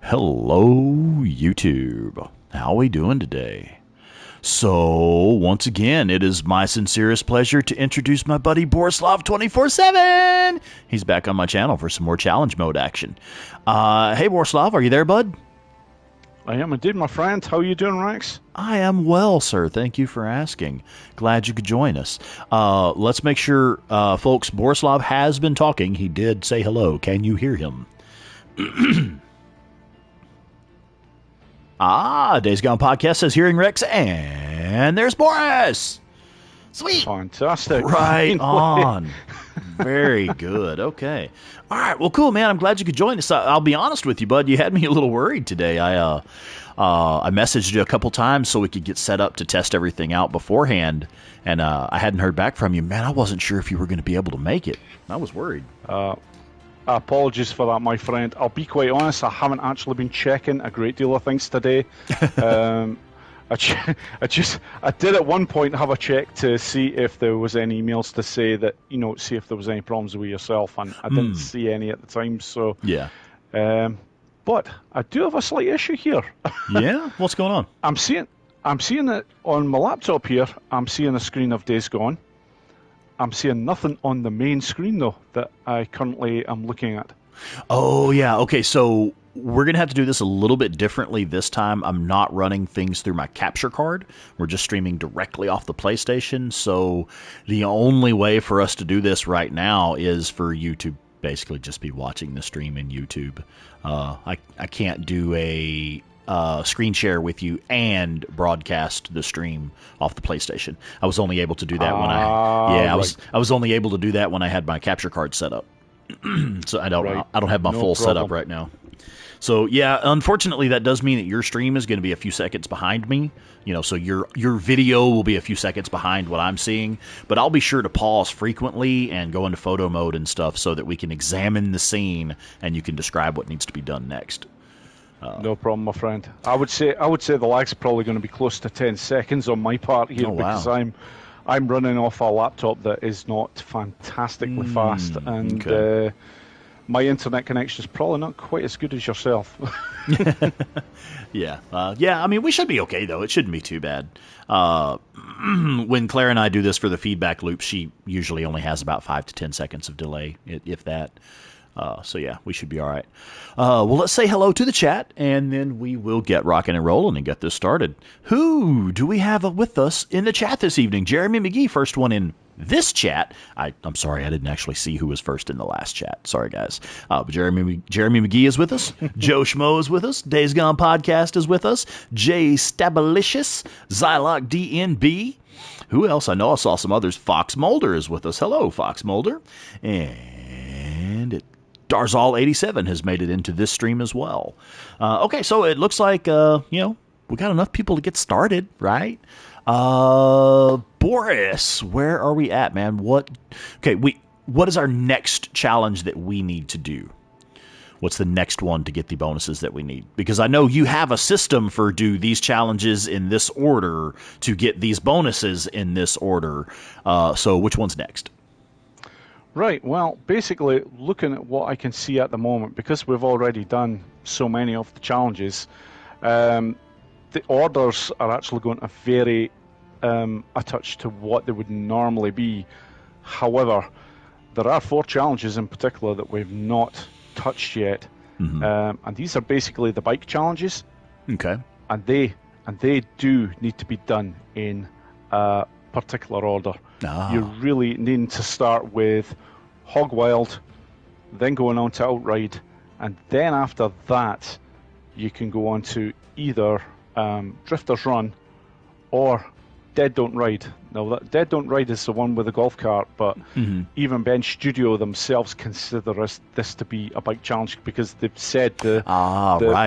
Hello, YouTube. How we doing today? So, once again, it is my sincerest pleasure to introduce my buddy Borislav247. He's back on my channel for some more challenge mode action. Hey, Borislav, are you there, bud? I am indeed, my friend. How are you doing, Rex? I am well, sir. Thank you for asking. Glad you could join us. Let's make sure, folks, Borislav has been talking. He did say hello. Can you hear him? Days Gone Podcast says Hearing Rex, and there's Boris. Sweet. Fantastic. Right on. Very good. Okay. All right. Well, cool, man. I'm glad you could join us. I'll be honest with you, bud. You had me a little worried today. I messaged you a couple times so we could get set up to test everything out beforehand, and I hadn't heard back from you. Man, I wasn't sure if you were going to be able to make it. I was worried. Apologies for that, my friend. I'll be quite honest, I haven't actually been checking a great deal of things today. I did at one point have a check to see if there was any emails to say that, see if there was any problems with yourself, and I didn't see any at the time, so... Yeah. But I do have a slight issue here. Yeah? What's going on? I'm seeing it on my laptop here. I'm seeing a screen of Days Gone. I'm seeing nothing on the main screen, though, that I currently am looking at. Oh, yeah. Okay, so we're going to have to do this a little bit differently this time. I'm not running things through my capture card. We're just streaming directly off the PlayStation. So the only way for us to do this right now is for you to basically just be watching the stream in YouTube. I can't do a... screen share with you and broadcast the stream off the PlayStation. I was only able to do that when I was only able to do that when I had my capture card set up. So I don't have my full setup right now. So yeah, unfortunately that does mean that your stream is going to be a few seconds behind me. So your video will be a few seconds behind what I'm seeing, but I'll be sure to pause frequently and go into photo mode and stuff so that we can examine the scene and you can describe what needs to be done next. No problem, my friend. I would say the lag's probably going to be close to 10 seconds on my part here because I'm running off a laptop that is not fantastically fast, and my internet connection is probably not quite as good as yourself. Yeah. I mean, we should be okay, though. It shouldn't be too bad. When Claire and I do this for the feedback loop, she usually only has about 5 to 10 seconds of delay, if that. So yeah, we should be all right. Well, let's say hello to the chat, and then we will get rocking and rolling and get this started. Who do we have with us in the chat this evening? Jeremy McGee, first one in this chat. I'm sorry, I didn't actually see who was first in the last chat. Sorry, guys. But Jeremy McGee is with us. Joe Schmo is with us. Days Gone Podcast is with us. Jay Stabilicious. Zylock DNB. Who else? I know I saw some others. Fox Mulder is with us. Hello, Fox Mulder. And Darzal87 has made it into this stream as well. Okay, so it looks like, we got enough people to get started, right? Boris, where are we at, man? What is our next challenge that we need to do? What's the next one to get the bonuses that we need? Because I know you have a system for do these challenges in this order to get these bonuses in this order. So which one's next? Right, well, basically, looking at what I can see at the moment, because we've already done so many of the challenges, the orders are actually going to vary a touch to what they would normally be. However, there are 4 challenges in particular that we've not touched yet, and these are basically the bike challenges. Okay. And they do need to be done in a particular order. You really need to start with Hog Wild, then going on to Outride, and then after that you can go on to either Drifter's Run or Dead Don't Ride. Now, that Dead Don't Ride is the one with the golf cart, but even Bench Studio themselves consider this to be a bike challenge because they've said the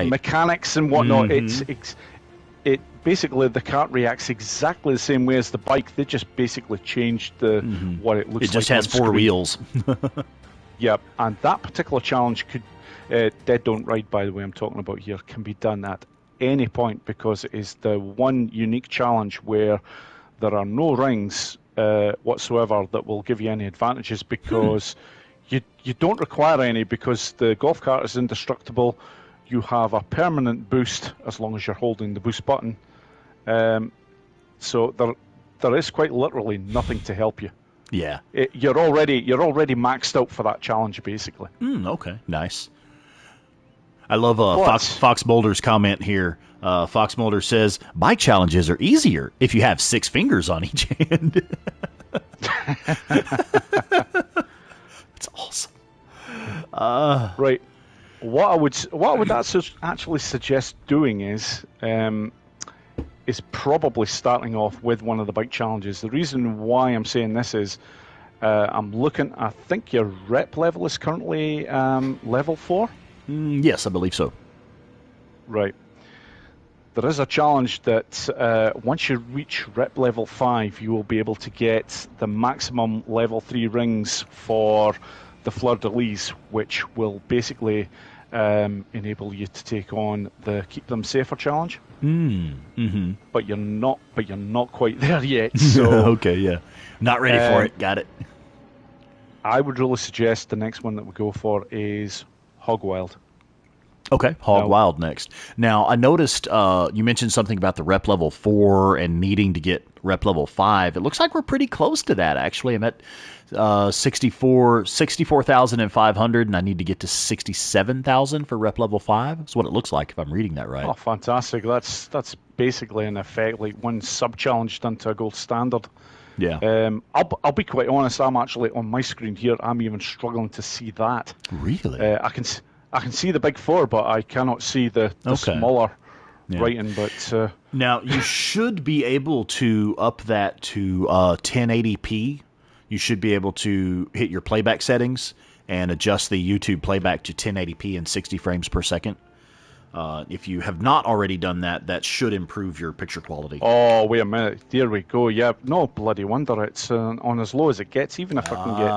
mechanics and whatnot. It basically, the cart reacts exactly the same way as the bike. They just basically changed what it looks like. It just has 4 wheels. Yep, and that particular challenge could, Dead Don't Ride, by the way, I'm talking about here, can be done at any point because it is the one unique challenge where there are no rings whatsoever that will give you any advantages because you don't require any because the golf cart is indestructible. you have a permanent boost as long as you're holding the boost button. So there is quite literally nothing to help you. Yeah. You're already maxed out for that challenge, basically. Okay, nice. I love Fox Mulder's comment here. Fox Mulder says, bike challenges are easier if you have 6 fingers on each hand. That's awesome. Right. What I would actually suggest doing is probably starting off with one of the bike challenges. The reason why I'm saying this is I'm looking. I think your rep level is currently level 4. Yes, I believe so. Right. There is a challenge that once you reach rep level 5, you will be able to get the maximum level 3 rings for the Fleur de Lis, which will basically enable you to take on the Keep Them Safer challenge. But you're not quite there yet. So okay, yeah, not ready for it. Got it. I would really suggest the next one that we go for is Hog Wild. Okay, Hog Wild next. Now, I noticed you mentioned something about the rep level 4 and needing to get rep level 5. It looks like we're pretty close to that, actually. I'm at 64,500, and I need to get to 67,000 for rep level 5. That's what it looks like, if I'm reading that right. Oh, fantastic. That's basically, in effect, like one sub-challenge done to a gold standard. Yeah. I'll be quite honest, I'm actually, on my screen here, I'm even struggling to see that. Really? I can see the big 4, but I cannot see the smaller writing. But now you should be able to up that to 1080p. You should be able to hit your playback settings and adjust the YouTube playback to 1080p and 60 frames per second. If you have not already done that, that should improve your picture quality. Oh, wait a minute. There we go. Yeah, no bloody wonder it's on as low as it gets, even if I can get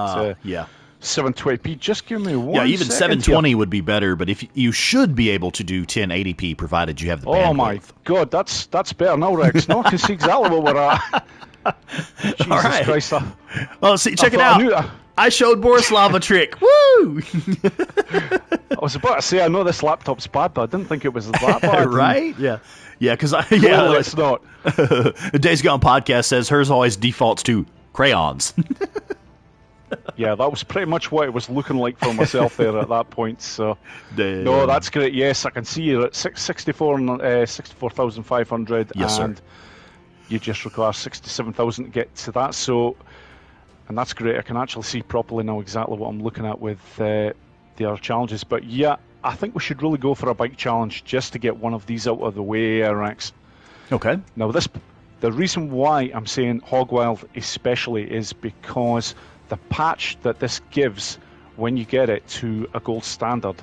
720p. Just give me one. Yeah, even second 720 here. would be better, but if you should be able to do 1080p provided you have the bandwidth. Oh my God, that's better now, Rex. No, I can see exactly what we're at. Jesus All right. Christ. See, check it out. I showed Borislav a trick. Woo! I was about to say, I know this laptop's bad, but I didn't think it was that bad. Right? Yeah. Yeah, because no, it's not. The Days Gone podcast says hers always defaults to crayons. Yeah, that was pretty much what it was looking like for myself there at that point. So, no, that's great. Yes, I can see you're at 64,500, yes, and sir. You just require 67,000 to get to that. So, and that's great. I can actually see properly now exactly what I'm looking at with the other challenges. But yeah, I think we should really go for a bike challenge just to get one of these out of the way, Rex. Okay. Now, the reason why I'm saying Hog Wild especially is because the patch that this gives when you get it to a gold standard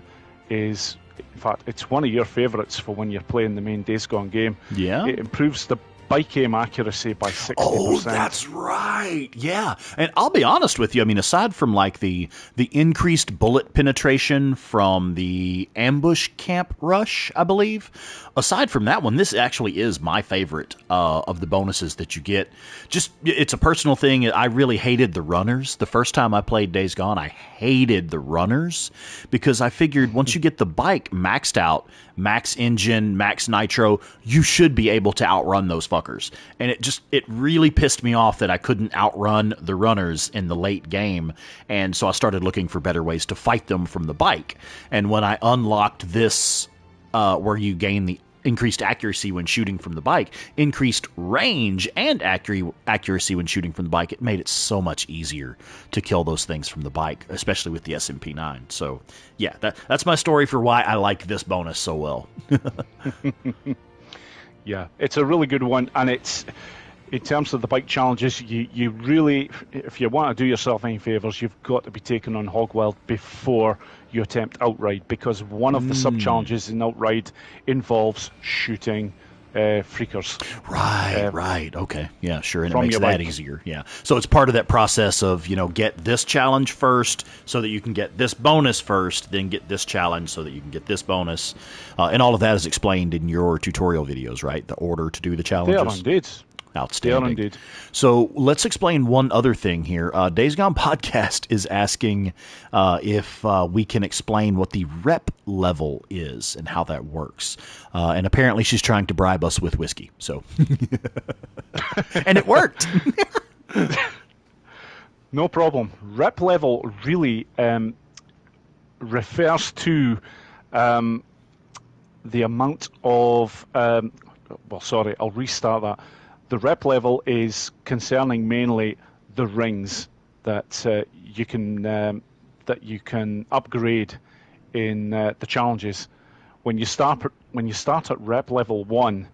is, in fact, it's one of your favourites for when you're playing the main Days Gone game. Yeah. It improves the bike aim accuracy by 60%. Oh, that's right. Yeah. And I'll be honest with you. I mean, aside from like the increased bullet penetration from the ambush camp rush, I believe, aside from that one, this actually is my favorite of the bonuses that you get. Just, it's a personal thing. I really hated the runners. The first time I played Days Gone, I hated the runners because I figured once you get the bike maxed out, max engine, max nitro, you should be able to outrun those fuckers. And it really pissed me off that I couldn't outrun the runners in the late game. And so I started looking for better ways to fight them from the bike. And when I unlocked this, where you gain the increased accuracy when shooting from the bike, increased range and accuracy when shooting from the bike, it made it so much easier to kill those things from the bike, especially with the SMP9. So, yeah, that's my story for why I like this bonus so well. Yeah, it's a really good one, and it's, in terms of the bike challenges, you really, if you want to do yourself any favours, you've got to be taking on Hog Wild before you attempt Outride, because one of the sub-challenges in Outride involves shooting freakers. Right. Okay. Yeah, sure. And it makes that easier. Yeah. So it's part of that process of, get this challenge first so that you can get this bonus first, then get this challenge so that you can get this bonus. And all of that is explained in your tutorial videos, right? The order to do the challenges. Yeah, indeed. Outstanding. They are indeed. So let's explain one other thing here. Days Gone Podcast is asking if we can explain what the rep level is and how that works. And apparently she's trying to bribe us with whiskey. So, and it worked. No problem. Rep level really refers to the amount of... I'll restart that. The rep level is concerning mainly the rings that you can upgrade in the challenges. When you start at rep level 1,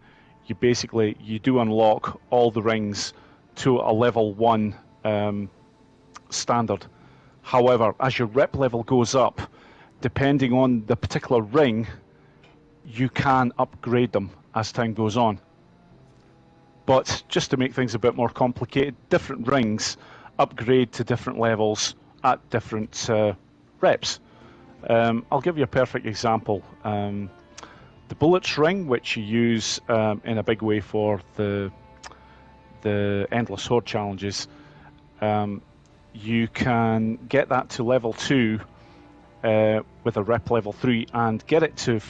you do unlock all the rings to a level 1 standard. However, as your rep level goes up, depending on the particular ring, you can upgrade them as time goes on. But just to make things a bit more complicated, different rings upgrade to different levels at different reps. I'll give you a perfect example. The bullets ring, which you use in a big way for the endless horde challenges, you can get that to level 2 with a rep level 3 and get it to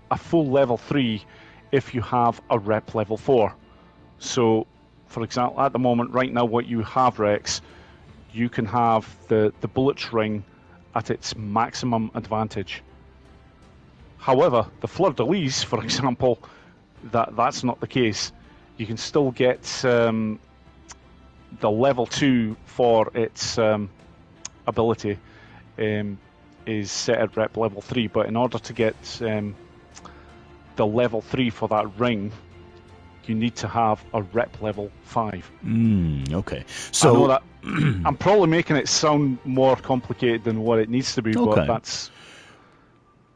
a full level 3 if you have a rep level 4. So, for example, at the moment, right now, what you have, Rex, you can have the bullets ring at its maximum advantage. However, the fleur-de-lis, for example, that's not the case. You can still get the level 2 for its ability is set at rep level 3, but in order to get the level 3 for that ring, you need to have a rep level 5. Okay. So I know that I'm probably making it sound more complicated than what it needs to be, but that's...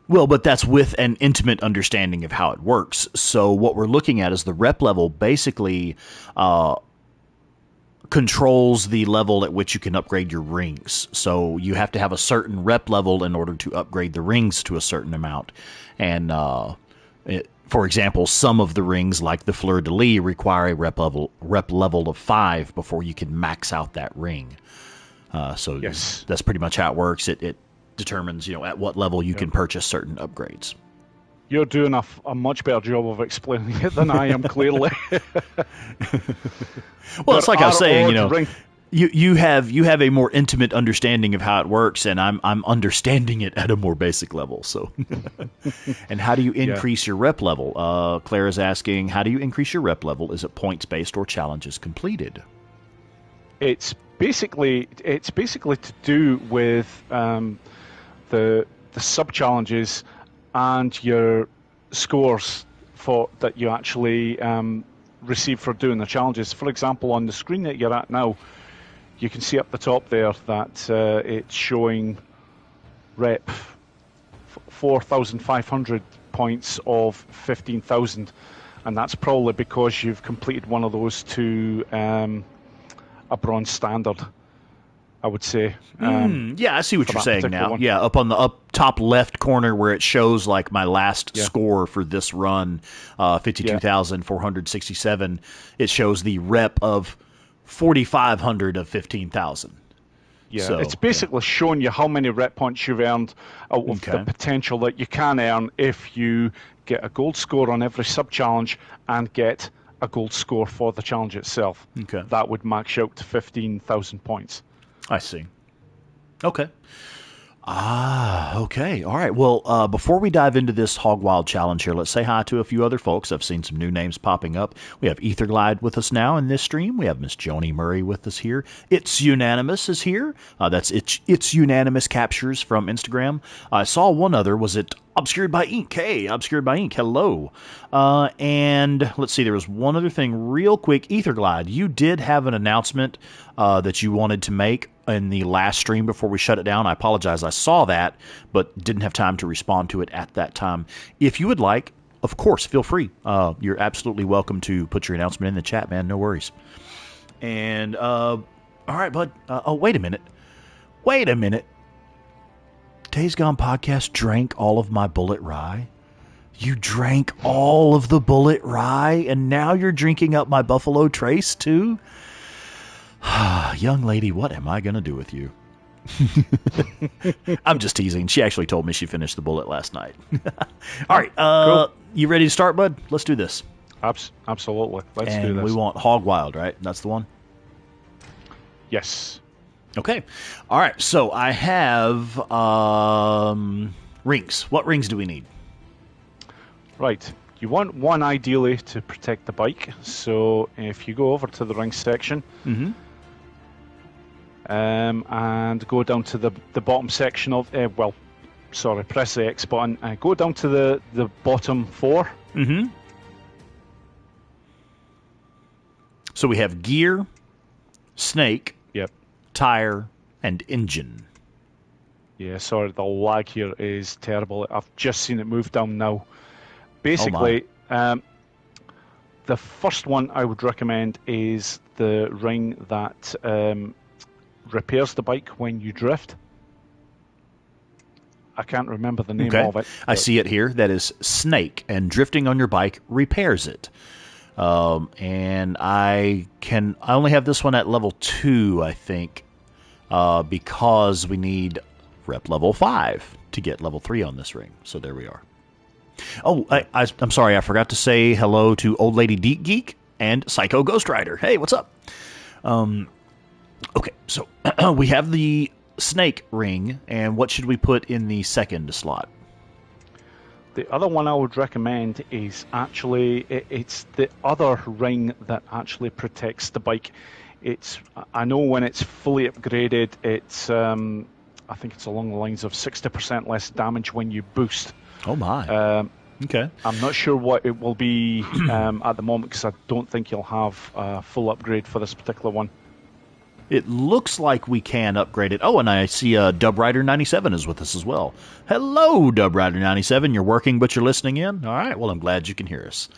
Well, but that's with an intimate understanding of how it works. So what we're looking at is the rep level basically controls the level at which you can upgrade your rings. So you have to have a certain rep level in order to upgrade the rings to a certain amount. And for example, some of the rings, like the fleur-de-lis, require a rep level of 5 before you can max out that ring. So yes, that's pretty much how it works. It determines, at what level you can purchase certain upgrades. You're doing a much better job of explaining it than I am, clearly. Well, it's like I was saying, you have a more intimate understanding of how it works, and I'm understanding it at a more basic level. So, and how do you increase your rep level? Claire is asking, how do you increase your rep level? Is it points based or challenges completed? It's basically to do with the sub challenges and your scores that you actually receive for doing the challenges. For example, on the screen that you're at now, you can see up the top there that it's showing rep 4,500 points of 15,000, and that's probably because you've completed one of those to a bronze standard, I would say. Yeah, I see what you're saying now. One. Yeah, up on the top left corner where it shows like my last score for this run, 52,467, it shows the rep of 4,500 of 15,000. Yeah, so, it's basically showing you how many rep points you've earned out of the potential that you can earn if you get a gold score on every sub-challenge and get a gold score for the challenge itself. Okay. That would max out to 15,000 points. I see. Okay. Okay. All right. Well, before we dive into this Hog Wild challenge here, let's say hi to a few other folks. I've seen some new names popping up. We have Etherglide with us now in this stream. We have Miss Joni Murray with us here. It's Unanimous is here. That's It's Unanimous Captures from Instagram. I saw one other. Was it Obscured by Ink? Hey, Obscured by Ink. Hello. And let's see. There was one other thing real quick. Etherglide, you did have an announcement that you wanted to make in the last stream before we shut it down. I apologize. I saw that, but didn't have time to respond to it at that time. If you would like, of course, feel free. You're absolutely welcome to put your announcement in the chat, man. No worries. And, all right, bud. Wait a minute. Days Gone Podcast drank all of my bullet rye. You drank all of the Bullet Rye, and now you're drinking up my Buffalo Trace, too? Young lady, what am I going to do with you? I'm just teasing. She actually told me she finished the bullet last night. All right. Cool. You ready to start, bud? Let's do this. Absolutely. Let's do And this. we want Hog Wild, right? That's the one? Yes. Okay. All right. So I have rings. What rings do we need? Right. You want one ideally to protect the bike. So if you go over to the ring section and go down to the bottom section of, press the X button and go down to the bottom 4. Mm-hmm. So we have gear, snake, Yep. tire, and engine. Yeah, sorry, the lag here is terrible. I've just seen it move down now. Basically, the first one I would recommend is the ring that repairs the bike when you drift. I can't remember the name of it. I see it here. That is snake, and drifting on your bike repairs it. And I only have this one at level 2, I think, because we need rep level 5 to get level 3 on this ring. So there we are. Oh, I'm sorry, I forgot to say hello to Old Lady Deep Geek and Psycho Ghost Rider. Hey, what's up? Okay, so we have the snake ring, and what should we put in the second slot? The other one I would recommend is actually, it's the other ring that actually protects the bike. I know when it's fully upgraded, it's I think it's along the lines of 60% less damage when you boost. Oh my. Okay. I'm not sure what it will be at the moment because I don't think you'll have a full upgrade for this particular one. It looks like we can upgrade it. Oh, and I see Dub Rider 97 is with us as well. Hello, Dub Rider 97. You're working, but you're listening in? All right. Well, I'm glad you can hear us.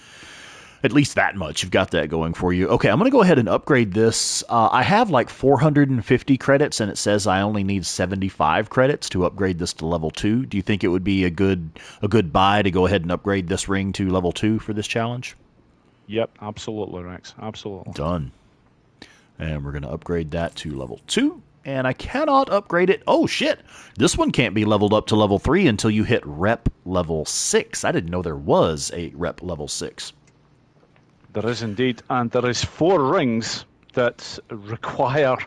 At least that much. You've got that going for you. Okay, I'm going to go ahead and upgrade this. I have like 450 credits, and it says I only need 75 credits to upgrade this to level 2. Do you think it would be a good buy to go ahead and upgrade this ring to level 2 for this challenge? Yep, absolutely, Rex. Absolutely. Done. And we're going to upgrade that to level 2. And I cannot upgrade it. Oh, shit. This one can't be leveled up to level 3 until you hit rep level 6. I didn't know there was a rep level 6. There is indeed, and there is 4 rings that require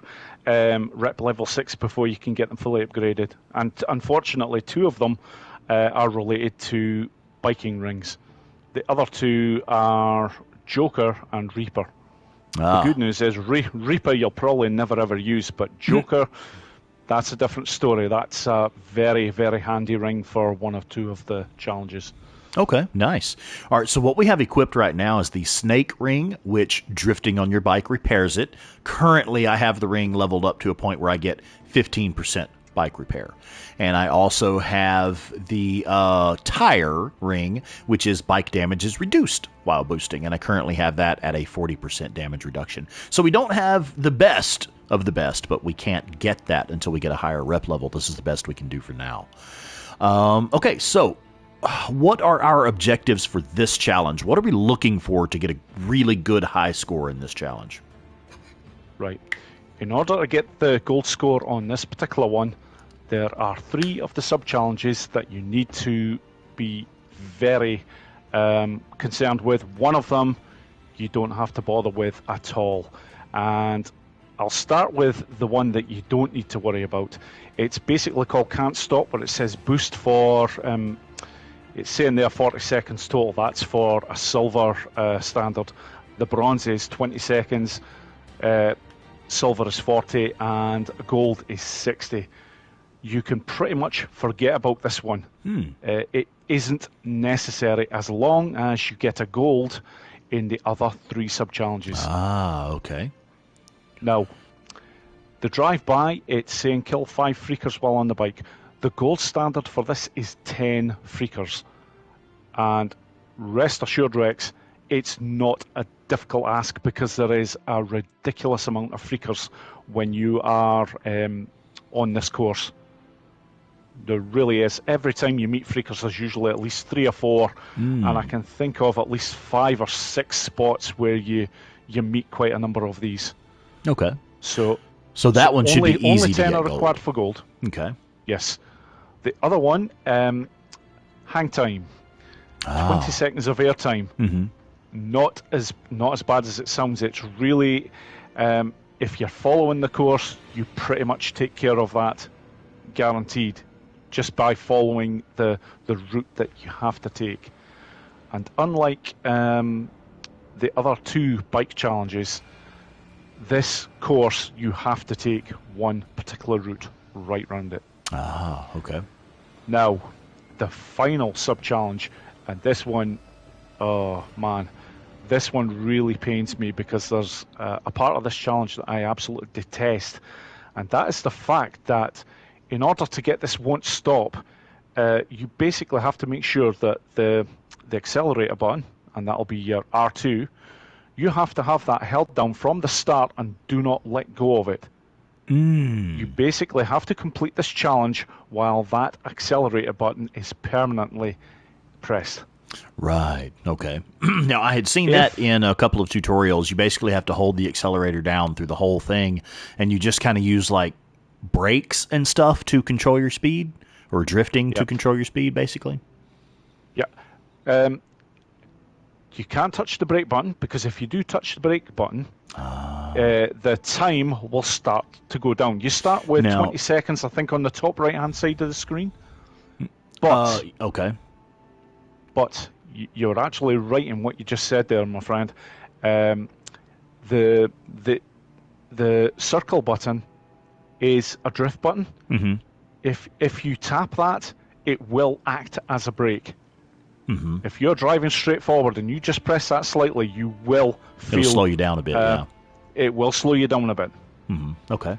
rep level 6 before you can get them fully upgraded. And unfortunately, 2 of them are related to biking rings. The other 2 are Joker and Reaper. The good news is Reaper you'll probably never ever use, but Joker, that's a different story. That's a very, very handy ring for 1 or 2 of the challenges. Okay, nice. All right, so what we have equipped right now is the snake ring, which drifting on your bike repairs it. Currently, I have the ring leveled up to a point where I get 15% bike repair. And I also have the tire ring, which is bike damage is reduced while boosting. And I currently have that at a 40% damage reduction. So we don't have the best of the best, but we can't get that until we get a higher rep level. This is the best we can do for now. Okay, so what are our objectives for this challenge? What are we looking for to get a really good high score in this challenge? Right. In order to get the gold score on this particular one, there are 3 of the sub-challenges that you need to be very concerned with. One of them you don't have to bother with at all. And I'll start with the one that you don't need to worry about. It's basically called Can't Stop, where it says boost for... it's saying there 40 seconds total. That's for a silver standard. The bronze is 20 seconds, silver is 40, and gold is 60. You can pretty much forget about this one. It isn't necessary as long as you get a gold in the other 3 sub-challenges. Ah, okay. Now, the drive-by, it's saying kill 5 freakers while on the bike. The gold standard for this is 10 freakers. And rest assured, Rex, it's not a difficult ask because there is a ridiculous amount of freakers when you are on this course. There really is. Every time you meet freakers, there's usually at least 3 or 4, and I can think of at least 5 or 6 spots where you meet quite a number of these. Okay. So that one should be easy only to 10 get are required for gold. Okay. Yes. The other one, hang time. 20 seconds of air time. Mm-hmm. Not as bad as it sounds. It's really, if you're following the course, you pretty much take care of that, guaranteed, just by following the route that you have to take. And unlike the other 2 bike challenges, this course you have to take one particular route right round it. Okay. Now, the final sub-challenge, and this one, oh man, this one really pains me because there's a part of this challenge that I absolutely detest, and that is the fact that in order to get this won't stop, you basically have to make sure that the accelerator button, and that'll be your R2, you have to have that held down from the start and do not let go of it. You basically have to complete this challenge while that accelerator button is permanently pressed. Right. Okay. Now, I had seen that in a couple of tutorials. You basically have to hold the accelerator down through the whole thing, and you just kind of use like brakes and stuff to control your speed, or drifting to control your speed, basically. Yeah. You can't touch the brake button, because if you do touch the brake button, the time will start to go down. You start with 20 seconds, I think, on the top right-hand side of the screen. But okay. But you're actually right in what you just said there, my friend. The circle button is a drift button. Mm-hmm. If you tap that, it will act as a brake. Mm-hmm. If you're driving straight forward and you just press that slightly, you will feel... It'll slow you down a bit, yeah. It will slow you down a bit. Mm-hmm. Okay.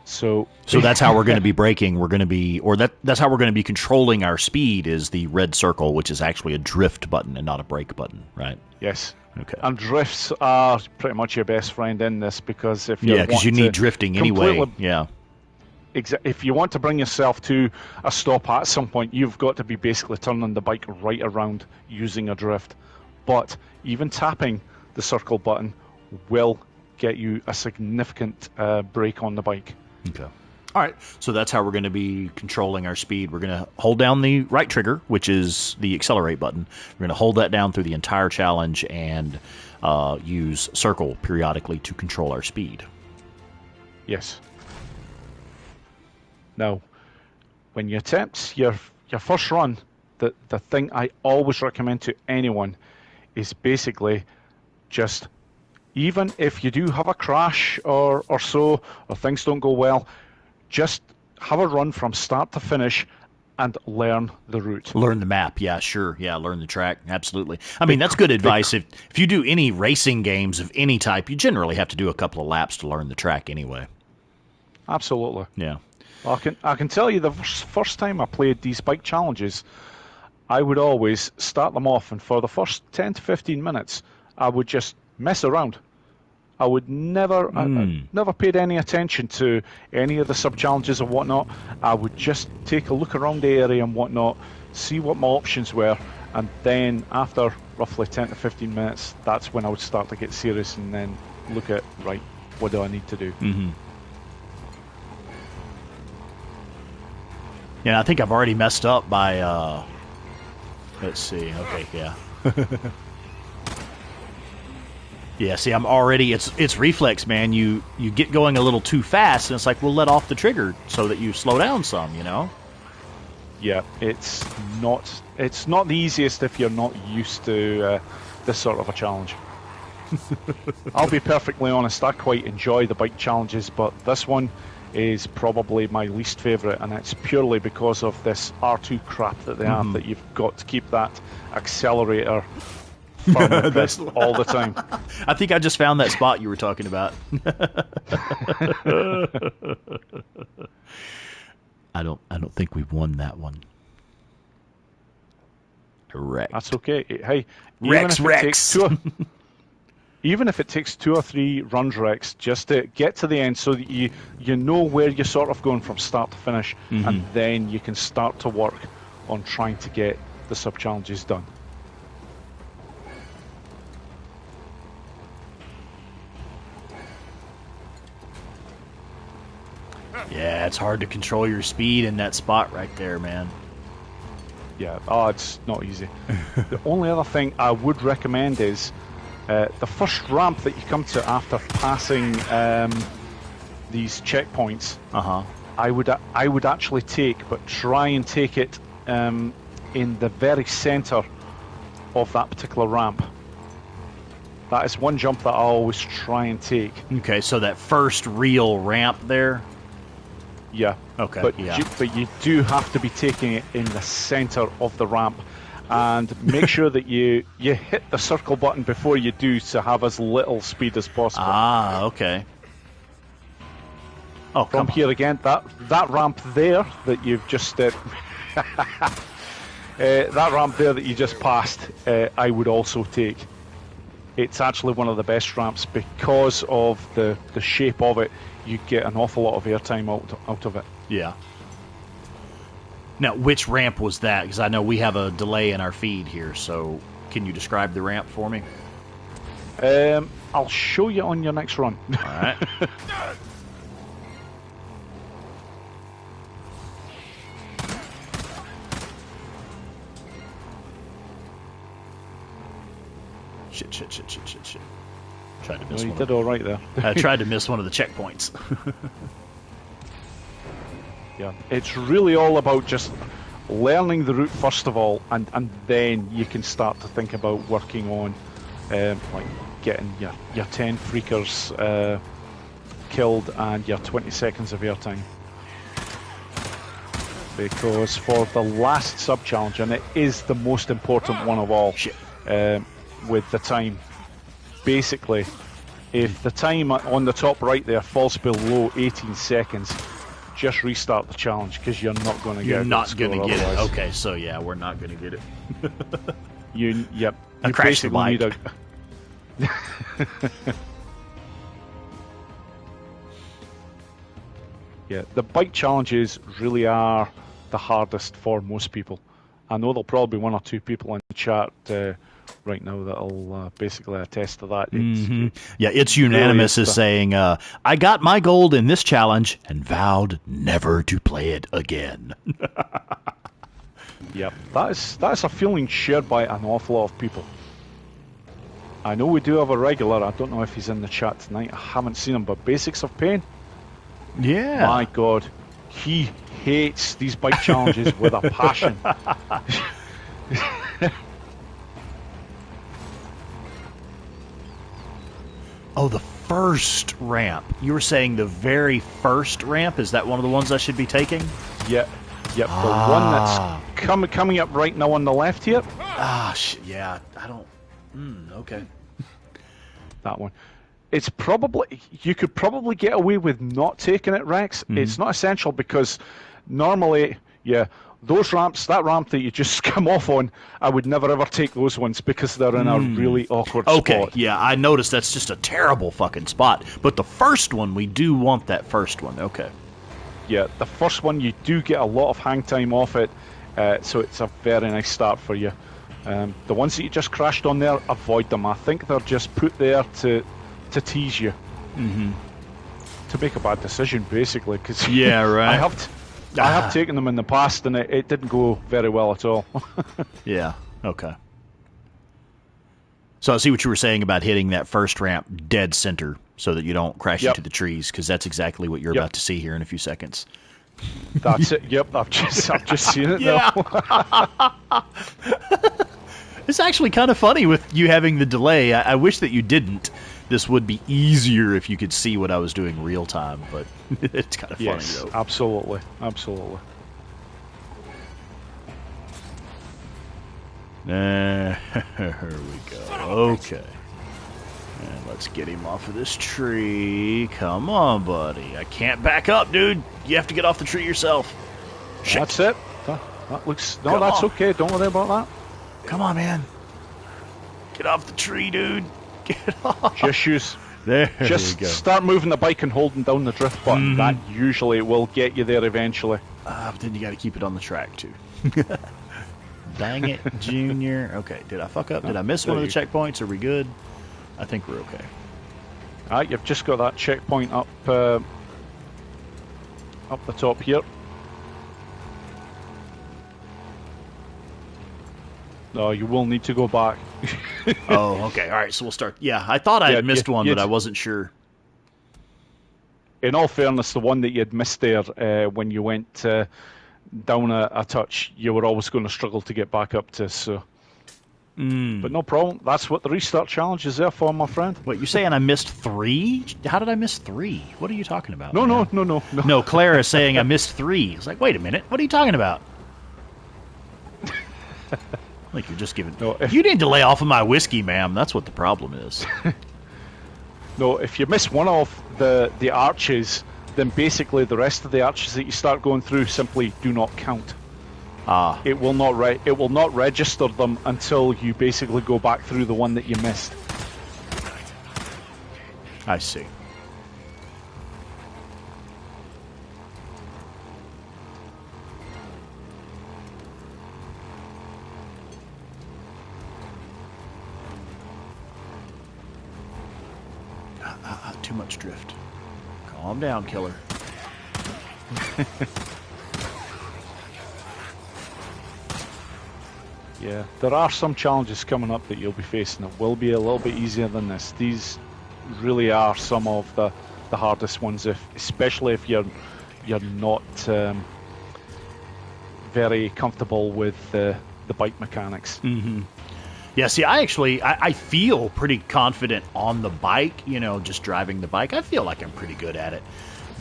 So that's how we're going to be braking. We're going to be, or that's how we're going to be controlling our speed, is the red circle, which is actually a drift button and not a brake button, right? Yes. Okay. And drifts are pretty much your best friend in this, because if you because you need drifting anyway. Yeah. If you want to bring yourself to a stop at some point, you've got to be basically turning the bike right around using a drift. But even tapping the circle button will get you a significant brake on the bike. Okay. All right. So that's how we're going to be controlling our speed. We're going to hold down the right trigger, which is the accelerate button. We're going to hold that down through the entire challenge and use circle periodically to control our speed. Yes. Now, when you attempt your first run, the thing I always recommend to anyone is basically just, even if you do have a crash or so, or things don't go well, just have a run from start to finish and learn the route. Learn the map, yeah, sure. Yeah, learn the track, absolutely. I mean, that's good advice. If you do any racing games of any type, you generally have to do a couple of laps to learn the track anyway. Absolutely. Yeah. I can tell you the first time I played these bike challenges, I would always start them off, and for the first 10 to 15 minutes, I would just mess around. I would never paid any attention to any of the sub-challenges or whatnot. I would just take a look around the area and whatnot, see what my options were, and then after roughly 10 to 15 minutes, that's when I would start to get serious and then look at, right, what do I need to do? Mm-hmm. Yeah, I think I've already messed up by, let's see, okay, yeah. Yeah, see, I'm already, it's reflex, man. You get going a little too fast, and it's like, we'll let off the trigger so that you slow down some, you know? Yeah, it's not the easiest if you're not used to this sort of a challenge. I'll be perfectly honest, I quite enjoy the bike challenges, but this one is probably my least favourite, and it's purely because of this R2 crap that they have, that you've got to keep that accelerator firmly all the time. I think I just found that spot you were talking about. I don't think we've won that one. Correct. That's okay. Hey, Rex. even if it takes 2 or 3 runs, Rex, just to get to the end so that you know where you're sort of going from start to finish, and then you can start to work on trying to get the sub-challenges done. Yeah, it's hard to control your speed in that spot right there, man. Yeah, it's not easy. The only other thing I would recommend is the first ramp that you come to after passing these checkpoints. I would actually try and take it in the very center of that particular ramp. That is one jump that I always try and take. Okay, so that first real ramp there. Yeah. Okay. But you do have to be taking it in the center of the ramp, and make sure that you hit the circle button before you do, to have as little speed as possible. Ah, okay. Oh, from here again, that ramp there that you've just that ramp there that you just passed, I would also take. It's actually one of the best ramps because of the shape of it. You get an awful lot of airtime out of it. Yeah. Now, which ramp was that? Because I know we have a delay in our feed here, so can you describe the ramp for me? I'll show you on your next run. All right. Shit. Tried to miss you one. did all right there. I tried to miss one of the checkpoints. Yeah, it's really all about just learning the route first of all, and then you can start to think about working on like getting your 10 freakers killed and your 20 seconds of airtime. Because for the last sub-challenge, and it is the most important one of all, with the time, basically, if the time on the top right there falls below 18 seconds, just restart the challenge, because you're not going to get it. You're not going to get it. Okay, so yeah, we're not going to get it. Yep. I crashed the bike. Yeah, the bike challenges really are the hardest for most people. I know there'll probably be 1 or 2 people in the chat right now that'll basically attest to that. It's unanimous as saying, I got my gold in this challenge and vowed never to play it again. Yep, that's a feeling shared by an awful lot of people. I know we do have a regular, I don't know if he's in the chat tonight, I haven't seen him, but Basics of Pain? Yeah. My God, he hates these bike challenges with a passion. Oh, the first ramp. You were saying the very first ramp? Is that one of the ones I should be taking? Yep. The one that's coming up right now on the left here. Yeah. I don't... okay. That one. It's probably... You could probably get away with not taking it, Rex. It's not essential because normally, those ramps, that ramp that you just come off on, I would never ever take those ones because they're in a really awkward spot. Okay, yeah, I noticed that's just a terrible fucking spot. But the first one, we do want that first one. Okay. Yeah, the first one, you do get a lot of hang time off it, so it's a very nice start for you. The ones that you just crashed on there, avoid them. I think they're just put there to tease you. To make a bad decision, basically. Cause yeah, right. I have taken them in the past, and it didn't go very well at all. Yeah, okay. So I see what you were saying about hitting that first ramp dead center so that you don't crash into the trees, because that's exactly what you're about to see here in a few seconds. That's it. Yep, I've just seen it now. It's actually kind of funny with you having the delay. I wish that you didn't. This would be easier if you could see what I was doing real time, but it's kind of funny, though. Absolutely. Here we go. Okay. And let's get him off of this tree. Come on, buddy. I can't back up, dude. You have to get off the tree yourself. Shit. That's it. That looks... No, that's okay. Don't worry about that. Come on, man. Get off the tree, dude. Get off. Just There Just you go. start moving the bike and holding down the drift button. That usually will get you there eventually. But then you got to keep it on the track, too. Dang it, Junior. Okay, did I fuck up? Did I miss one of the checkpoints? Are we good? I think we're okay. Alright, you've just got that checkpoint up the top here. No, you will need to go back. Oh, okay. All right, so we'll start. Yeah, I thought I had missed one, but I wasn't sure. In all fairness, the one that you had missed there when you went down a touch, you were always going to struggle to get back up to. So, but no problem. That's what the restart challenge is there for, my friend. Wait, you're saying I missed 3? How did I miss 3? What are you talking about? No. No, Claire is saying I missed 3. It's like, wait a minute. What are you talking about? Like you're just giving. No, you need to lay off of my whiskey, ma'am. That's what the problem is. No, if you miss one of the arches, then basically the rest of the arches that you start going through simply do not count. It will not register them until you basically go back through the one that you missed. I see. Too much drift. Calm down, killer. Yeah, there are some challenges coming up that you'll be facing that will be a little bit easier than this. These really are some of the hardest ones, especially if you're not very comfortable with the bike mechanics. Mm-hmm. Yeah, see, I feel pretty confident on the bike, just driving the bike. I feel like I'm pretty good at it.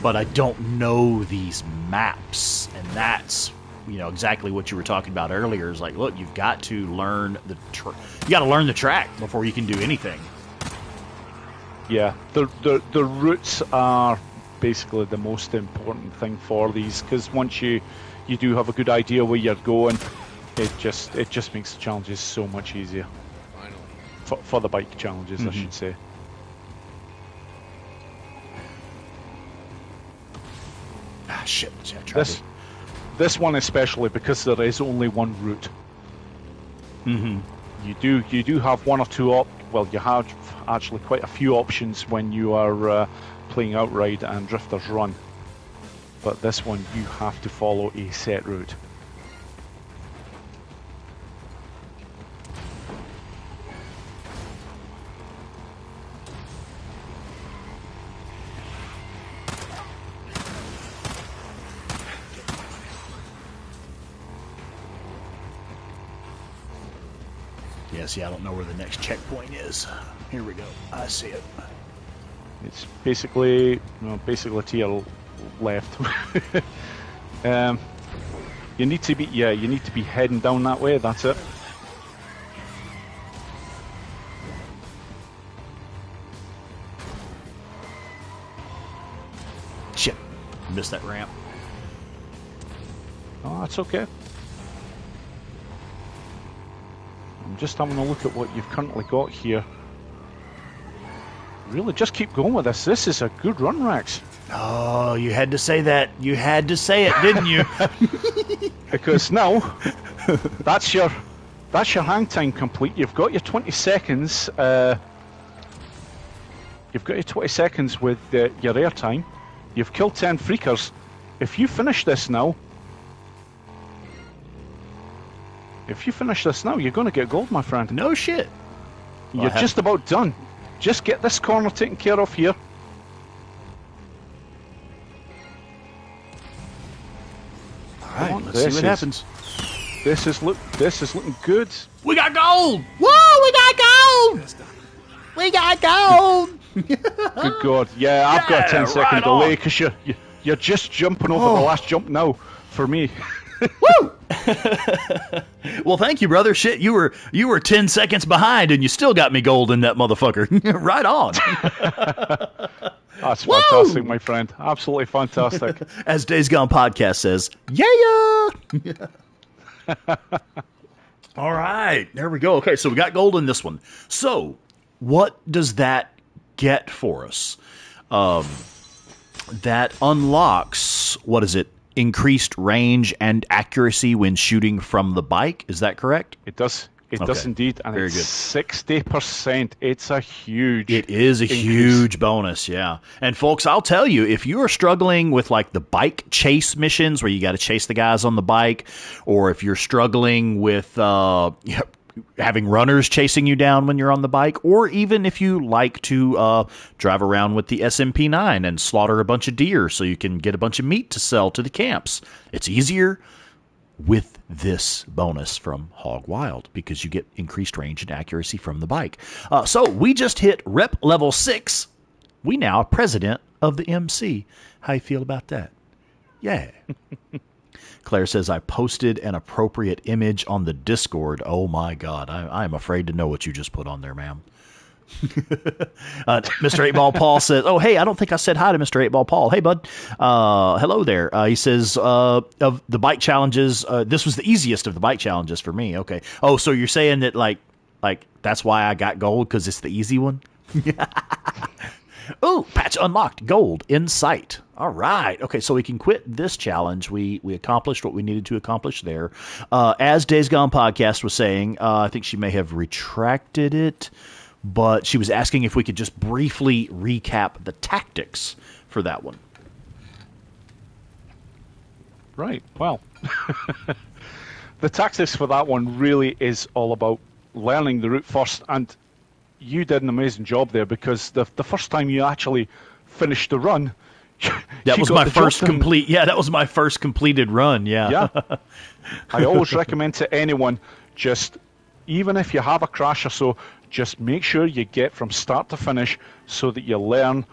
But I don't know these maps, and that's, exactly what you were talking about earlier. Is like, look, you've got to learn the track before you can do anything. Yeah, the routes are basically the most important thing for these, because once you do have a good idea where you're going, it just makes the challenges so much easier. For the bike challenges, I should say. Shit. This one especially, because there is only one route. You do have one or two you have actually quite a few options when you are playing Outride and Drifters Run. But this one, you have to follow a set route. Yeah, see, I don't know where the next checkpoint is. Here we go. I see it. It's basically to your left. You need to be heading down that way. That's it. Shit, missed that ramp. Oh, that's okay. I'm just having a look at what you've currently got here. Really, just keep going with this. This is a good run, Rex. Oh, you had to say that. You had to say it, didn't you? Because now, that's your hang time complete. You've got your 20 seconds. You've got your 20 seconds with your air time. You've killed 10 freakers. If you finish this now, you're going to get gold, my friend. No shit. You're just about done. Just get this corner taken care of here. Alright, let's see what happens. This is looking good. We got gold! Whoa, we got gold! We got gold! Good God. Yeah, I've got a 10-second delay because you're just jumping over the last jump now for me. Woo! Well, thank you, brother. Shit, you were 10 seconds behind, and you still got me gold in that motherfucker. Right on. That's fantastic, my friend. Absolutely fantastic. As Days Gone Podcast says, yeah. All right, there we go. Okay, so we got gold in this one. So what does that get for us? That unlocks, what is it? Increased range and accuracy when shooting from the bike. Is that correct? It does. It does indeed, and Very it's good. 60%. It's a huge. It is a increase. huge bonus, yeah. And folks, I'll tell you, if you are struggling with like the bike chase missions where you got to chase the guys on the bike, or if you're struggling with having runners chasing you down when you're on the bike, or even if you like to drive around with the SMP9 and slaughter a bunch of deer so you can get a bunch of meat to sell to the camps, it's easier with this bonus from Hog Wild because you get increased range and accuracy from the bike. So we just hit rep level 6. We now are president of the MC. How you feel about that? Yeah. Claire says, I posted an appropriate image on the Discord. Oh my God. I'm afraid to know what you just put on there, ma'am. Mr. 8-Ball Paul says, oh, hey, I don't think I said hi to Mr. 8-Ball Paul. Hey, bud. Hello there. He says, of the bike challenges, this was the easiest of the bike challenges for me. Okay. Oh, so you're saying that like that's why I got gold because it's the easy one? Oh, patch unlocked. Gold in sight. All right. Okay, so we can quit this challenge. We accomplished what we needed to accomplish there. As Days Gone Podcast was saying, I think she may have retracted it, but she was asking if we could just briefly recap the tactics for that one. Right. Well, the tactics for that one really is all about learning the route first, and you did an amazing job there because the first time you actually finished the run, that was my first complete. Yeah, that was my first completed run. Yeah. Yeah. I always recommend to anyone, just even if you have a crash or so, just make sure you get from start to finish so that you learn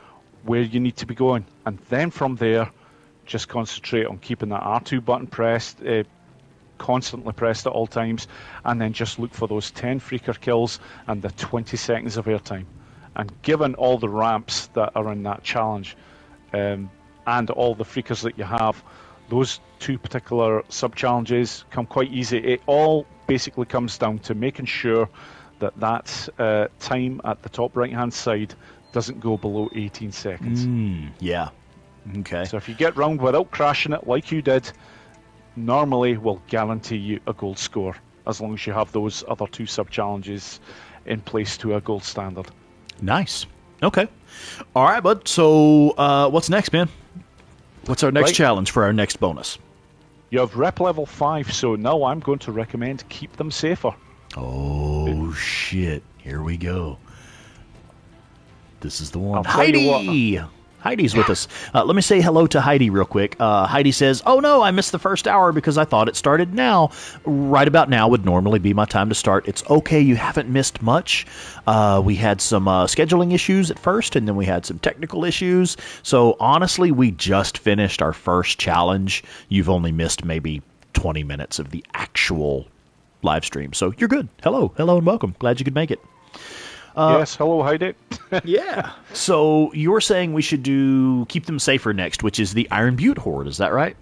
where you need to be going, and then from there, just concentrate on keeping that R2 button pressed. Constantly pressed at all times, and then just look for those 10 freaker kills and the 20 seconds of airtime. And given all the ramps that are in that challenge and all the freakers that you have, those two particular sub-challenges come quite easy. It all basically comes down to making sure that time at the top right-hand side doesn't go below 18 seconds. Yeah. Okay. So if you get round without crashing it like you did, normally will guarantee you a gold score as long as you have those other two sub-challenges in place to a gold standard. Nice. Okay. All right, bud. So what's next, man? What's our next challenge for our next bonus? You have rep level 5, so now I'm going to recommend keep them safer. Oh, shit. Here we go. This is the one. Heidi! Heidi's with us. Let me say hello to Heidi real quick. Heidi says, oh no, I missed the first hour because I thought it started now. Right about now would normally be my time to start. It's okay, you haven't missed much. We had some scheduling issues at first, and then we had some technical issues. So honestly, we just finished our first challenge. You've only missed maybe 20 minutes of the actual live stream. So you're good. Hello and welcome. Glad you could make it. Yes, hello, Heidi. Yeah. So you're saying we should keep them safer next, which is the Iron Butte Horde. Is that right?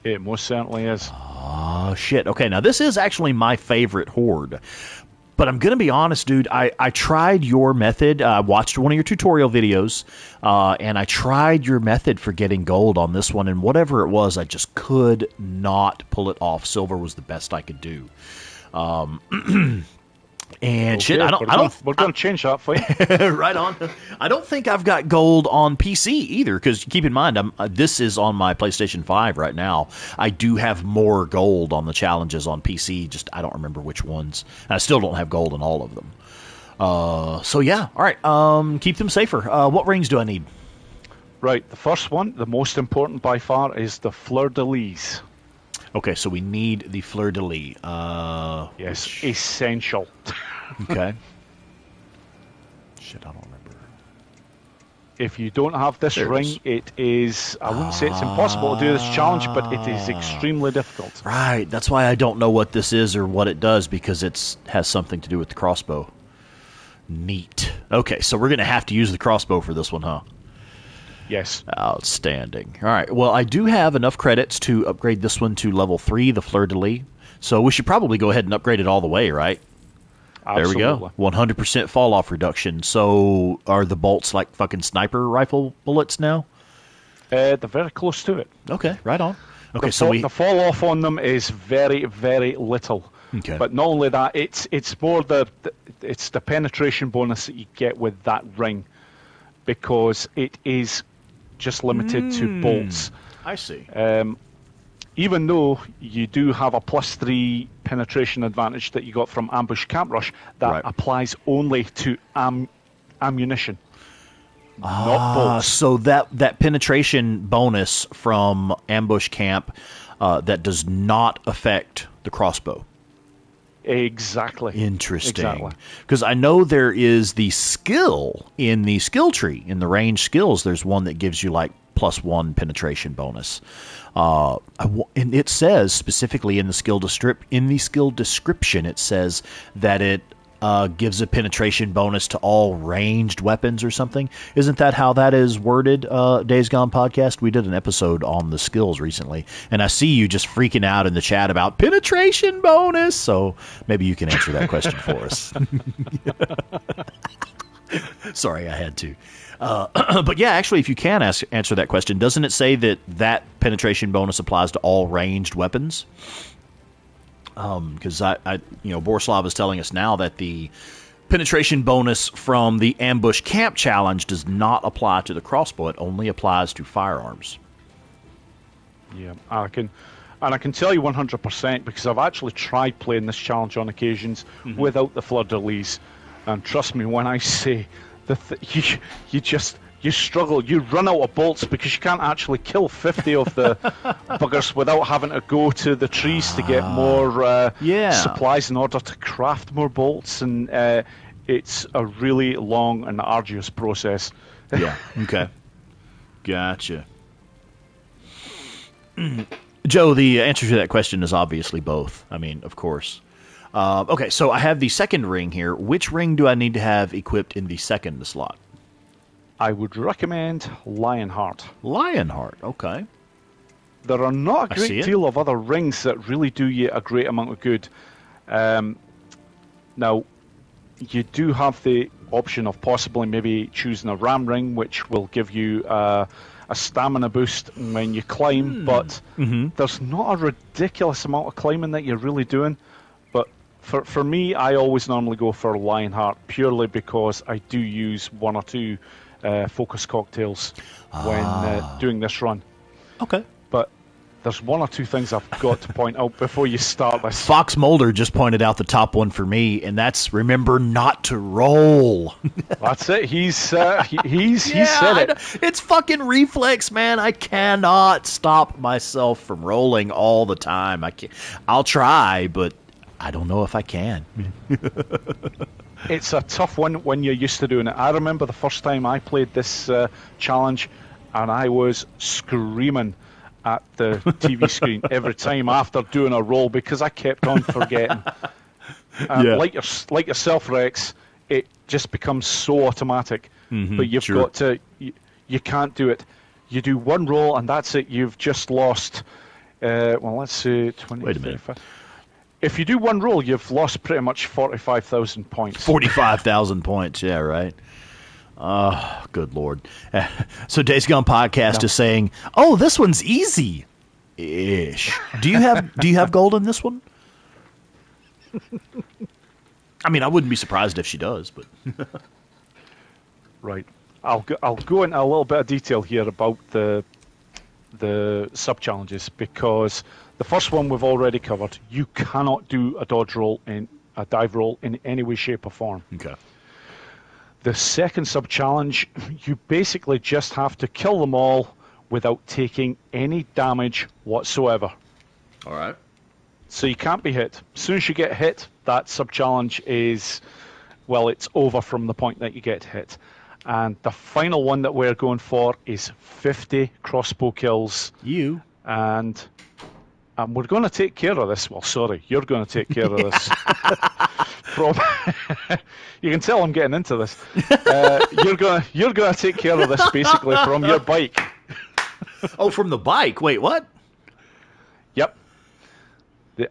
It most certainly is. Oh, shit. Okay, now this is actually my favorite Horde. But I'm going to be honest, dude. I tried your method. I watched one of your tutorial videos, and I tried your method for getting gold on this one. And whatever it was, I just could not pull it off. Silver was the best I could do. And okay, shit, we're going to change that for you. Right on. I don't think I've got gold on PC either, because keep in mind, this is on my PlayStation 5 right now. I do have more gold on the challenges on PC, just I don't remember which ones. I still don't have gold on all of them. So yeah, all right. Keep them safer. What rings do I need? Right, the first one, the most important by far, is the fleur-de-lis. Okay, so we need the fleur-de-lis. Yes, essential. Okay. Shit, I don't remember. If you don't have this ring, it is, I wouldn't say it's impossible to do this challenge, but it is extremely difficult. Right, that's why I don't know what this is or what it does, because it has something to do with the crossbow. Neat. Okay, so we're going to have to use the crossbow for this one, huh? Yes. Outstanding. All right. Well, I do have enough credits to upgrade this one to level 3, the Fleur-de-Lis. So we should probably go ahead and upgrade it all the way, right? Absolutely. There we go. 100% fall off reduction. So are the bolts like fucking sniper rifle bullets now? They're very close to it. Okay, right on. Okay, the fall off on them is very, very little. Okay. But not only that, it's more the penetration bonus that you get with that ring, because it is just limited to bolts. I see. Even though you do have a +3 penetration advantage that you got from Ambush Camp Rush, that applies only to ammunition, not bolts. So that penetration bonus from Ambush Camp, that does not affect the crossbow. Exactly. Interesting. Because I know there is the skill in the skill tree, in the range skills, there's one that gives you like +1 penetration bonus. And it says specifically in the skill description, it says that it gives a penetration bonus to all ranged weapons or something. Isn't that how that is worded, Days Gone podcast? We did an episode on the skills recently, and I see you just freaking out in the chat about penetration bonus, so maybe you can answer that question for us. Sorry, I had to. But yeah, actually, if you can answer that question, doesn't it say that penetration bonus applies to all ranged weapons? Because Borislav is telling us now that the penetration bonus from the Ambush Camp Challenge does not apply to the crossbow. It only applies to firearms. Yeah, I can tell you 100% because I've actually tried playing this challenge on occasions without the fleur-de-lis. And trust me when I say that you struggle. You run out of bolts because you can't actually kill 50 of the buggers without having to go to the trees to get more supplies in order to craft more bolts. And it's a really long and arduous process. Yeah, okay. Gotcha. Joe, the answer to that question is obviously both. I mean, of course. Okay, so I have the second ring here. Which ring do I need to have equipped in the second slot? I would recommend Lionheart. Lionheart, okay. There are not a great deal of other rings that really do you a great amount of good. Now, you do have the option of possibly maybe choosing a Ram ring, which will give you a stamina boost when you climb, but there's not a ridiculous amount of climbing that you're really doing. But for me, I always normally go for Lionheart purely because I do use one or two focus cocktails when doing this run. Okay. But there's one or two things I've got to point out before you start this. Fox Mulder just pointed out the top one for me, and that's remember not to roll. That's it. He said it. It's fucking reflex, man. I cannot stop myself from rolling all the time. I'll try, but I don't know if I can. It's a tough one when you're used to doing it. I remember the first time I played this challenge, and I was screaming at the TV screen every time after doing a roll because I kept on forgetting. Like yourself, Rex, it just becomes so automatic. But you've got to, you can't do it. You do one roll and that's it. You've just lost, let's say 20. Wait a minute. If you do one roll, you've lost pretty much 45,000 points. 45,000 points, yeah, right. Oh, good Lord. So Days Gone Podcast is saying, oh, this one's easy-ish. Do you have gold in this one? I mean, I wouldn't be surprised if she does, but... Right. I'll go into a little bit of detail here about the sub-challenges, because the first one we've already covered. You cannot do a dive roll in any way, shape, or form. Okay. The second sub-challenge, you basically just have to kill them all without taking any damage whatsoever. All right. So you can't be hit. As soon as you get hit, that sub-challenge is, it's over from the point that you get hit. And the final one that we're going for is 50 crossbow kills. And we're going to take care of this. Well, sorry, you're going to take care of this. You can tell I'm getting into this. You're going to take care of this basically from your bike. Oh, from the bike? Wait, what? Yep.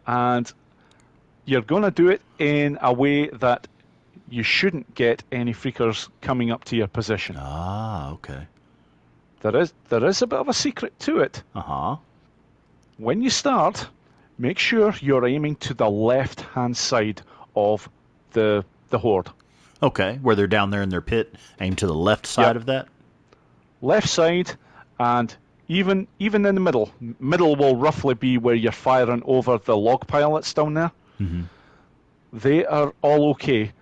And you're going to do it in a way that you shouldn't get any freakers coming up to your position. Ah, okay. There is a bit of a secret to it. Uh-huh. When you start, make sure you're aiming to the left-hand side of the Horde. Okay, where they're down there in their pit, aim to the left side of that? Left side, and even in the middle. Middle will roughly be where you're firing over the log pile that's down there. Mm-hmm. They are all okay.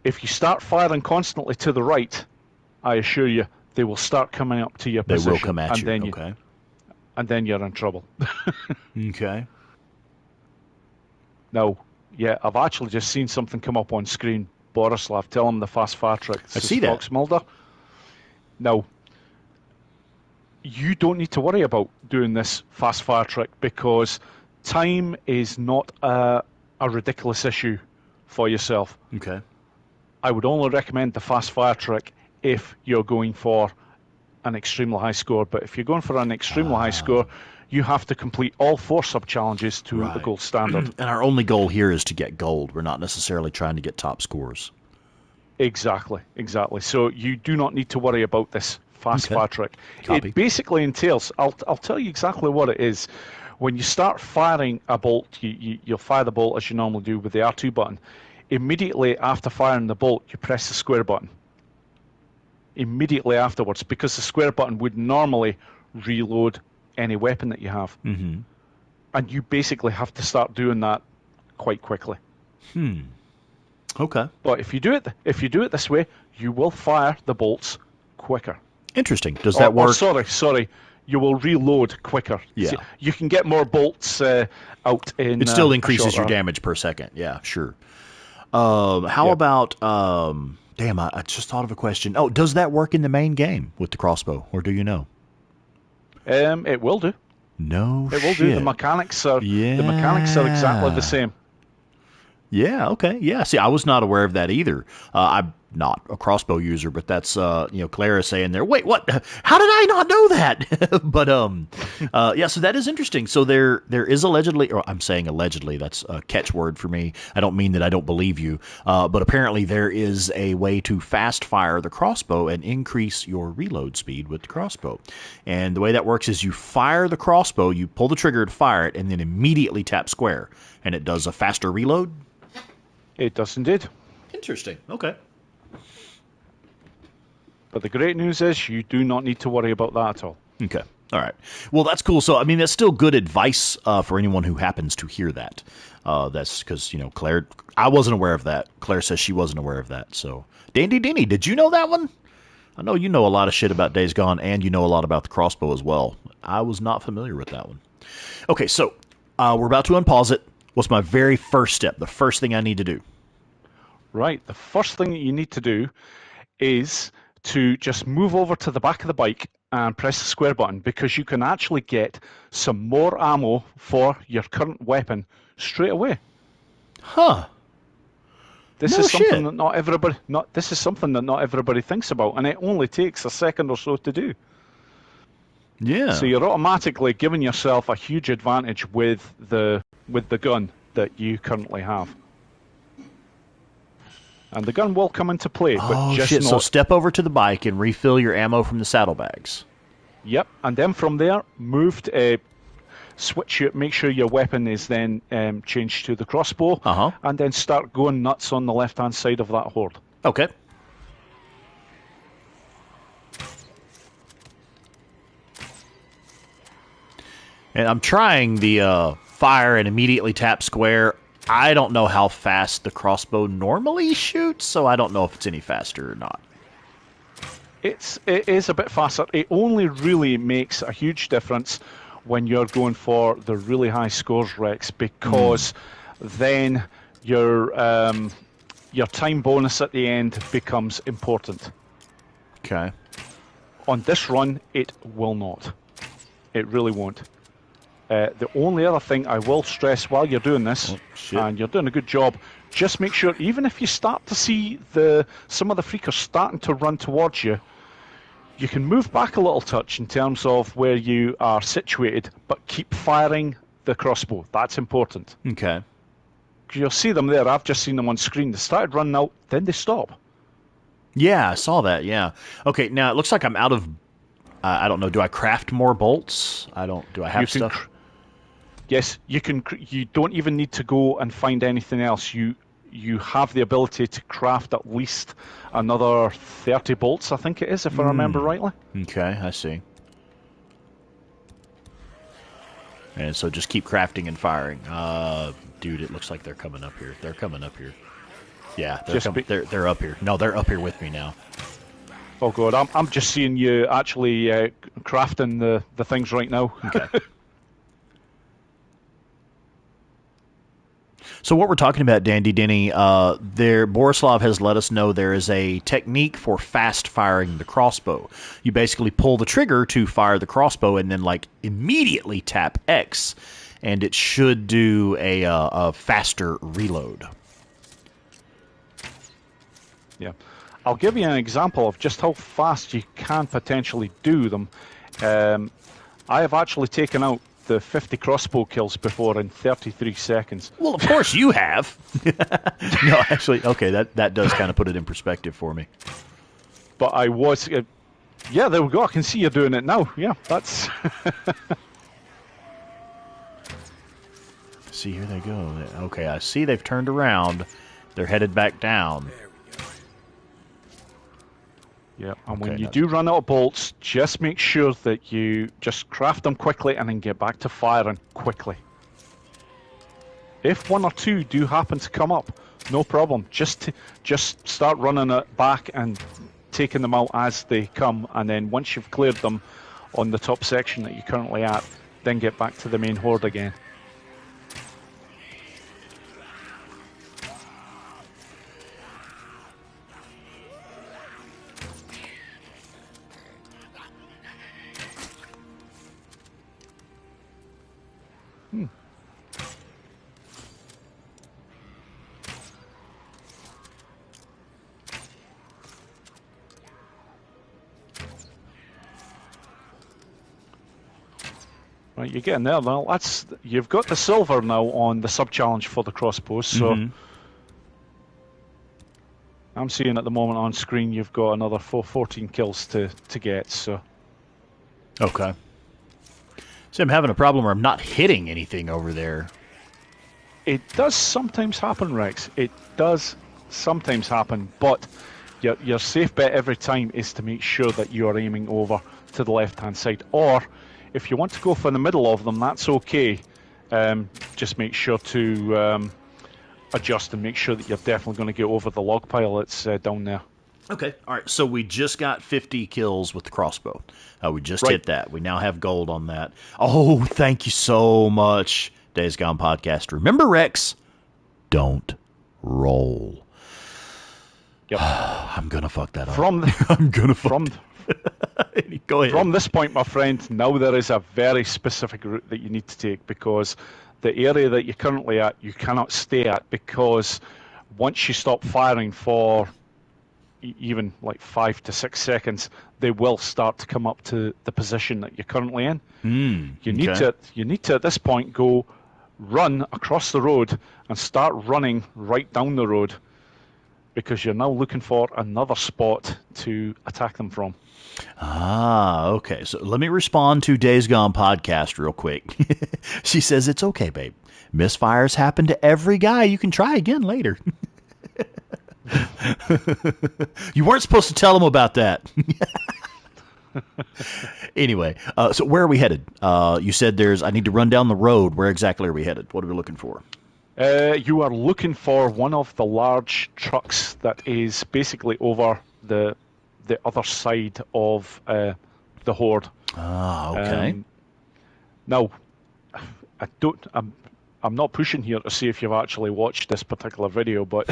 If you start firing constantly to the right, I assure you, they will start coming up to your position. They will come at you, okay. And then you're in trouble. Okay. Now, yeah, I've actually just seen something come up on screen. Borislav, tell him the fast fire trick. I see that. Smolder. Now, you don't need to worry about doing this fast fire trick because time is not a ridiculous issue for yourself. Okay. I would only recommend the fast fire trick if you're going for an extremely high score. But if you're going for an extremely high score, you have to complete all 4 sub-challenges to the gold standard. And our only goal here is to get gold. We're not necessarily trying to get top scores. Exactly. So you do not need to worry about this fast fire trick. Copy. It basically entails, I'll tell you exactly what it is. When you start firing a bolt, you'll fire the bolt as you normally do with the R2 button. Immediately after firing the bolt, you press the square button. Immediately afterwards, because the square button would normally reload any weapon that you have. Mm-hmm. And you basically have to start doing that quite quickly. Okay. But if you do it this way, you will fire the bolts quicker. Interesting. Does that work? Sorry. You will reload quicker. Yeah. See, you can get more bolts out in. It still increases your damage per second. Yeah, sure. How about? Damn, I just thought of a question. Oh, does that work in the main game with the crossbow, or do you know? It will do. No, it will do. The mechanics are exactly the same. Yeah. Okay. Yeah. See, I was not aware of that either. I'm not a crossbow user, but that's Clara saying there. Wait, what? How did I not know that? But yeah. So that is interesting. So there is allegedly, or I'm saying allegedly. That's a catchword for me. I don't mean that I don't believe you, but apparently there is a way to fast fire the crossbow and increase your reload speed with the crossbow. And the way that works is you fire the crossbow, you pull the trigger to fire it, and then immediately tap square, and it does a faster reload. It does indeed. Interesting. Okay. But the great news is you do not need to worry about that at all. Okay. All right. Well, that's cool. So, I mean, that's still good advice for anyone who happens to hear that. That's because, Claire, I wasn't aware of that. Claire says she wasn't aware of that. So, Dandy Dinny, did you know that one? I know you know a lot of shit about Days Gone, and you know a lot about the crossbow as well. I was not familiar with that one. Okay, so we're about to unpause it. What's my very first step? The first thing I need to do? Right. The first thing that you need to do is to just move over to the back of the bike and press the square button, because you can actually get some more ammo for your current weapon straight away. Huh. This is something that not everybody thinks about, and it only takes a second or so to do. Yeah. So you're automatically giving yourself a huge advantage with the gun that you currently have. And the gun will come into play, but just shit. not... So step over to the bike and refill your ammo from the saddlebags. Yep, and then from there, switch it, make sure your weapon is then changed to the crossbow, and then start going nuts on the left-hand side of that Horde. Okay. And I'm trying the fire and immediately tap square. I don't know how fast the crossbow normally shoots, so I don't know if it's any faster or not. It is a bit faster. It only really makes a huge difference when you're going for the really high scores, Rex, because then your time bonus at the end becomes important. Okay. On this run, it will not. It really won't. The only other thing I will stress while you're doing this, and you're doing a good job, just make sure, even if you start to see some of the freakers starting to run towards you, you can move back a little touch in terms of where you are situated, but keep firing the crossbow. That's important. Okay. you'll see them there. I've just seen them on screen. They started running out, then they stop. Yeah, I saw that. Yeah. Okay. Now it looks like I'm out of. I don't know. Do I craft more bolts? Do I have stuff? Yes, you can. You don't even need to go and find anything else. You have the ability to craft at least another 30 bolts, I think it is, if I remember rightly. Okay, I see. And so just keep crafting and firing. Dude, it looks like they're coming up here. They're coming up here. Yeah, they're up here. No, they're up here with me now. Oh god, I'm just seeing you actually crafting the things right now. Okay. So what we're talking about, Dandy Denny, Borislav has let us know there is a technique for fast firing the crossbow. You basically pull the trigger to fire the crossbow and then like immediately tap X, and it should do a faster reload. Yeah. I'll give you an example of just how fast you can potentially do them. I have actually taken out the 50 crossbow kills before in 33 seconds. Well, of course you have. No, actually, okay, that does kind of put it in perspective for me. But I was... yeah, there we go. I can see you doing it now. Yeah, that's... See, here they go. Okay, I see they've turned around. They're headed back down. Yeah, and when you do run out of bolts, just make sure that you just craft them quickly and then get back to firing quickly. If one or two do happen to come up, no problem. Just start running it back and taking them out as they come, and then once you've cleared them on the top section that you're currently at, then get back to the main horde again. Right, you're getting there now. You've got the silver now on the sub-challenge for the crossbows, so I'm seeing at the moment on screen you've got another 14 kills to get, so... Okay. See, I'm having a problem where I'm not hitting anything over there. It does sometimes happen, Rex. It does sometimes happen, but your safe bet every time is to make sure that you are aiming over to the left-hand side, or... if you want to go for the middle of them, that's okay. Just make sure to adjust and make sure that you're definitely going to get over the log pile that's down there. Okay, all right. So we just got 50 kills with the crossbow. We just hit that. We now have gold on that. Oh, thank you so much, Days Gone Podcast. Remember, Rex, don't roll. Yep. I'm going to fuck that up. I'm going to fuck Go ahead. From this point, my friend, now there is a very specific route that you need to take, because the area that you're currently at, you cannot stay at, because once you stop firing for even like 5 to 6 seconds, they will start to come up to the position that you're currently in. You need to at this point go run across the road and start running right down the road, because you're now looking for another spot to attack them from. Okay. So let me respond to Days Gone Podcast real quick. She says, it's okay, babe. Misfires happen to every guy. You can try again later. You weren't supposed to tell him about that. Anyway, so where are we headed? You said I need to run down the road. Where exactly are we headed? What are we looking for? You are looking for one of the large trucks that is basically over the other side of the horde. Okay. Now, I'm not pushing here to see if you've actually watched this particular video, but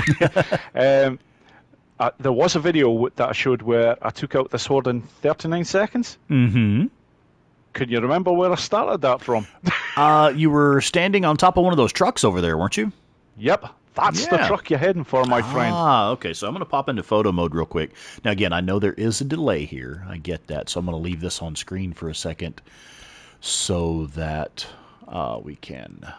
there was a video that I showed where I took out this horde in 39 seconds. Mm-hmm. Can you remember where I started that from? You were standing on top of one of those trucks over there, weren't you? Yep. That's the truck you're heading for, my friend. Okay. So I'm going to pop into photo mode real quick. Now, again, I know there is a delay here. I get that. So I'm going to leave this on screen for a second so that we can...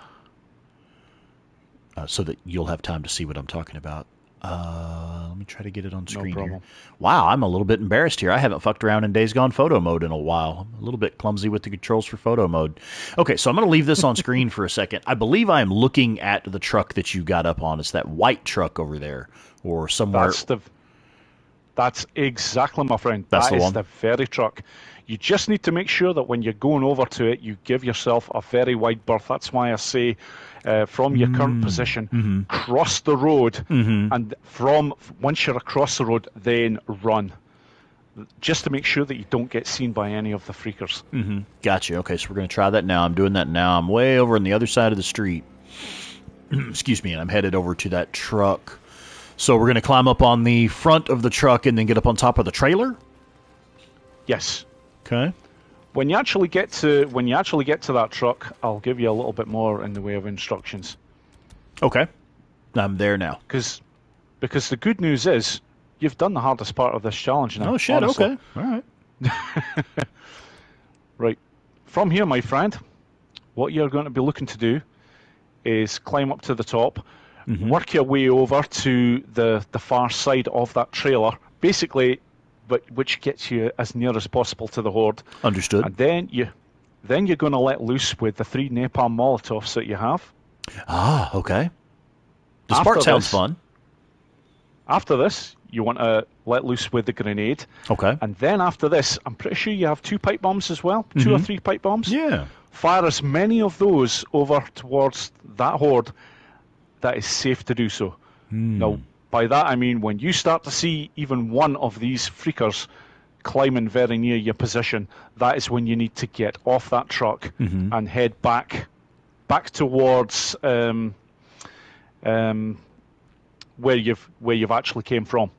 so that you'll have time to see what I'm talking about. Let me try to get it on screen here. Wow, I'm a little bit embarrassed here. I haven't fucked around in Days Gone photo mode in a while. I'm a little bit clumsy with the controls for photo mode. Okay, so I'm going to leave this on screen for a second. I believe I am looking at the truck that you got up on. It's that white truck over there, or somewhere. That's exactly, my friend. That's the one. That is the very truck. You just need to make sure that when you're going over to it, you give yourself a very wide berth. That's why I say, from your current position, cross the road, and once you're across the road, then run, just to make sure that you don't get seen by any of the freakers. Gotcha. Okay, so we're going to try that now. I'm doing that now. I'm way over on the other side of the street. Excuse me, and I'm headed over to that truck. So we're going to climb up on the front of the truck and then get up on top of the trailer? Yes. Okay. When you actually get to that truck, I'll give you a little bit more in the way of instructions. Okay. I'm there now. Because the good news is you've done the hardest part of this challenge now. Oh shit, honestly. Okay. All right. Right. From here, my friend, what you're going to be looking to do is climb up to the top, work your way over to the far side of that trailer, basically, which gets you as near as possible to the Horde. Understood. And then you're going to let loose with the 3 napalm Molotovs that you have. Ah, okay. The spark sounds fun. After this, you want to let loose with the grenade. Okay. And then after this, I'm pretty sure you have 2 pipe bombs as well. 2 or 3 pipe bombs. Yeah. Fire as many of those over towards that Horde that is safe to do so. Now, by that I mean when you start to see even one of these freakers climbing very near your position, that is when you need to get off that truck and head back towards where you've actually came from.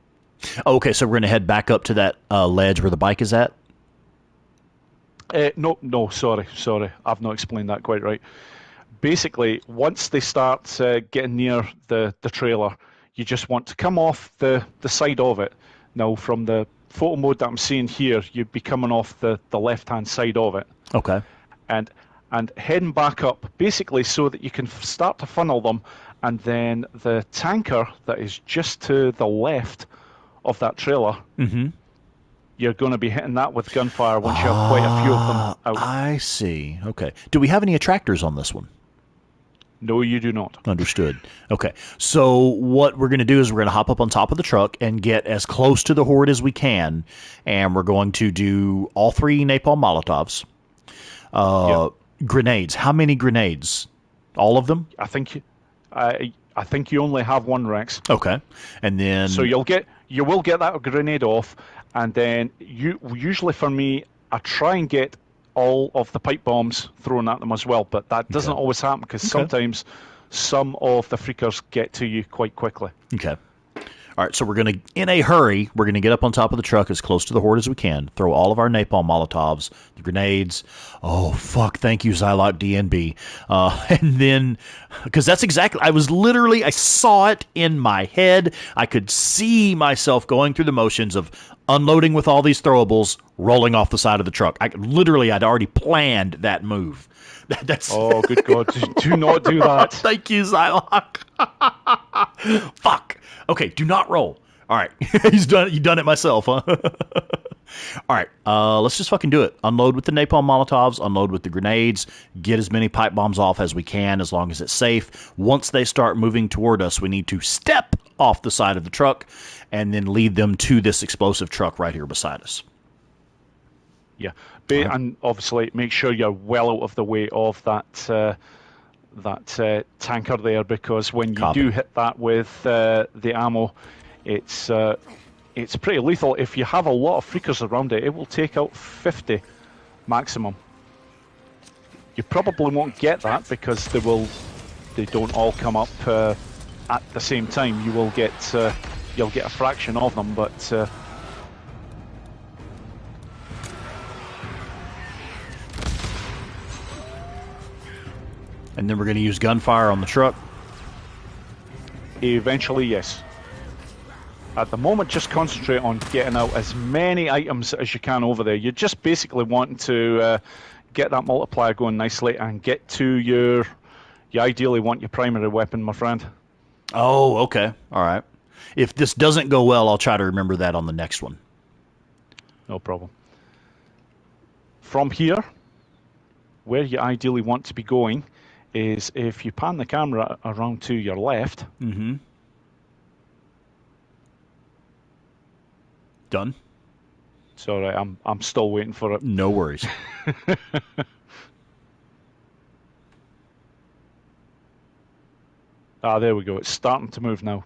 Okay, so we're going to head back up to that ledge where the bike is at? No, sorry. I've not explained that quite right. Basically, once they start getting near the trailer, you just want to come off the side of it. Now, from the photo mode that I'm seeing here, you'd be coming off the left-hand side of it. Okay. And heading back up, basically so that you can start to funnel them, and then the tanker that is just to the left of that trailer, you're going to be hitting that with gunfire once you have quite a few of them out. I see. Okay. Do we have any attractors on this one? No, you do not. Understood. Okay. So what we're going to do is we're going to hop up on top of the truck and get as close to the Horde as we can, and we're going to do all 3 napalm Molotovs. Grenades. How many grenades? All of them? I think you only have 1, Rex. Okay. And then so you will get that grenade off, and then usually for me, I try and get all of the pipe bombs thrown at them as well, but that doesn't always happen because sometimes some of the freakers get to you quite quickly. Okay. All right, so we're going to, in a hurry, we're going to get up on top of the truck as close to the Horde as we can, throw all of our napalm Molotovs, the grenades. Oh, fuck, thank you, Zylok DNB. And then, because that's exactly, I saw it in my head. I could see myself going through the motions of unloading with all these throwables, rolling off the side of the truck. I'd already planned that move. That's oh, good God. Do not do that. Thank you, Zylok. Fuck. Okay, do not roll. All right. You've done it myself, huh? All right. Let's just fucking do it. Unload with the napalm Molotovs, unload with the grenades, get as many pipe bombs off as we can as long as it's safe. Once they start moving toward us, we need to step off the side of the truck and then lead them to this explosive truck right here beside us. Yeah. And obviously make sure you're well out of the way of that tanker there, because when you do hit that with the ammo, it's pretty lethal. If you have a lot of freakers around it, it will take out 50 maximum. You probably won't get that because they don't all come up at the same time. You'll get a fraction of them, but and then we're going to use gunfire on the truck? Eventually, yes. At the moment, just concentrate on getting out as many items as you can over there. You're just basically wanting to get that multiplier going nicely and get to You ideally want your primary weapon, my friend. Oh, okay. All right. If this doesn't go well, I'll try to remember that on the next one. No problem. From here, where you ideally want to be going is if you pan the camera around to your left. Mm-hmm. Done. Sorry, I'm still waiting for it. No worries. There we go. It's starting to move now.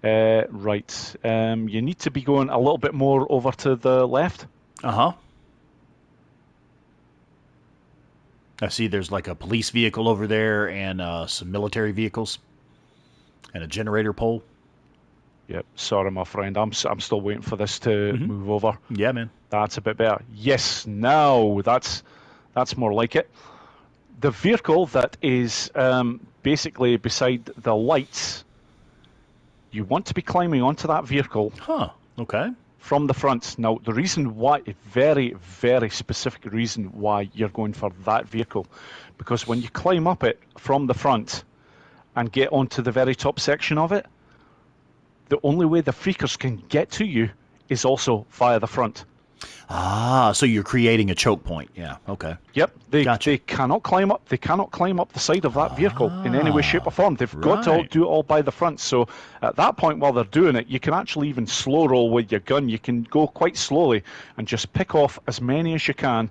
Right. You need to be going a little bit more over to the left. Uh-huh. I see there's like a police vehicle over there and some military vehicles and a generator pole. Yep. Sorry, my friend. I'm still waiting for this to move over. Yeah, man. That's a bit better. Yes. Now that's more like it. The vehicle that is basically beside the lights. You want to be climbing onto that vehicle. Huh. Okay. From the front. Now, the reason why, a very, very specific reason why you're going for that vehicle, because when you climb up it from the front and get onto the very top section of it, the only way the freakers can get to you is also via the front. Ah, so you're creating a choke point. Yeah. Okay. Yep, they Gotcha. cannot climb up. They cannot climb up the side of that vehicle in any way, shape, or form. They've got to all right. do it all by the front. So at that point, while they're doing it, you can actually even slow roll with your gun. You can go quite slowly and just pick off as many as you can.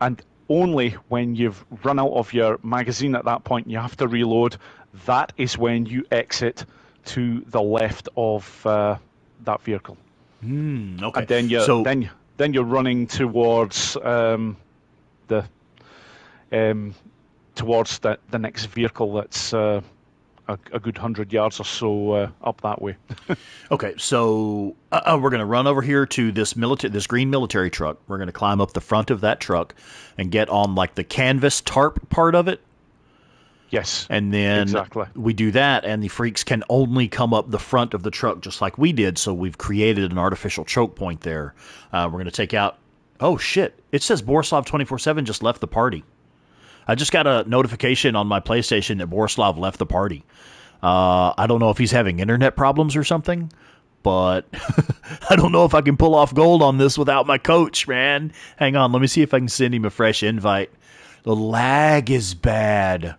And only when you've run out of your magazine at that point, you have to reload. That is when you exit to the left of that vehicle. Okay. And then you're running towards towards the next vehicle that's a good 100 yards or so up that way. Okay, so we're going to run over here to this green military truck. We're going to climb up the front of that truck and get on like the canvas tarp part of it. Yes. And then exactly. we do that, and the freaks can only come up the front of the truck just like we did, so we've created an artificial choke point there. We're going to take out... Oh, shit. It says Borislav247 just left the party. I just got a notification on my PlayStation that Borislav left the party. I don't know if he's having internet problems or something, but I don't know if I can pull off gold on this without my coach, man. Hang on, let me see if I can send him a fresh invite. The lag is bad.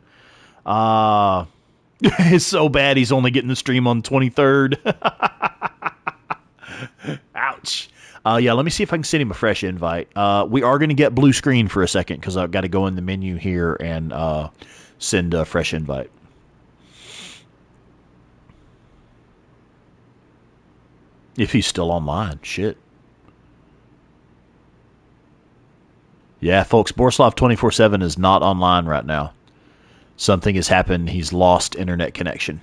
It's so bad he's only getting the stream on 23rd. Ouch. Yeah, let me see if I can send him a fresh invite. We are going to get blue screen for a second because I've got to go in the menu here and send a fresh invite. If he's still online. Shit. Yeah, folks, Borislav247 is not online right now. Something has happened. He's lost internet connection.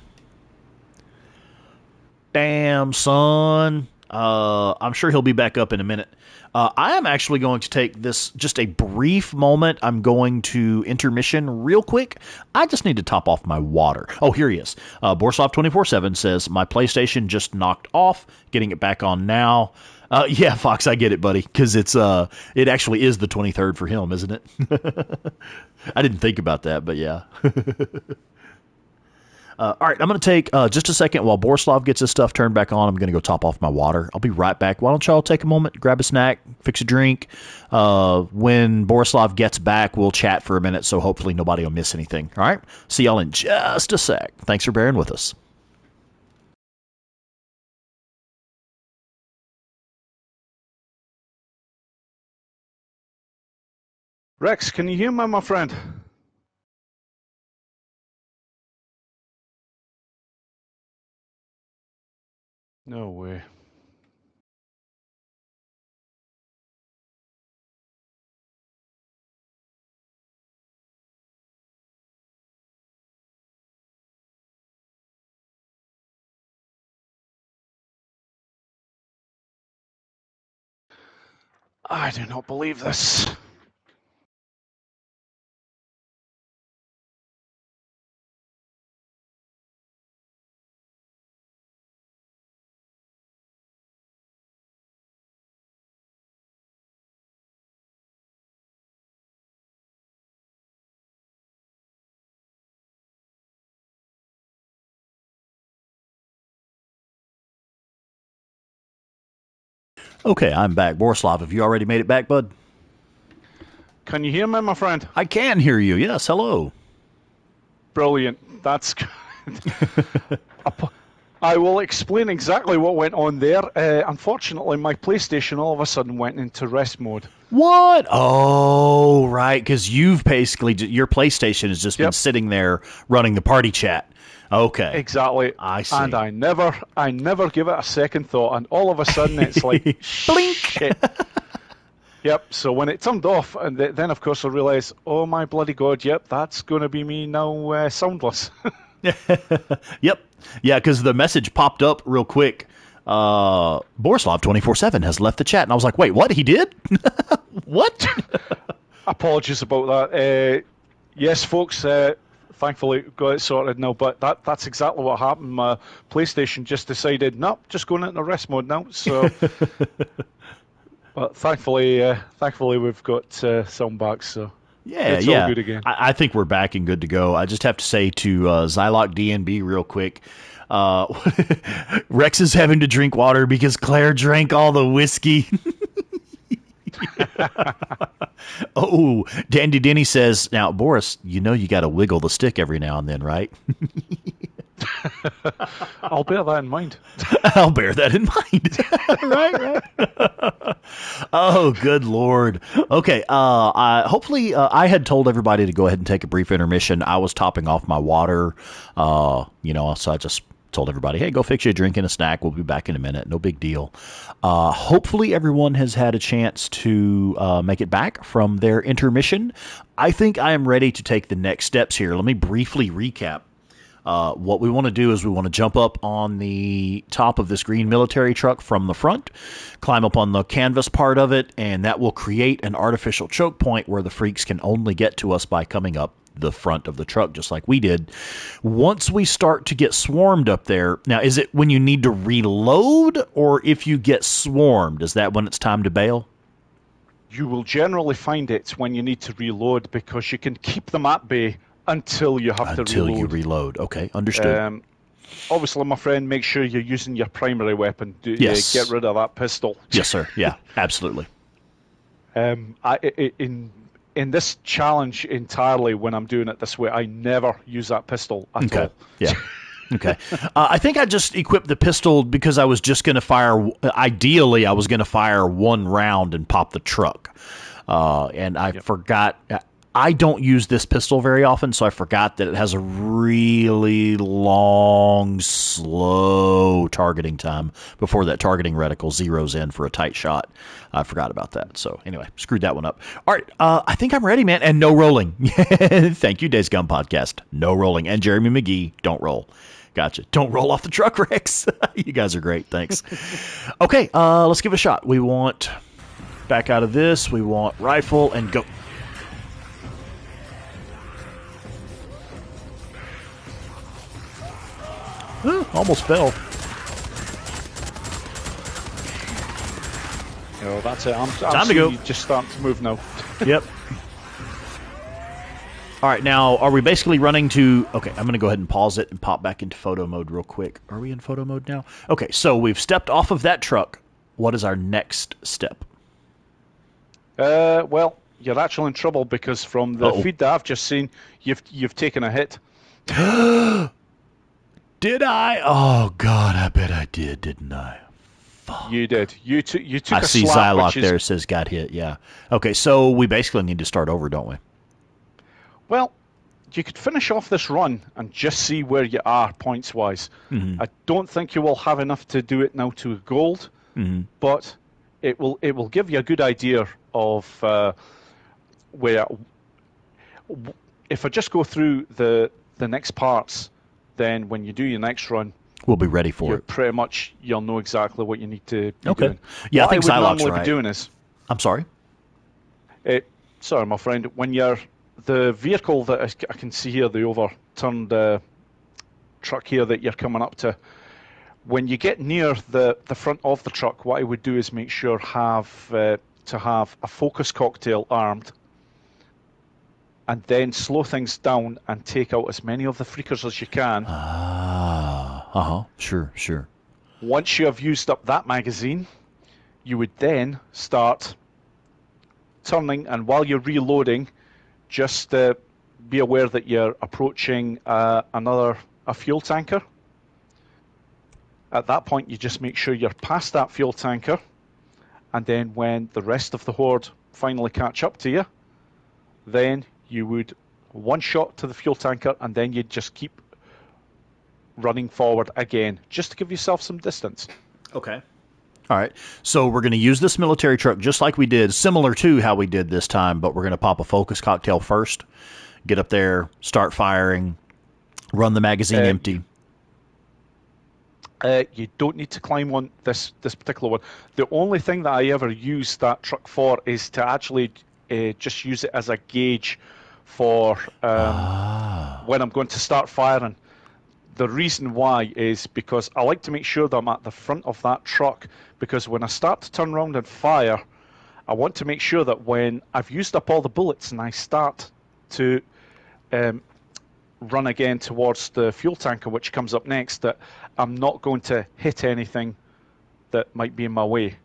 Damn, son. I'm sure he'll be back up in a minute. I am actually going to take this just a brief moment. I'm going to intermission real quick. I just need to top off my water. Oh, here he is. Borislav247 says, my PlayStation just knocked off. Getting it back on now. Yeah, Fox, I get it, buddy, because it actually is the 23rd for him, isn't it? I didn't think about that, but yeah. All right, I'm going to take just a second while Borislav gets his stuff turned back on. I'm going to go top off my water. I'll be right back. Why don't y'all take a moment, grab a snack, fix a drink. When Borislav gets back, we'll chat for a minute, so hopefully nobody will miss anything. All right? See y'all in just a sec. Thanks for bearing with us. Rex, can you hear me, my friend? No way. I do not believe this. Okay, I'm back. Borislav, have you already made it back, bud? Can you hear me, my friend? I can hear you. Yes, hello. Brilliant. That's good. I will explain exactly what went on there. Unfortunately, my PlayStation all of a sudden went into rest mode. What? Oh, right, because you've basically, your PlayStation has just been sitting there running the party chat. Okay. Exactly. I see. And I never give it a second thought, and all of a sudden it's like, blink. Shit. Yep, so when it turned off, and then of course I realised, oh my bloody god, yep, that's going to be me now soundless. Yep. Yeah, because the message popped up real quick. Borislav247 has left the chat. And I was like, wait, what? He did? What? Apologies about that. Yes, folks, thankfully got it sorted now, but that's exactly what happened. My PlayStation just decided, nope, just going into rest mode now. So... But thankfully we've got sound back, so it's all good again. I think we're back and good to go. I just have to say to Zylock DNB real quick, Rex is having to drink water because Claire drank all the whiskey. Oh, Dandy Denny says, now, Boris, you know you got to wiggle the stick every now and then, right? I'll bear that in mind. I'll bear that in mind. Right. Oh, good Lord. Okay. Hopefully, I had told everybody to go ahead and take a brief intermission. I was topping off my water, so I just told everybody, hey, go fix you a drink and a snack. We'll be back in a minute. No big deal. Hopefully, everyone has had a chance to make it back from their intermission. I think I am ready to take the next steps here. Let me briefly recap. What we want to do is we want to jump up on the top of this green military truck from the front, climb up on the canvas part of it, and that will create an artificial choke point where the freaks can only get to us by coming up the front of the truck, just like we did. Once we start to get swarmed up there, now, is it when you need to reload, or if you get swarmed, is that when it's time to bail? You will generally find it when you need to reload, because you can keep them at bay until you have to reload. Until you reload. Okay, understood. Obviously, my friend, make sure you're using your primary weapon. Yes. Get rid of that pistol. Yes, sir. Yeah, absolutely. In this challenge entirely, when I'm doing it this way, I never use that pistol at all. Yeah. Okay. I think I just equipped the pistol because I was just going to fire... Ideally, I was going to fire one round and pop the truck. And I forgot... I don't use this pistol very often, so I forgot that it has a really long, slow targeting time before that targeting reticle zeroes in for a tight shot. I forgot about that. So anyway, screwed that one up. All right, I think I'm ready, man. And no rolling. Thank you, Days Gone Podcast. No rolling. And Jeremy McGee, don't roll. Gotcha. Don't roll off the truck, Rex. You guys are great. Thanks. Okay, let's give it a shot. We want back out of this. We want rifle and go. Almost fell. Oh, that's it. I'm time to go. Just starting to move now. Yep. All right, now, are we basically running to... Okay, I'm going to go ahead and pause it and pop back into photo mode real quick. Are we in photo mode now? Okay, so we've stepped off of that truck. What is our next step? Well, you're actually in trouble because from the feed that I've just seen, you've taken a hit. Did I? Oh, God, I bet I did, didn't I? Fuck. You did. You took I a see slap, Zylock there says got hit, yeah. Okay, so we basically need to start over, don't we? Well, you could finish off this run and just see where you are points-wise. Mm-hmm. I don't think you will have enough to do it now to gold, but it will give you a good idea of where... If I just go through the next parts... Then when you do your next run, we'll be ready for it. Pretty much, you'll know exactly what you need to be doing. Yeah, what I think Zylock's right. What I would normally be doing is... I'm sorry? Sorry, my friend. When you're... The vehicle that I can see here, the overturned truck here that you're coming up to, when you get near the front of the truck, what I would do is make sure to have a focus cocktail armed, and then slow things down and take out as many of the freakers as you can. Sure. Once you have used up that magazine, you would then start turning, and while you're reloading, just be aware that you're approaching a fuel tanker. At that point, you just make sure you're past that fuel tanker, and then when the rest of the Horde finally catch up to you, then you would one shot to the fuel tanker, and then you'd just keep running forward again, just to give yourself some distance. Okay. All right. So we're going to use this military truck just like we did, similar to how we did this time, but we're going to pop a focus cocktail first, get up there, start firing, run the magazine empty. You don't need to climb on this particular one. The only thing that I ever use that truck for is to actually just use it as a gauge for when I'm going to start firing. The reason why is because I like to make sure that I'm at the front of that truck, because when I start to turn around and fire, I want to make sure that when I've used up all the bullets and I start to run again towards the fuel tanker, which comes up next, that I'm not going to hit anything that might be in my way.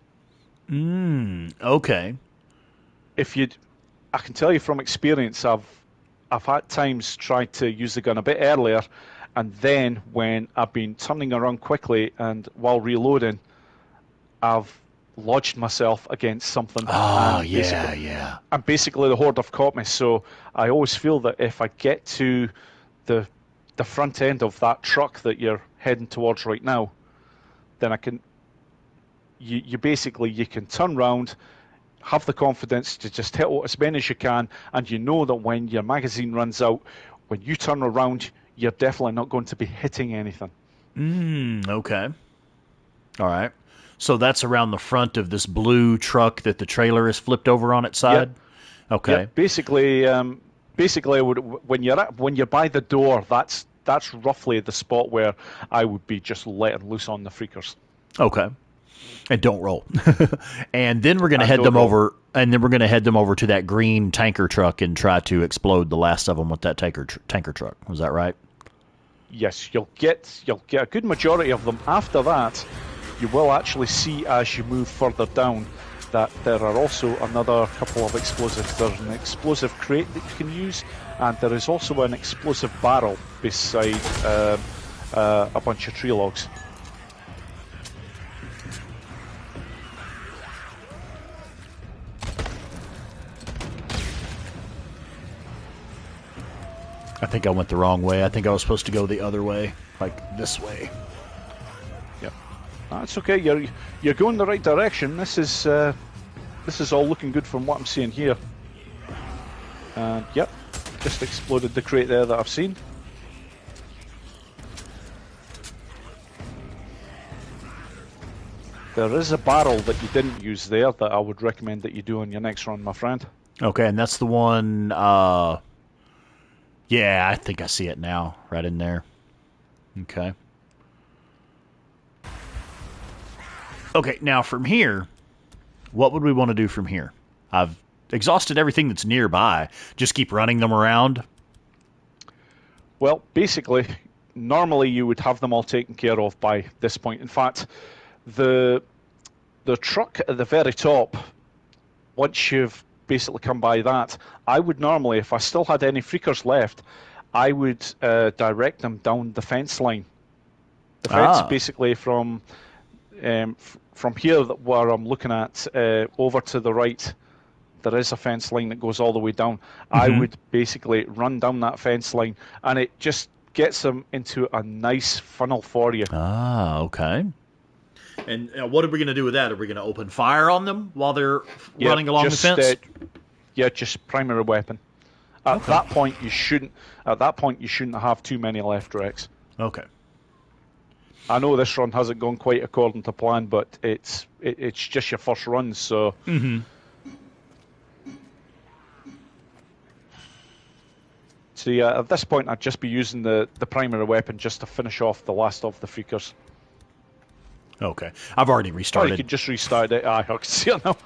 Okay. I can tell you from experience, I've had times tried to use the gun a bit earlier, and then when I've been turning around quickly and while reloading, I've lodged myself against something. Yeah. And basically the Horde have caught me. So I always feel that if I get to the front end of that truck that you're heading towards right now, then I can. You can turn around, have the confidence to just hit as many as you can, and you know that when your magazine runs out, when you turn around, you're definitely not going to be hitting anything. Okay. All right. So that's around the front of this blue truck that the trailer is flipped over on its side? Yep. Okay. Yep. Basically, when you're by the door, that's roughly the spot where I would be just letting loose on the freakers. Okay. And don't roll. And then we're going to head them over, and then we're going to head them over to that green tanker truck and try to explode the last of them with that tanker truck. Was that right? Yes, you'll get a good majority of them. After that, you will actually see as you move further down that there are also another couple of explosives. There's an explosive crate that you can use, and there is also an explosive barrel beside a bunch of tree logs. I think I went the wrong way. I think I was supposed to go the other way, like this way. Yep, that's okay. You're going the right direction. This is all looking good from what I'm seeing here. And yep, just exploded the crate there that I've seen. There is a barrel that you didn't use there that I would recommend that you do on your next run, my friend. Okay, and that's the one. Yeah, I think I see it now, right in there. Okay. Okay, now from here, what would we want to do from here? I've exhausted everything that's nearby. Just keep running them around? Well, basically, normally you would have them all taken care of by this point. In fact, the truck at the very top, once you've basically come by that, I would normally, if I still had any freakers left, I would direct them down the fence line. The fence basically from here where I'm looking at over to the right, there is a fence line that goes all the way down. Mm-hmm. I would basically run down that fence line, and it just gets them into a nice funnel for you. Okay. And what are we going to do with that? Are we going to open fire on them while they're running along the fence? Just primary weapon. At that point, you shouldn't have too many left, Rex. Okay. I know this run hasn't gone quite according to plan, but it's just your first run, so. Mm-hmm. So yeah, at this point, I'd just be using the primary weapon just to finish off the last of the freakers. Okay, I've already restarted. Or you could just restart it. I can see it now.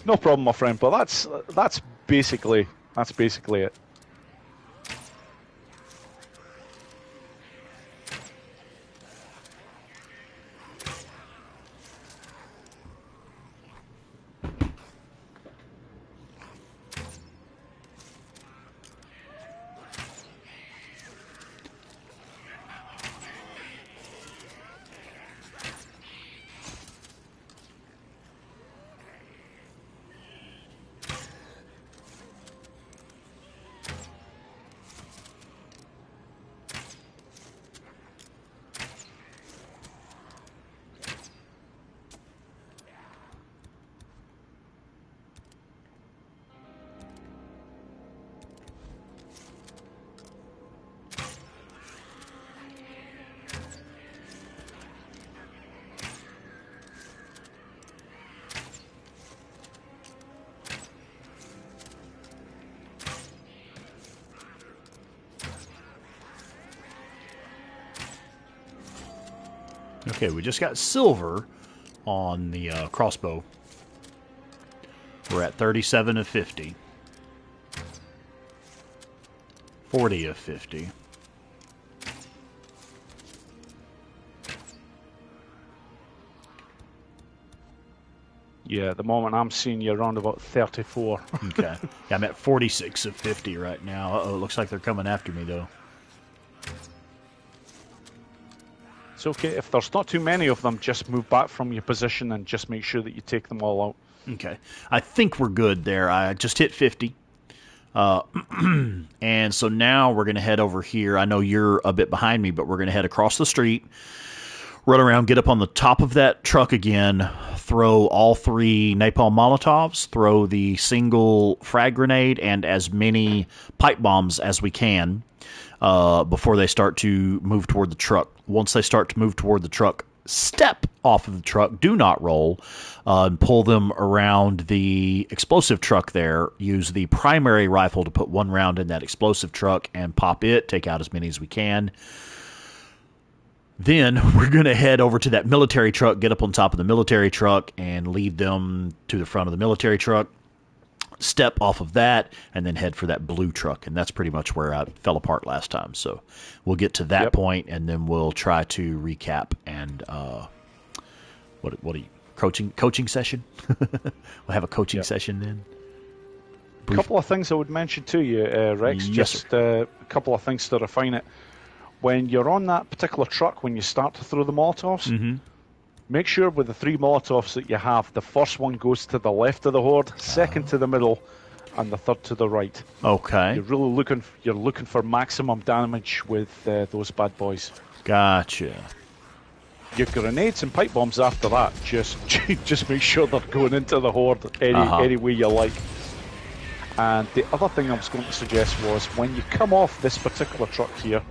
No problem, my friend. But that's basically it. Okay, we just got silver on the crossbow. We're at 37 of 50. 40 of 50. Yeah, at the moment I'm seeing you around about 34. Okay. Yeah, I'm at 46 of 50 right now. Uh-oh, it looks like they're coming after me, though. It's okay. If there's not too many of them, just move back from your position and just make sure that you take them all out. Okay. I think we're good there. I just hit 50. And so now we're going to head over here. I know you're a bit behind me, but we're going to head across the street, run around, get up on the top of that truck again, throw all 3 napalm Molotovs, throw the single frag grenade, and as many pipe bombs as we can before they start to move toward the truck. Once they start to move toward the truck, step off of the truck, do not roll, and pull them around the explosive truck there. Use the primary rifle to put 1 round in that explosive truck and pop it, take out as many as we can. Then we're going to head over to that military truck, get up on top of the military truck, and lead them to the front of the military truck. Step off of that, and then head for that blue truck. And that's pretty much where I fell apart last time. So we'll get to that point, and then we'll try to recap and what are you coaching session? We'll have a coaching session then. A couple of things I would mention to you, Rex. Yes, just a couple of things to refine it. When you're on that particular truck, when you start to throw the Molotovs, make sure with the 3 Molotovs that you have, the first one goes to the left of the Horde, second to the middle, and the third to the right. Okay. You're really looking for maximum damage with those bad boys. Gotcha. Your grenades and pipe bombs after that, just make sure they're going into the Horde any way you like. And the other thing I was going to suggest was when you come off this particular truck here,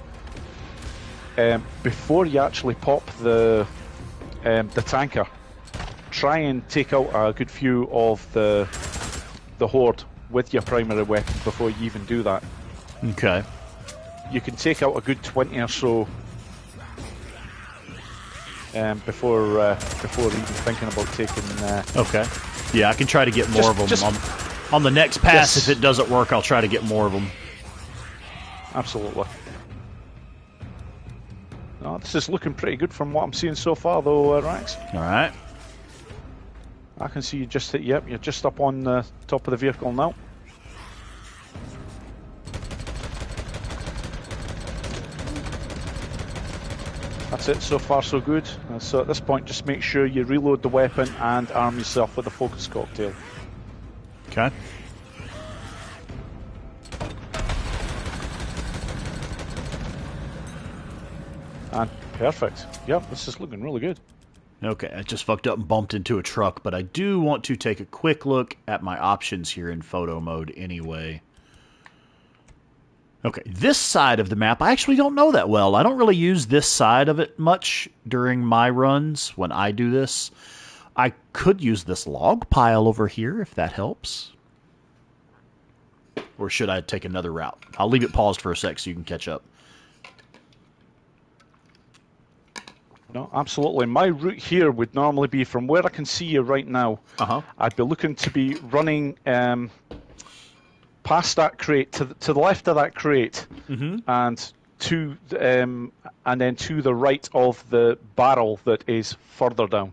before you actually pop the tanker, try and take out a good few of the Horde with your primary weapon before you even do that. Okay. You can take out a good 20 or so before even thinking about taking. Okay. Yeah, I can try to get more of them on the next pass. If it doesn't work, I'll try to get more of them. Absolutely. No, this is looking pretty good from what I'm seeing so far, though, Rex. All right. I can see you just hit. Yep, you're just up on the top of the vehicle now. That's it. So far, so good. So at this point, just make sure you reload the weapon and arm yourself with a focus cocktail. Okay. And perfect. Yep, this is looking really good. Okay, I just fucked up and bumped into a truck, but I do want to take a quick look at my options here in photo mode anyway. Okay, this side of the map, I actually don't know that well. I don't really use this side of it much during my runs when I do this. I could use this log pile over here if that helps. Or should I take another route? I'll leave it paused for a sec so you can catch up. No, absolutely. My route here would normally be from where I can see you right now. I'd be looking to be running past that crate to the left of that crate, and then to the right of the barrel that is further down.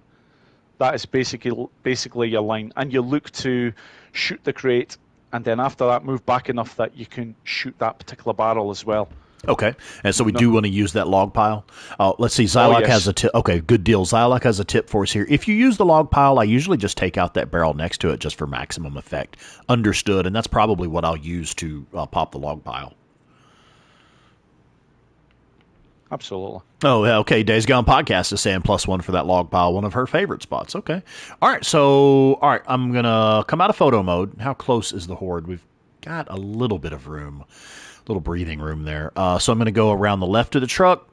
That is basically your line, and you look to shoot the crate, and then after that, move back enough that you can shoot that particular barrel as well. Okay, and so we do want to use that log pile. Let's see, Zylok has a tip. Okay, good deal. Zylok has a tip for us here. If you use the log pile, I usually just take out that barrel next to it just for maximum effect. Understood, and that's probably what I'll use to pop the log pile. Absolutely. Oh, yeah, okay. Days Gone Podcast is saying +1 for that log pile, one of her favorite spots. Okay. All right, I'm going to come out of photo mode. How close is the Horde? We've got a little bit of room. Little breathing room there. So I'm going to go around the left of the truck.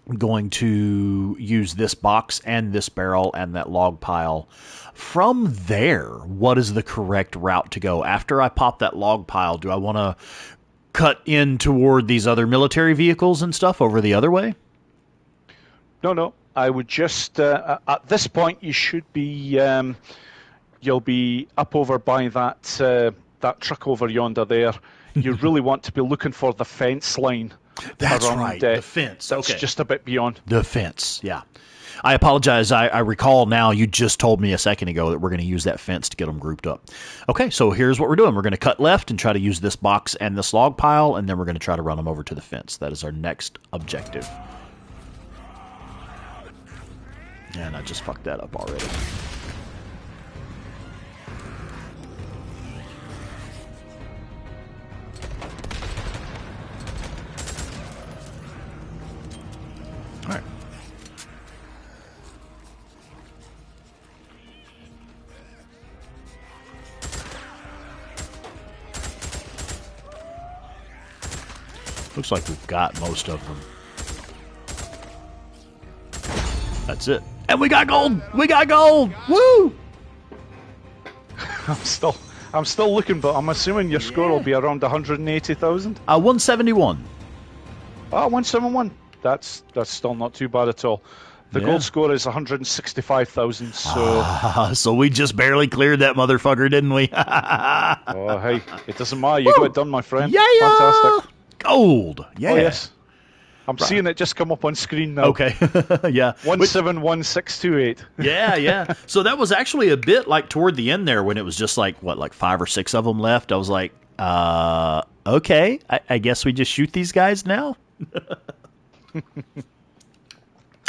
I'm going to use this box and this barrel and that log pile. From there, what is the correct route to go? After I pop that log pile, do I want to cut in toward these other military vehicles and stuff over the other way? No. I would just at this point you should be you'll be up over by that truck over yonder there. You really want to be looking for the fence line. That's around, right, the fence. That's okay. just a bit beyond. The fence, yeah. I apologize. I recall now you just told me a second ago that we're going to use that fence to get them grouped up. Okay, so here's what we're doing. We're going to cut left and try to use this box and this log pile, and then we're going to try to run them over to the fence. That is our next objective. And I just fucked that up already. All right. Looks like we've got most of them. That's it. And we got gold! We got gold! Woo! I'm still looking, but I'm assuming your score will be around 180,000. 171. Oh, 171. That's still not too bad at all. The gold score is 165,000. So we just barely cleared that motherfucker, didn't we? Oh, hey, it doesn't matter. You got it done, my friend. Yeah, fantastic. Gold. Yeah. Oh, yes. I'm seeing it just come up on screen now. Okay. Yeah. 171628. Yeah. So that was actually a bit like toward the end there when it was just like, what, like 5 or 6 of them left. I was like, okay, I guess we just shoot these guys now.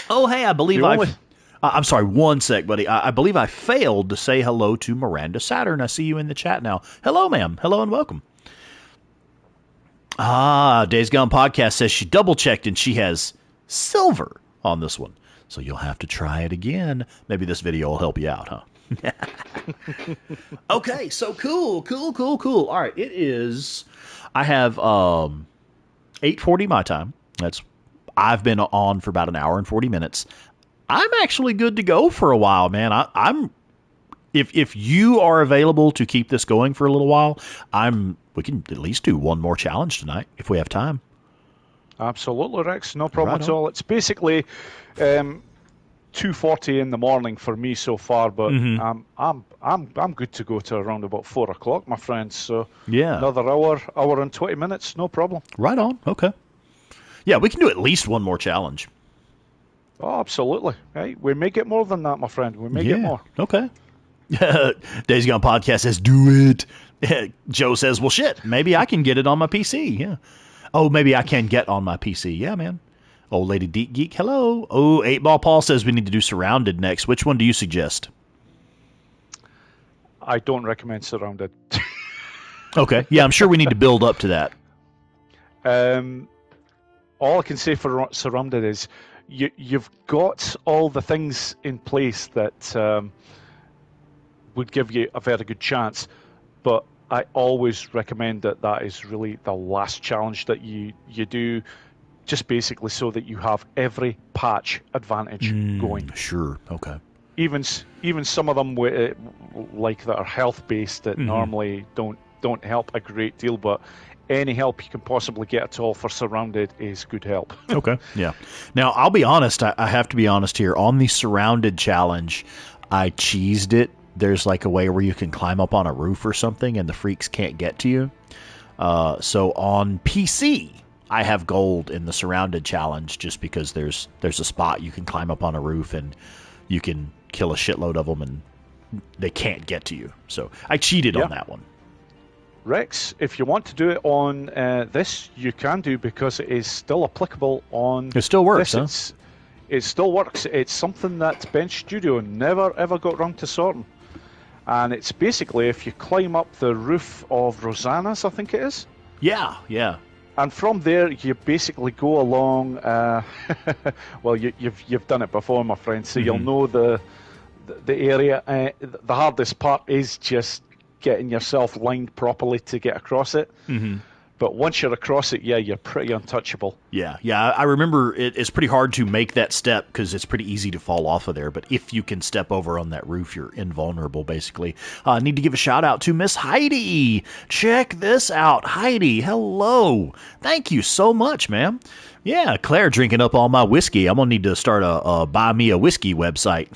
Oh, hey, I believe I'm sorry, one sec, buddy. I believe I failed to say hello to Miranda Saturn. I see you in the chat now. Hello, ma'am. Hello and welcome. Days Gone Podcast says she double-checked and she has silver on this one. So you'll have to try it again. Maybe this video will help you out, huh? Okay, so cool. All right, it is... I have 8:40 my time. I've been on for about an hour and 40 minutes. I'm actually good to go for a while, man. I'm if you are available to keep this going for a little while, we can at least do one more challenge tonight if we have time. Absolutely, Rex. No problem at all. It's basically 2:40 in the morning for me so far, but I'm good to go to around about 4 o'clock, my friends. So yeah, another hour and 20 minutes, no problem. Right on. Okay. Yeah, we can do at least one more challenge. Oh, absolutely. Hey, we may get more than that, my friend. We may get more. Okay. Days Gone Podcast says, do it. Joe says, well, shit, maybe I can get it on my PC. Yeah. Oh, maybe I can get on my PC. Yeah, man. Old Lady Deep Geek, hello. Oh, 8-Ball Paul says we need to do Surrounded next. Which one do you suggest? I don't recommend Surrounded. Okay. Yeah, I'm sure we need to build up to that. All I can say for Surrounded is you've got all the things in place that would give you a very good chance, but I always recommend that is really the last challenge that you do, just basically so that you have every patch advantage going. Sure. Okay. Even some of them like that are health based that normally don't help a great deal, but any help you can possibly get at all for Surrounded is good help. Okay, yeah. Now, I'll be honest. I have to be honest here. On the Surrounded challenge, I cheesed it. There's like a way where you can climb up on a roof or something and the freaks can't get to you. So on PC, I have gold in the Surrounded challenge just because there's a spot you can climb up on a roof and you can kill a shitload of them and they can't get to you. So I cheated on that one. Rex, if you want to do it on this, you can do, because it is still applicable on... It still works, this. It still works. It's something that Bench Studio never, ever got around to sorting. And it's basically if you climb up the roof of Rosanna's, I think it is. Yeah. And from there, you basically go along... well, you've done it before, my friend, so you'll know the area. The hardest part is just getting yourself lined properly to get across it. But once you're across it, yeah, you're pretty untouchable. Yeah, I remember it's pretty hard to make that step because it's pretty easy to fall off of there. But if you can step over on that roof, you're invulnerable, basically. I need to give a shout out to Miss Heidi. Check this out. Heidi, hello. Thank you so much, ma'am. Yeah, Claire drinking up all my whiskey. I'm going to need to start a buy me a whiskey website.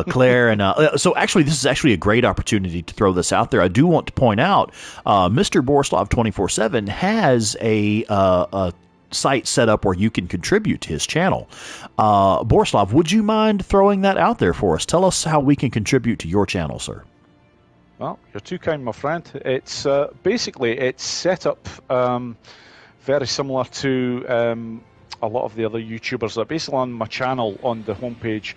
Claire and so actually this is actually a great opportunity to throw this out there. I do want to point out Mr. Borislav247 has a site set up where you can contribute to his channel. Borislav, would you mind throwing that out there for us? Tell us how we can contribute to your channel, sir. Well, you're too kind, my friend. It's basically it's set up very similar to a lot of the other YouTubers. That basically on my channel on the homepage.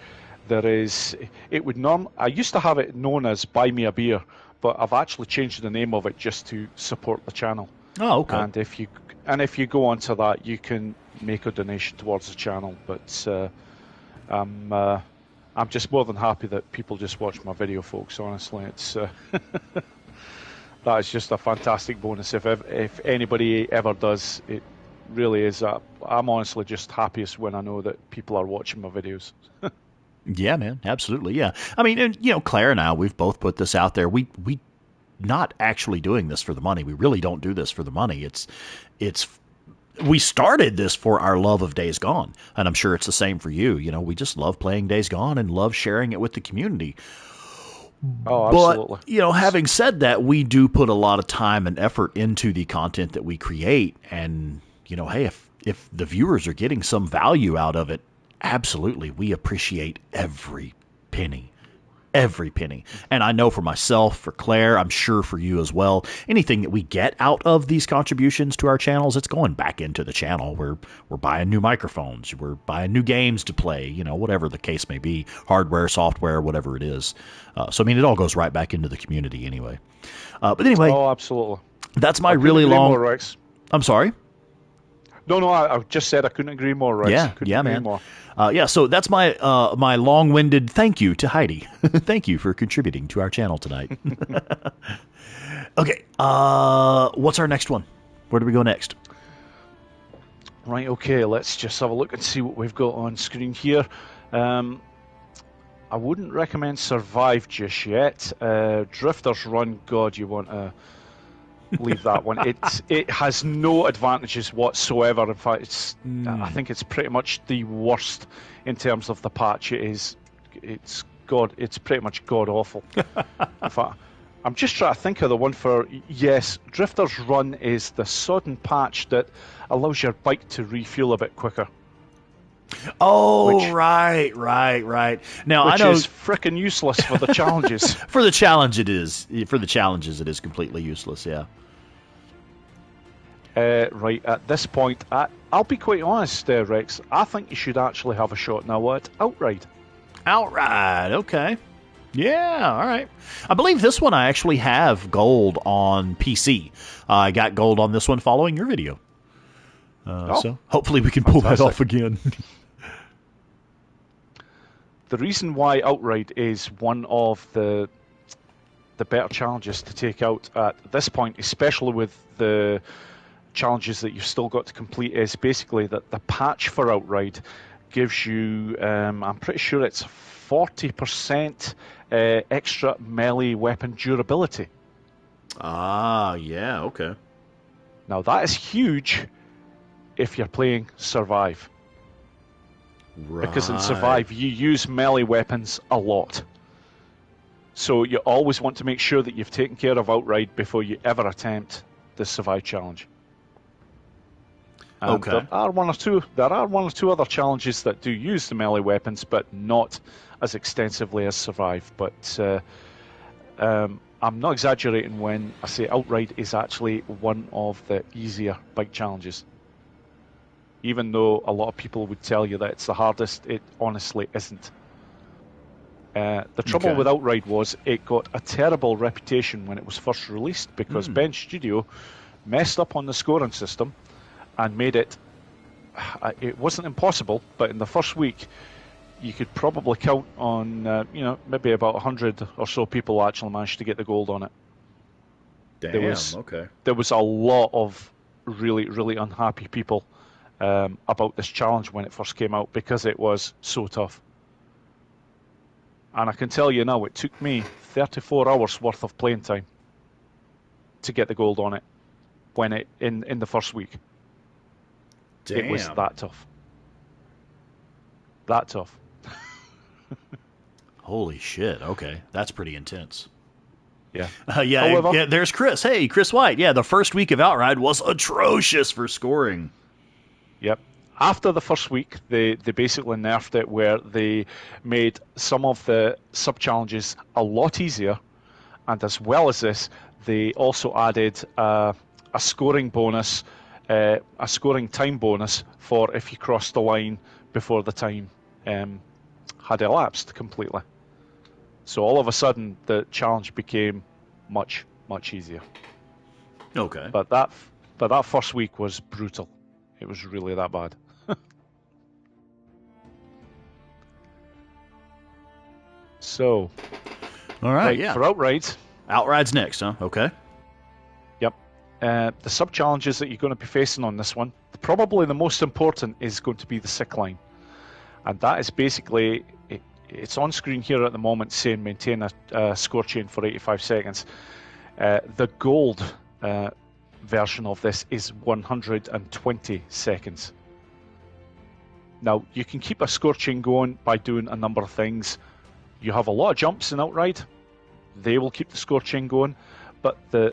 There is, I used to have it known as Buy Me a Beer, but I've actually changed the name of it just to support the channel. Oh, okay. And if you go onto that, you can make a donation towards the channel. But I'm just more than happy that people just watch my video, folks. Honestly, it's that is just a fantastic bonus. If anybody ever does, it really is. I'm honestly just happiest when I know that people are watching my videos. Yeah, man, absolutely. Yeah. I mean, and, you know, Claire and I, we've both put this out there. We not actually doing this for the money. We really don't do this for the money. We started this for our love of Days Gone, and I'm sure it's the same for you. You know, we just love playing Days Gone and love sharing it with the community. Oh, absolutely. But, you know, having said that, we do put a lot of time and effort into the content that we create, and, you know, hey, if the viewers are getting some value out of it, absolutely, we appreciate every penny. Every penny. And I know for myself, for Claire, I'm sure for you as well, anything that we get out of these contributions to our channels, it's going back into the channel. We're buying new microphones, we're buying new games to play, you know, whatever the case may be, hardware, software, whatever it is. So, I mean, it all goes right back into the community anyway. But anyway. Oh, absolutely. That's my really long... More, Rex. I'm sorry? No, I just said I couldn't agree more, Rex. Yeah, man. More. So that's my my long-winded thank you to Heidi. Thank you for contributing to our channel tonight. Okay, what's our next one? Where do we go next? Right, okay, let's just have a look and see what we've got on screen here. I wouldn't recommend Survive just yet. Drifter's Run, God, you want to... leave that one. It has no advantages whatsoever. In fact, I think it's pretty much the worst in terms of the patch. It's pretty much god awful. In fact, I'm just trying to think of the one for Drifter's Run is the sodden patch that allows your bike to refuel a bit quicker. Oh, right. Now I know is frickin' useless for the challenges. For the challenge, it is. For the challenges, it is completely useless. Yeah. Right at this point, I'll be quite honest, Rex. I think you should actually have a shot now at Outride. Outride, okay. Yeah, all right. I believe this one I actually have gold on PC. I got gold on this one following your video. So hopefully we can pull that off again. The reason why Outride is one of the better challenges to take out at this point, especially with the challenges that you've still got to complete, is basically that the patch for Outride gives you, I'm pretty sure it's 40% extra melee weapon durability. Ah, yeah, okay. Now that is huge if you're playing Survive. Right. Because in Survive, you use melee weapons a lot. So you always want to make sure that you've taken care of Outride before you ever attempt the Survive challenge. And okay. There are one or two other challenges that do use the melee weapons, but not as extensively as Survive. But I'm not exaggerating when I say Outride is actually one of the easier bike challenges. Even though a lot of people would tell you that it's the hardest, it honestly isn't. The trouble with Outride was it got a terrible reputation when it was first released because Bench Studio messed up on the scoring system and made it... It wasn't impossible, but in the first week you could probably count on, maybe about 100 or so people actually managed to get the gold on it. Damn. Okay. There was a lot of really, really unhappy people about this challenge when it first came out because it was so tough. And I can tell you now, it took me 34 hours worth of playing time to get the gold on it when it in the first week. Damn. It was that tough. That tough. Holy shit. Okay. That's pretty intense. Yeah. Yeah, However, yeah, there's Chris. Hey, Chris White. Yeah, the first week of Outride was atrocious for scoring. Yep. After the first week, they basically nerfed it where they made some of the sub-challenges a lot easier. And as well as this, they also added a scoring bonus, a scoring time bonus for if you crossed the line before the time had elapsed completely. So all of a sudden, the challenge became much, much easier. Okay. But that first week was brutal. It was really that bad. So, all right, yeah. For Outrides. Outride's next, huh? Okay. Yep. The sub-challenges that you're going to be facing on this one, probably the most important is going to be the sick line. And that is basically... It's on screen here at the moment saying maintain a score chain for 85 seconds. The gold version of this is 120 seconds. Now, you can keep a score chain going by doing a number of things. You have a lot of jumps in Outride. They will keep the score chain going. But the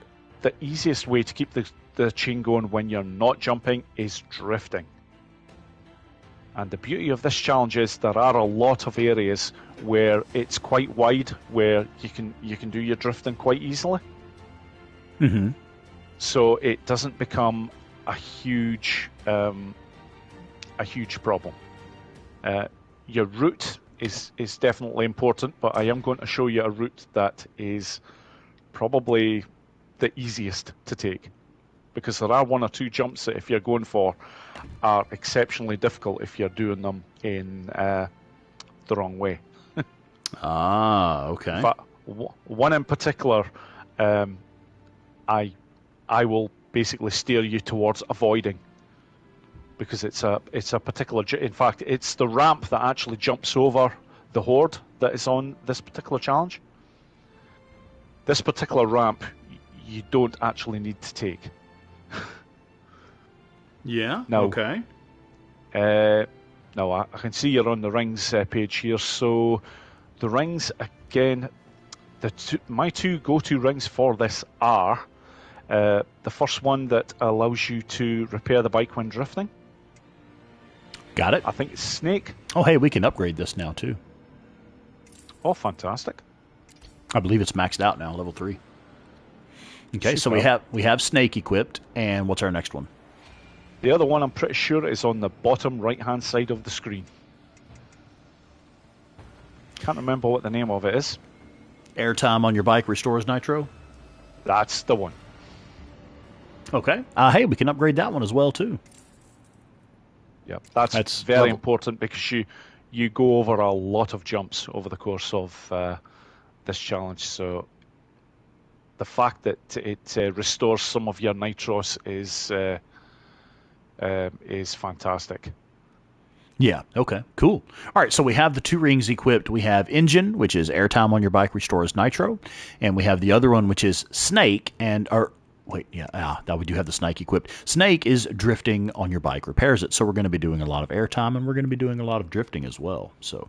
easiest way to keep the chain going when you're not jumping is drifting. And the beauty of this challenge is there are a lot of areas where it's quite wide, where you can do your drifting quite easily. Mm-hmm. So it doesn't become a huge problem. Your route is definitely important, but I am going to show you a route that is probably the easiest to take. Because there are one or two jumps that if you're going for are exceptionally difficult if you're doing them in the wrong way. Okay. But one in particular, I will basically steer you towards avoiding because it's a particular. In fact, it's the ramp that actually jumps over the Horde that is on this particular challenge. This particular ramp you don't actually need to take. Yeah. Now, okay. Now, I can see you're on the rings page here. So, the rings again. My two go-to rings for this are the first one that allows you to repair the bike when drifting. Got it. I think it's Snake. Oh, hey, we can upgrade this now too. Oh, fantastic! I believe it's maxed out now, level 3. Okay, Super. so we have Snake equipped, and what's our next one? The other one I'm pretty sure is on the bottom right-hand side of the screen. Can't remember what the name of it is. Airtime on your bike restores nitro? That's the one. Okay. Hey, we can upgrade that one as well, too. Yep, that's very important because you go over a lot of jumps over the course of this challenge. So the fact that it restores some of your nitros is fantastic. Yeah, okay, cool. All right, so we have the 2 rings equipped. We have Engine, which is airtime on your bike restores nitro, and we have the other one, which is Snake, now we do have the Snake equipped. Snake is drifting on your bike, repairs it, so we're going to be doing a lot of airtime, and we're going to be doing a lot of drifting as well, so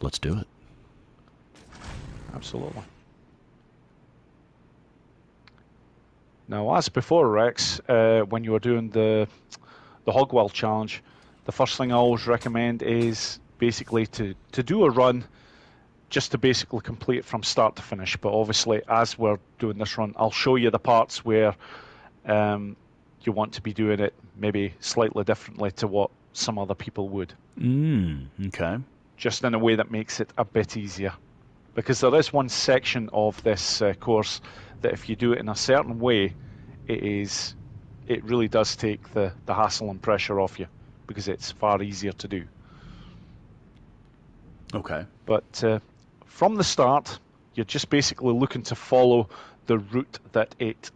let's do it. Absolutely. Now, as before, Rex, when you were doing the Hogwell challenge, the first thing I always recommend is basically to do a run just to basically complete it from start to finish. But obviously, as we're doing this run, I'll show you the parts where you want to be doing it maybe slightly differently to what some other people would. Okay. Just in a way that makes it a bit easier. Because there is one section of this course that if you do it in a certain way, it really does take the hassle and pressure off you because it's far easier to do. Okay. But from the start, you're just basically looking to follow the route that it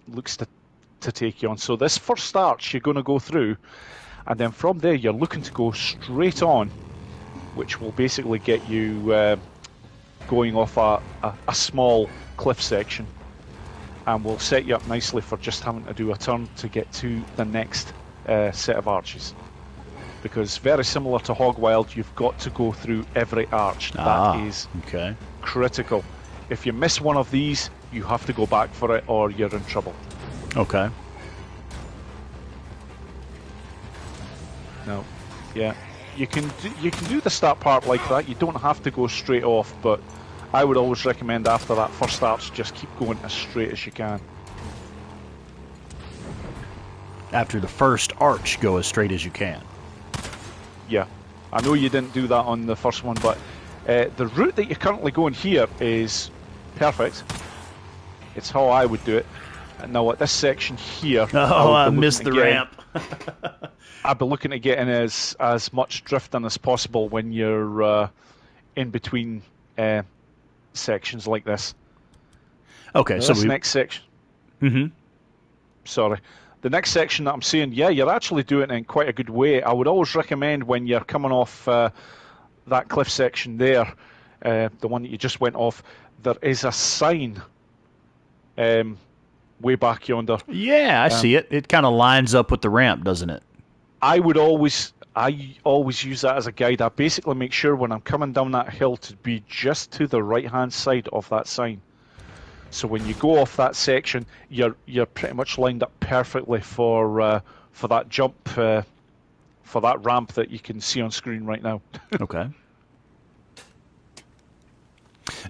looks to take you on. So this first arch you're going to go through, and then from there you're looking to go straight on, which will basically get you going off a small cliff section, and will set you up nicely for just having to do a turn to get to the next set of arches. Because very similar to Hogwild, you've got to go through every arch. That is critical. If you miss one of these, you have to go back for it, or you're in trouble. Okay. No, yeah, you can do the start part like that. You don't have to go straight off, but I would always recommend after that first arch, just keep going as straight as you can. After the first arch, go as straight as you can. Yeah, I know you didn't do that on the first one, but the route that you're currently going here is perfect. It's how I would do it. And now at this section here, I missed the ramp. I'd be looking to get in as much drifting as possible when you're in between sections like this. Okay, now so this next section. Sorry. The next section that I'm seeing, yeah, you're actually doing it in quite a good way. I would always recommend when you're coming off that cliff section there, the one that you just went off, there is a sign way back yonder. Yeah, I see it. It kind of lines up with the ramp, doesn't it? I always use that as a guide. I basically make sure when I'm coming down that hill to be just to the right-hand side of that sign. So when you go off that section, you're pretty much lined up perfectly for that jump, for that ramp that you can see on screen right now. Okay.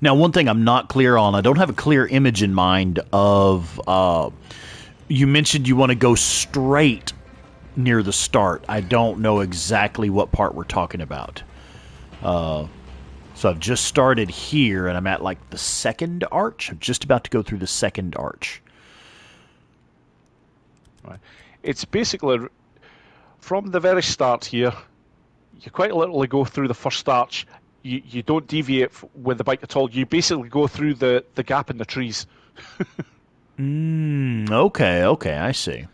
Now, one thing I'm not clear on, I don't have a clear image in mind of, you mentioned you want to go straight near the start. I don't know exactly what part we're talking about. So I've just started here, and I'm at like the second arch. I'm just about to go through the second arch. Right. It's basically from the very start here. You quite literally go through the first arch. You don't deviate with the bike at all. You basically go through the gap in the trees. Okay, I see.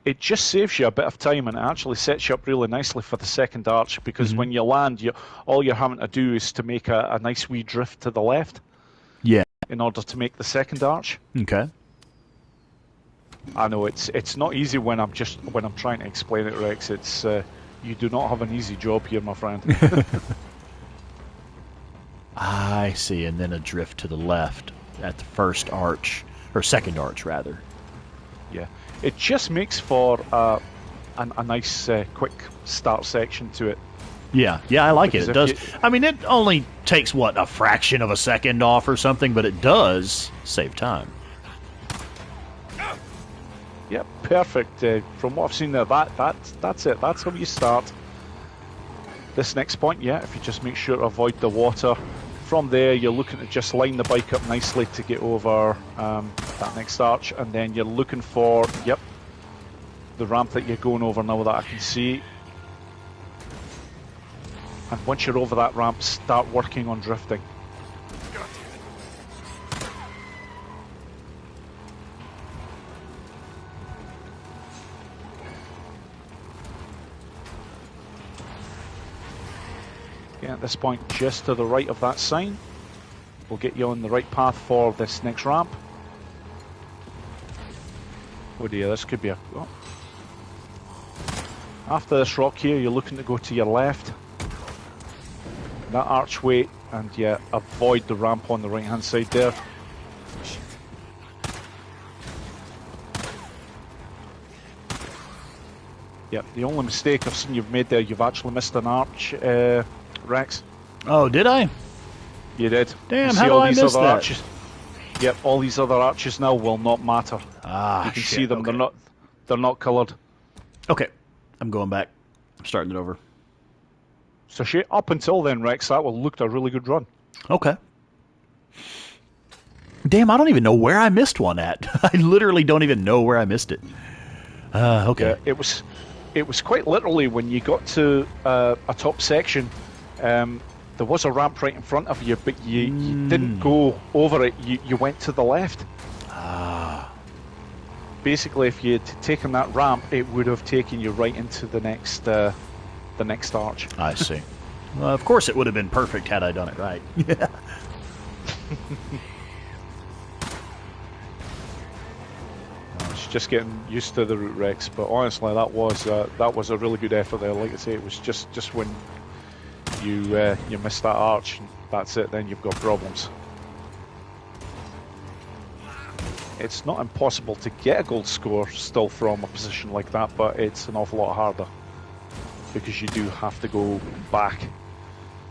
It just saves you a bit of time, and it actually sets you up really nicely for the second arch, because when you land, all you're having to do is to make a nice wee drift to the left. Yeah. In order to make the second arch. Okay. I know it's not easy when I'm trying to explain it, Rex. It's you do not have an easy job here, my friend. I see, and then a drift to the left at the first arch, or second arch, rather. Yeah. It just makes for a nice, quick start section to it. Yeah, I like it. It does. I mean, it only takes, what, a fraction of a second off or something, but it does save time. Yeah, perfect. From what I've seen there, that's it. That's how you start. This next point, yeah, if you just make sure to avoid the water. From there, you're looking to just line the bike up nicely to get over that next arch, and then you're looking for, the ramp that you're going over now that I can see. And once you're over that ramp, start working on drifting. Okay, at this point, just to the right of that sign, will get you on the right path for this next ramp. Oh dear, this could be a... Oh. After this rock here, you're looking to go to your left. That archway, and yeah, avoid the ramp on the right hand side there. Yep, the only mistake I've seen you've made there, you've actually missed an arch, Rex. Oh, did I? You did. Damn, how do I miss that? Arches. Yep, all these other arches now will not matter. You can see them. Okay. They're not coloured. Okay, I'm going back. I'm starting it over. So up until then, Rex, that will look a really good run. Okay. Damn, I don't even know where I missed one at. I literally don't even know where I missed it. Okay. Yeah, it was quite literally when you got to a top section. There was a ramp right in front of you, but you didn't go over it. You went to the left. Ah. Basically, if you had taken that ramp, it would have taken you right into the next arch. I see. Well, of course it would have been perfect had I done it right. Yeah. It's just getting used to the route, Rex. But honestly, that was a really good effort there. Like I say, it was just when you miss that arch, that's it. Then you've got problems. It's not impossible to get a gold score still from a position like that, but it's an awful lot harder because you do have to go back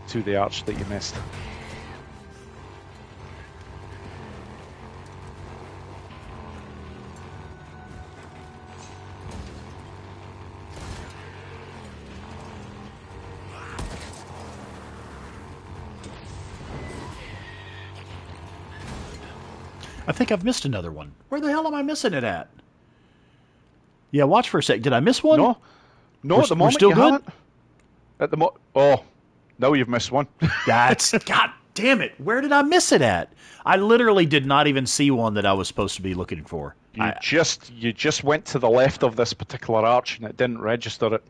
to the arch that you missed. I think I've missed another one. Where the hell am I missing it at? Yeah, watch for a sec. Did I miss one? No, at the moment we're still you good? haven't. At the oh, no, you've missed one. That's God damn it! Where did I miss it at? I literally did not even see one that I was supposed to be looking for. You just went to the left of this particular arch and it didn't register it.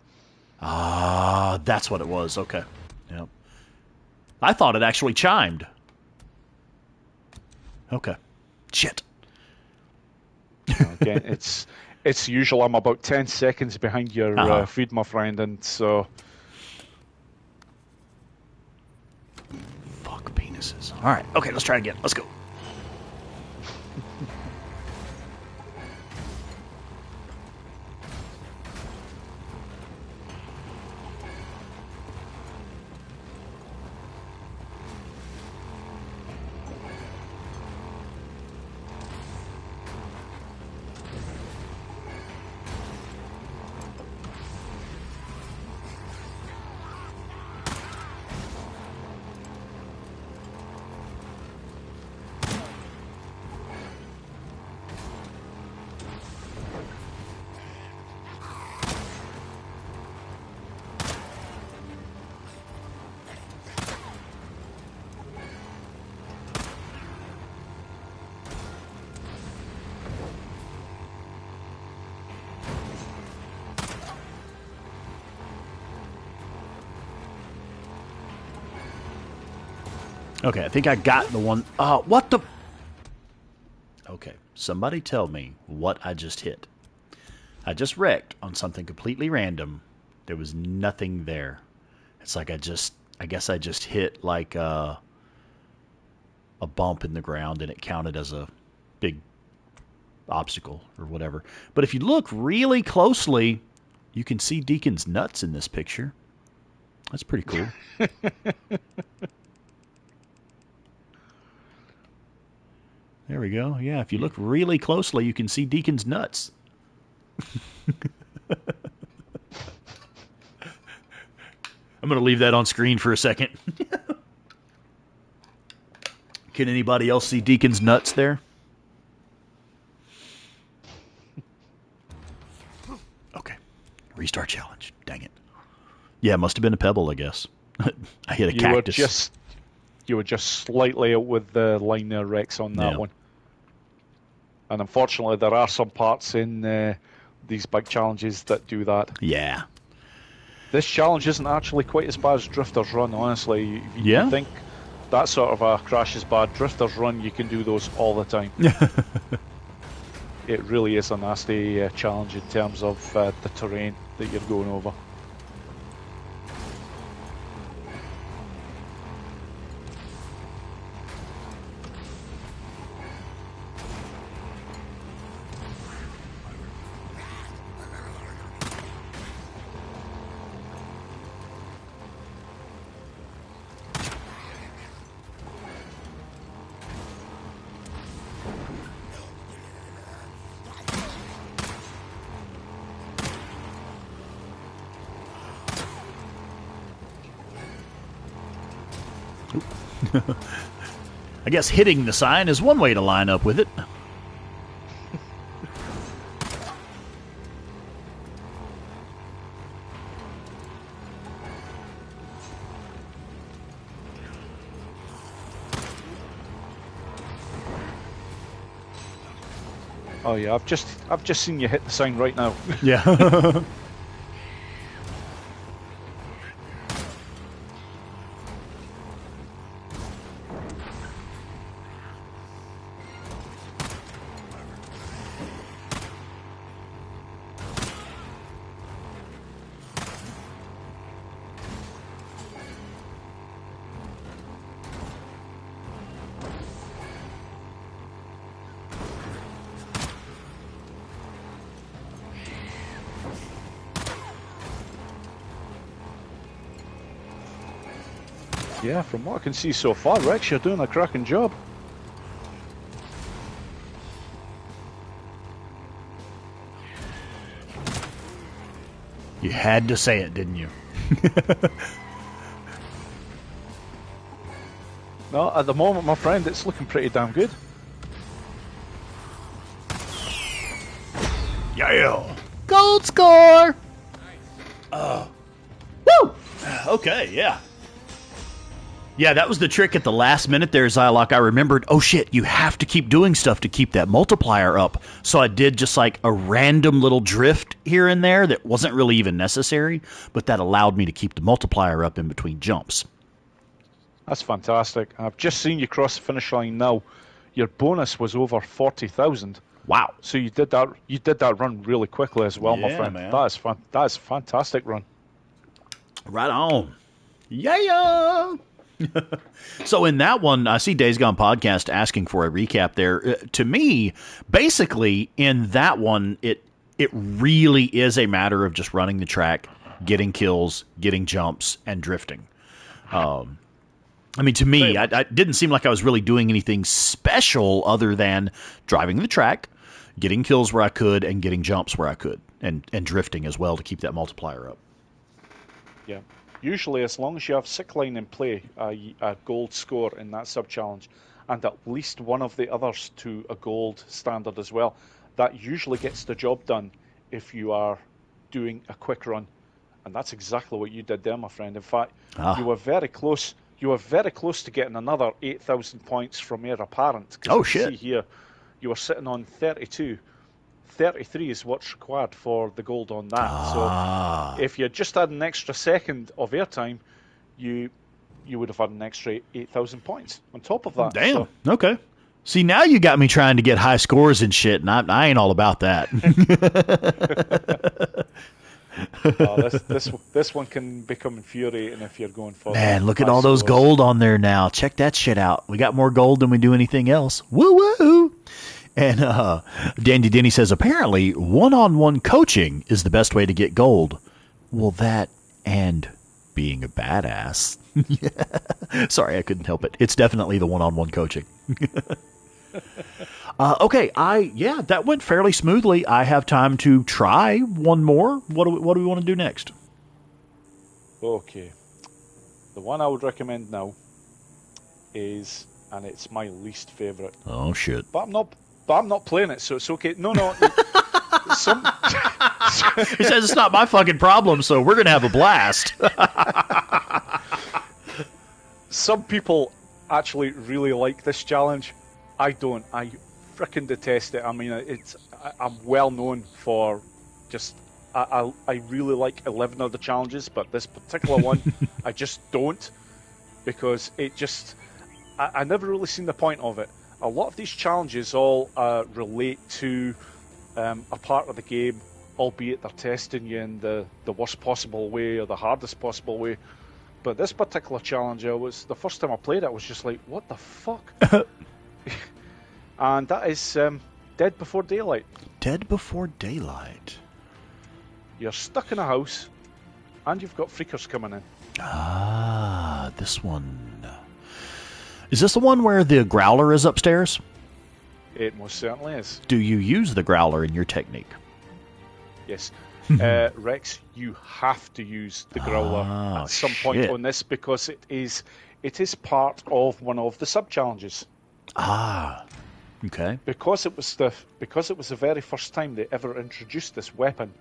Ah, that's what it was. Okay. Yep. I thought it actually chimed. Okay. Shit. Again, it's usual. I'm about 10 seconds behind your feed, my friend, and so. Fuck penises. All right. Okay, let's try again. Let's go. Okay, I think I got the one. What the? Okay, somebody tell me what I just hit. I just wrecked on something completely random. There was nothing there. It's like I guess I just hit like a bump in the ground and it counted as a big obstacle or whatever. But if you look really closely, you can see Deacon's nuts in this picture. That's pretty cool. There we go. Yeah, if you look really closely, you can see Deacon's nuts. I'm going to leave that on screen for a second. Can anybody else see Deacon's nuts there? Okay. Restart challenge. Dang it. Yeah, it must have been a pebble, I guess. I hit a cactus. You were just slightly out with the line there, Rex, on that one. And unfortunately, there are some parts in these big challenges that do that. Yeah. This challenge isn't actually quite as bad as Drifter's Run, honestly. If you think that sort of a crash is bad, Drifter's Run, you can do those all the time. It really is a nasty challenge in terms of the terrain that you're going over. I guess hitting the sign is one way to line up with it. Oh yeah, I've just seen you hit the sign right now. Yeah. Yeah, from what I can see so far, Rex, you're doing a cracking job. You had to say it, didn't you? No, at the moment, my friend, it's looking pretty damn good. Yeah. Gold score. Woo. Okay. Yeah. Yeah, that was the trick at the last minute there, Zylock. I remembered, oh shit, you have to keep doing stuff to keep that multiplier up. So I did just like a random little drift here and there that wasn't really even necessary, but that allowed me to keep the multiplier up in between jumps. That's fantastic. I've just seen you cross the finish line now. Your bonus was over 40,000. Wow. So you did that run really quickly as well, my friend. Man. That is a fantastic run. Right on. Yeah. So in that one, I see Days Gone Podcast asking for a recap there. To me, basically, in that one, it really is a matter of just running the track, getting kills, getting jumps, and drifting. I mean, to me, I didn't seem like I was really doing anything special other than driving the track, getting kills where I could, and getting jumps where I could, and drifting as well to keep that multiplier up. Yeah. Usually, as long as you have sick line in play, a gold score in that sub-challenge, and at least one of the others to a gold standard as well, that usually gets the job done if you are doing a quick run. And that's exactly what you did there, my friend. In fact, you were very close. You were very close to getting another 8,000 points from Heir Apparent. Oh, shit. See here, you were sitting on 32. 33 is what's required for the gold on that. So if you just had an extra second of airtime, you would have had an extra 8,000 points on top of that. Damn. So. Okay. See, now you got me trying to get high scores and shit, and I ain't all about that. This one can become infuriating if you're going for. Man, look at all those gold on there now. Check that shit out. We got more gold than we do anything else. Woo woo! And Dandy Denny says, apparently, one-on-one coaching is the best way to get gold. Well, that and being a badass. Sorry, I couldn't help it. It's definitely the one-on-one coaching. Okay, that went fairly smoothly. I have time to try one more. What do we want to do next? Okay. The one I would recommend now is, and it's my least favourite. Oh, shit. But I'm not playing it, so it's okay. No. He says it's not my fucking problem, so we're going to have a blast. Some people actually really like this challenge. I don't. I frickin' detest it. I mean, I'm well known for just... I really like 11 of the challenges, but this particular one, I just don't. Because it just... I never really seen the point of it. A lot of these challenges all relate to a part of the game, albeit they're testing you in the worst possible way or the hardest possible way. But this particular challenge, the first time I played it, I was just like, what the fuck? And that is Dead Before Daylight. Dead Before Daylight. You're stuck in a house, and you've got freakers coming in. Ah, this one. Is this the one where the Growler is upstairs? It most certainly is. Do you use the Growler in your technique? Yes. Rex, you have to use the Growler at some point on this because it is part of one of the sub-challenges. Ah, okay. Because it was the very first time they ever introduced this weapon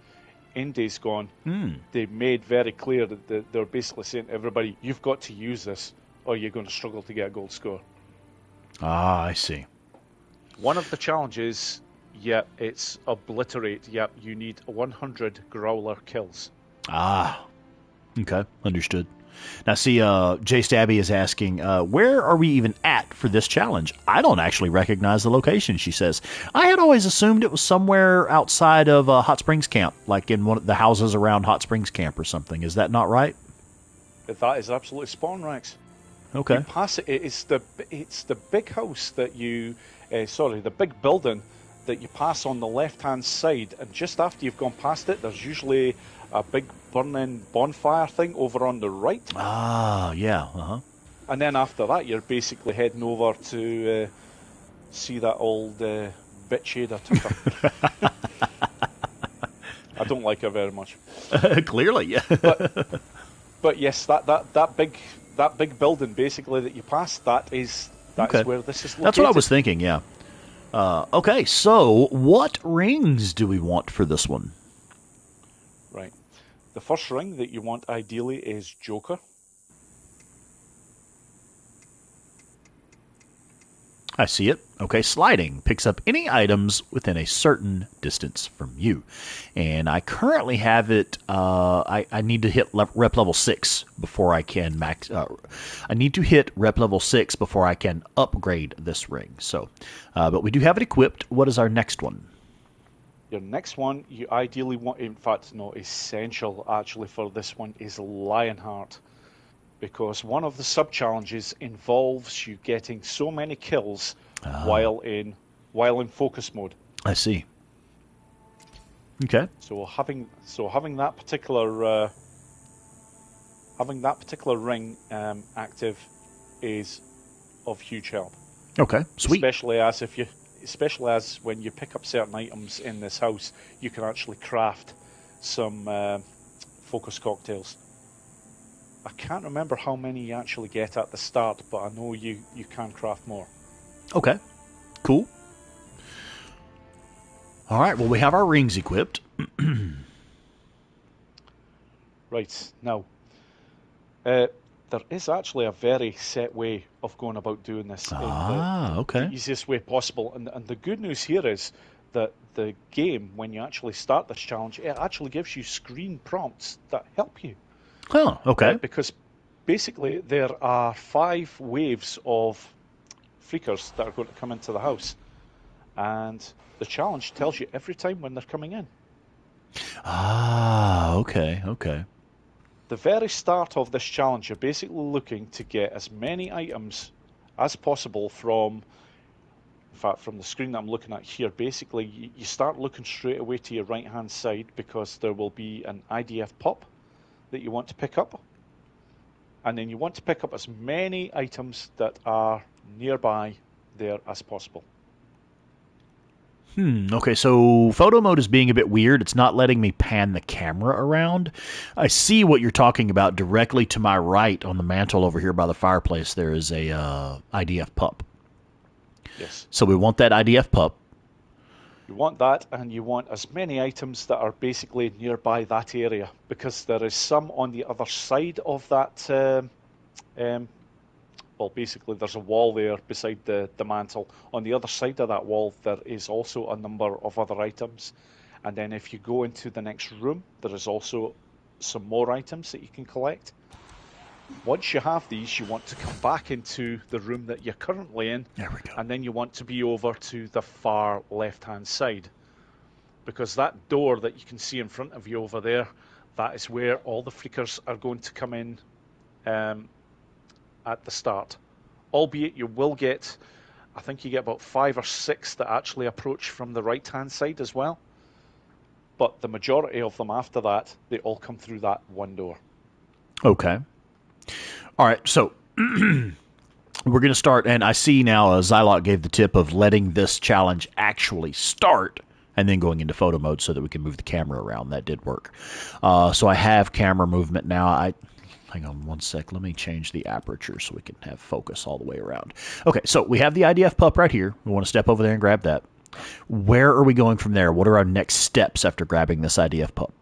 in Days Gone, they made very clear that they're basically saying to everybody, you've got to use this or you're going to struggle to get a gold score. Ah, I see. One of the challenges Yep, it's obliterate. Yep, you need 100 Growler kills. Ah, okay, understood. Now, see, Jay Stabby is asking, where are we even at for this challenge? I don't actually recognize the location, she says. I had always assumed it was somewhere outside of Hot Springs Camp, like in one of the houses around Hot Springs Camp or something. Is that not right? That is absolutely spot on, Rex. Okay. You pass it. It's the big house that you, the big building that you pass on the left-hand side, and just after you've gone past it, there's usually a big burning bonfire thing over on the right. Ah, yeah, uh-huh. And then after that, you're basically heading over to see that old bitch Ada Tucker. I don't like her very much. Clearly, yeah. But yes, that big building basically that you pass, that is where this is located. That's what I was thinking, yeah. Okay, so what rings do we want for this one? Right. The first ring that you want ideally is Joker. I see it. Okay, sliding picks up any items within a certain distance from you. And I currently have it, I need to hit rep level 6 before I can max, I need to hit rep level 6 before I can upgrade this ring. So, but we do have it equipped. What is our next one? Your next one, you ideally want, in fact, no, essential actually for this one is Lionheart. Because one of the sub-challenges involves you getting so many kills while in focus mode. I see. Okay. So having that particular ring active is of huge help. Okay, sweet. Especially as when you pick up certain items in this house, you can actually craft some focus cocktails. I can't remember how many you actually get at the start, but I know you can craft more. Okay, cool. All right, well, we have our rings equipped. Right, now, there is actually a very set way of going about doing this. Okay. The easiest way possible. And the good news here is that the game, when you actually start this challenge, it actually gives you screen prompts that help you. Oh, okay. Because basically there are 5 waves of freakers that are going to come into the house. And the challenge tells you every time when they're coming in. Ah, okay. The very start of this challenge, you're basically looking to get as many items as possible from the screen that I'm looking at here. Basically, you start looking straight away to your right-hand side because there will be an IDF pop that you want to pick up. And then you want to pick up as many items that are nearby there as possible. Okay, so photo mode is being a bit weird. It's not letting me pan the camera around. I see what you're talking about. Directly to my right on the mantle over here by the fireplace, there is a IDF pup. Yes. So we want that IDF pup. You want that, and you want as many items that are basically nearby that area, because there is some on the other side of that. Well, basically, there's a wall there beside the mantle. On the other side of that wall, there is also a number of other items. And then if you go into the next room, there is also some more items that you can collect. Once you have these, you want to come back into the room that you're currently in. There we go. And then you want to be over to the far left-hand side. Because that door that you can see in front of you over there, that is where all the freakers are going to come in at the start. Albeit you will get, I think you get about 5 or 6 that actually approach from the right-hand side as well. But the majority of them after that, they all come through that one door. Okay. All right, so we're going to start, and I see now Zylot gave the tip of letting this challenge actually start and then going into photo mode so that we can move the camera around. That did work. So I have camera movement now. Hang on one sec. Let me change the aperture so we can have focus all the way around. Okay, so we have the IDF pup right here. We want to step over there and grab that. Where are we going from there? What are our next steps after grabbing this IDF pup?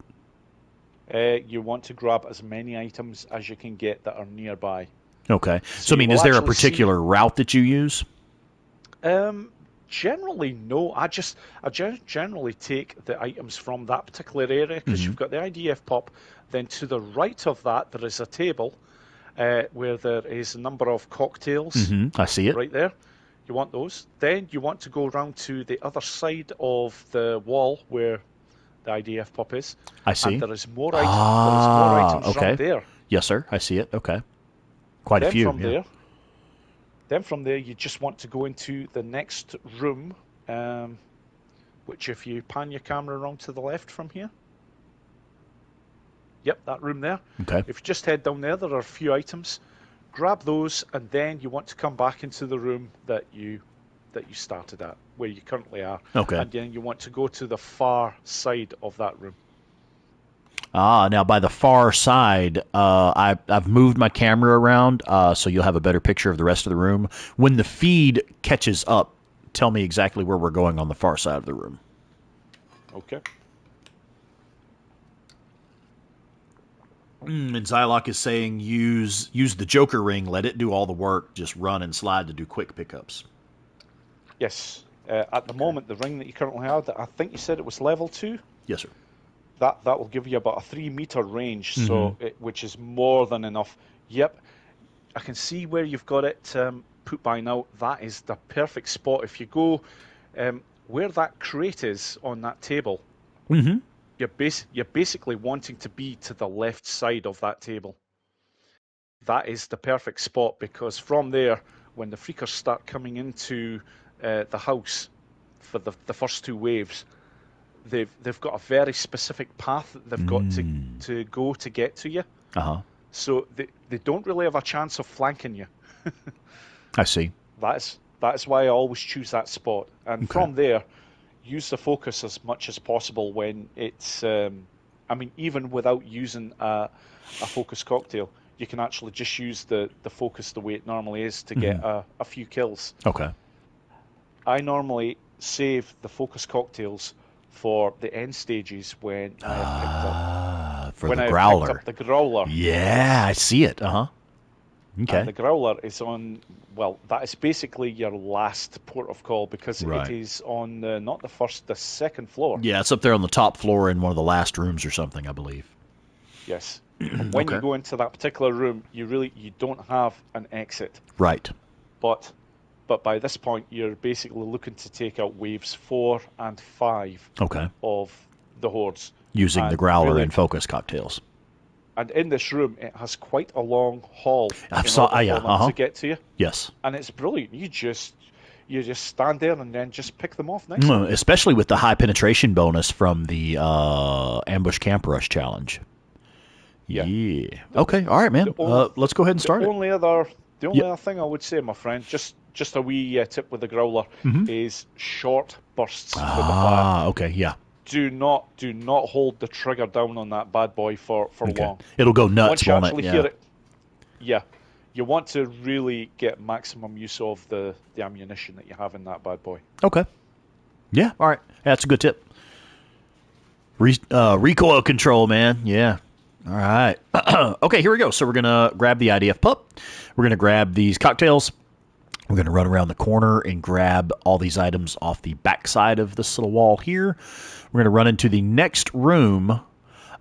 You want to grab as many items as you can get that are nearby. Okay. So I mean, is there a particular route that you use? Generally, no. I generally take the items from that particular area because you've got the IDF pop. Then to the right of that, there is a table where there is a number of cocktails. I see it. Right there. You want those. Then you want to go around to the other side of the wall where the IDF pop is. I see. And there is more items okay. around there. Yes, sir. I see it. Okay. Quite a few. Then from there, you just want to go into the next room, which if you pan your camera around to the left from here. Yep, that room there. Okay. If you just head down there are a few items. Grab those, and then you want to come back into the room that you started at, where you currently are. Okay. And then you want to go to the far side of that room. Now by the far side, I've moved my camera around so you'll have a better picture of the rest of the room. When the feed catches up, tell me exactly where we're going on the far side of the room. Okay. And Zylok is saying use the Joker ring, let it do all the work, just run and slide to do quick pickups. Yes. At the moment, the ring that you currently have, I think you said it was level 2? Yes, sir. That will give you about a 3-meter range, so which is more than enough. Yep, I can see where you've got it put by now. That is the perfect spot. If you go where that crate is on that table, you're basically wanting to be to the left side of that table. That is the perfect spot because from there, when the freakers start coming into the house for the first 2 waves, they've got a very specific path that they've got to go to get to you. So they don't really have a chance of flanking you. I see. That's why I always choose that spot. And from there, use the focus as much as possible when it's... even without using a focus cocktail, you can actually just use the focus the way it normally is to get a few kills. Okay. I normally save the focus cocktails for the end stages when I have picked up Growler. Picked up the Growler. Yeah, I see it. Okay. And the Growler is on. Well, that is basically your last port of call because it is on not the first, the second floor. Yeah, it's up there on the top floor in one of the last rooms or something, I believe. Yes. When you go into that particular room, you don't have an exit. Right. But by this point, you're basically looking to take out waves 4 and 5 of the Hordes. Using the Growler and focus cocktails. And in this room, it has quite a long hall to get to you. Yes. And it's brilliant. You just stand there and then just pick them off especially with the high penetration bonus from the Ambush Camp Rush challenge. Yeah. Okay. All right, man. Let's go ahead and start The only other thing I would say, my friend, just a wee tip with the Growler is short bursts with the fire. Okay. Yeah. Do not hold the trigger down on that bad boy for long. It'll go nuts. Once you actually hear it, you want to really get maximum use of the ammunition that you have in that bad boy. Okay. Yeah. All right. That's a good tip. Recoil control, man. Yeah. All right. Okay, here we go. So we're going to grab the IDF pup. We're going to grab these cocktails. We're going to run around the corner and grab all these items off the backside of this little wall here. We're going to run into the next room.